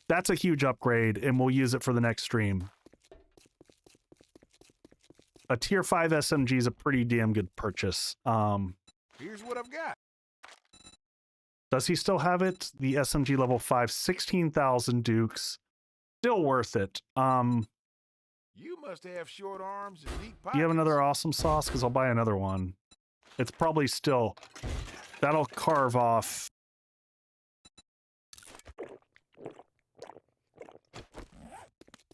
Speaker 1: That's a huge upgrade, and we'll use it for the next stream. A tier 5 SMG is a pretty damn good purchase.
Speaker 2: Here's what I've got.
Speaker 1: Does he still have it? The SMG level 5, 16,000 dukes. Still worth it.
Speaker 2: You must have short arms and deep pockets.
Speaker 1: Do you have another awesome sauce? Because I'll buy another one. It's probably still... That'll carve off...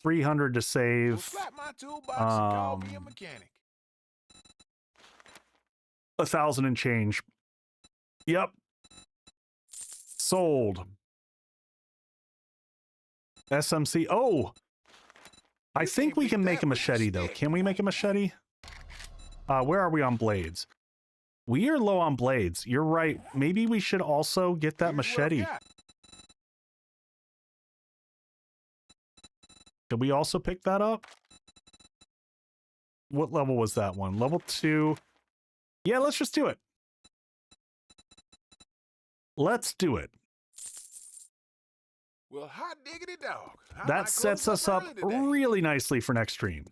Speaker 1: $300 to save.
Speaker 2: Well, slap my toolbox and call me a mechanic.
Speaker 1: 1,000 and change. Yep. Sold. SMC. Oh! I think we can make a machete, though. Can we make a machete? Where are we on blades? We are low on blades. You're right. Maybe we should also get that machete. Did we also pick that up? What level was that one? Level 2. Yeah, let's just do it. Let's do it.
Speaker 3: Well, hot diggity dog.
Speaker 1: That sets us up really nicely for next stream.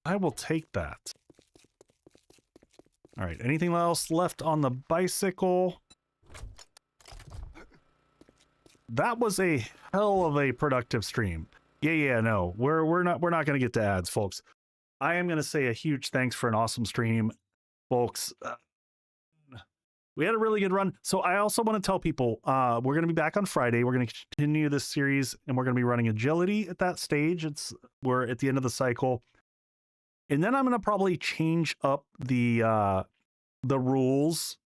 Speaker 1: I will take that. All right, anything else left on the bicycle? That was a hell of a productive stream. Yeah, no. We're not going to get to ads, folks. I am going to say a huge thanks for an awesome stream, folks. We had a really good run. So I also want to tell people we're going to be back on Friday. We're going to continue this series, and we're going to be running agility at that stage. We're at the end of the cycle, and then I'm going to probably change up the rules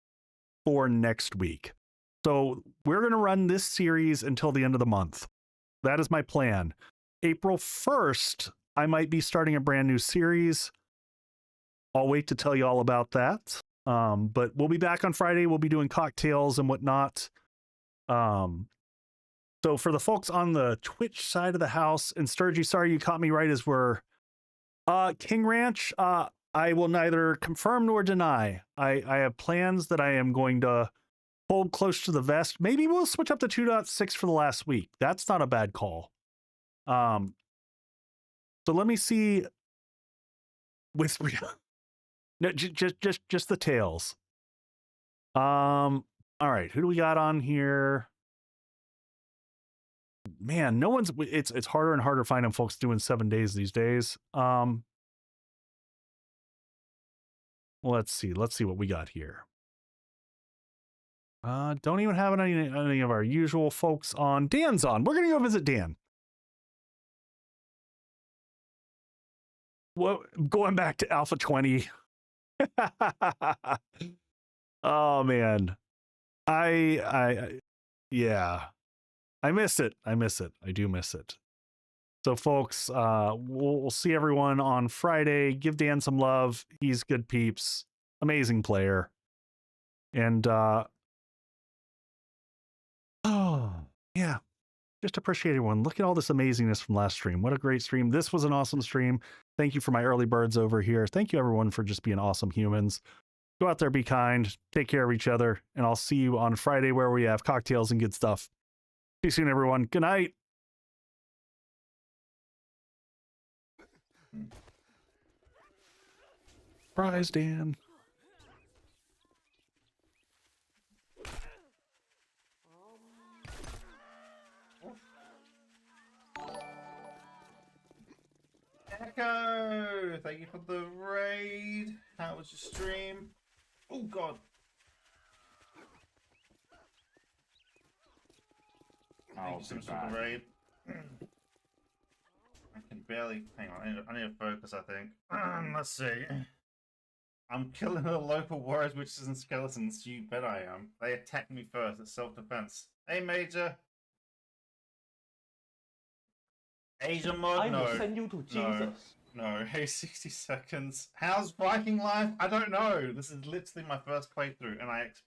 Speaker 1: for next week. So we're going to run this series until the end of the month. That is my plan. April 1st, I might be starting a brand new series. I'll wait to tell you all about that. But we'll be back on Friday. We'll be doing cocktails and whatnot. So for the folks on the Twitch side of the house, and Sturgy, sorry you caught me right as we're King Ranch, I will neither confirm nor deny. I have plans that I am going to hold close to the vest. Maybe we'll switch up to 2.6 for the last week. That's not a bad call. So let me see with no, just the tails. All right, who do we got on here? Man, no one's. It's harder and harder finding folks doing 7 days these days. Let's see what we got here. Don't even have any of our usual folks on. Dan's on. We're gonna go visit Dan. Well, going back to Alpha 20. Oh man, yeah, I miss it. I do miss it. So folks, we'll see everyone on Friday. Give Dan some love. He's good peeps, amazing player, and oh yeah, just appreciate everyone. Look at all this amazingness from last stream. What a great stream. This was an awesome stream. Thank you for my early birds over here. Thank you everyone for just being awesome humans. Go out there, be kind, take care of each other, and I'll see you on Friday where we have cocktails and good stuff. See you soon, everyone. Good night. Surprise, Dan.
Speaker 4: Echo, thank you for the raid. How was your stream? Oh god. Thank you so much for the raid. I can barely hang on. I need to focus. I think. Let's see. I'm killing the local warriors, witches, and skeletons. You bet I am. They attacked me first. It's self-defense. Hey, Major. Asian mod? No.
Speaker 5: I will send you to Jesus.
Speaker 4: No. Hey, 60 seconds. How's Viking life? I don't know. This is literally my first playthrough, and I expect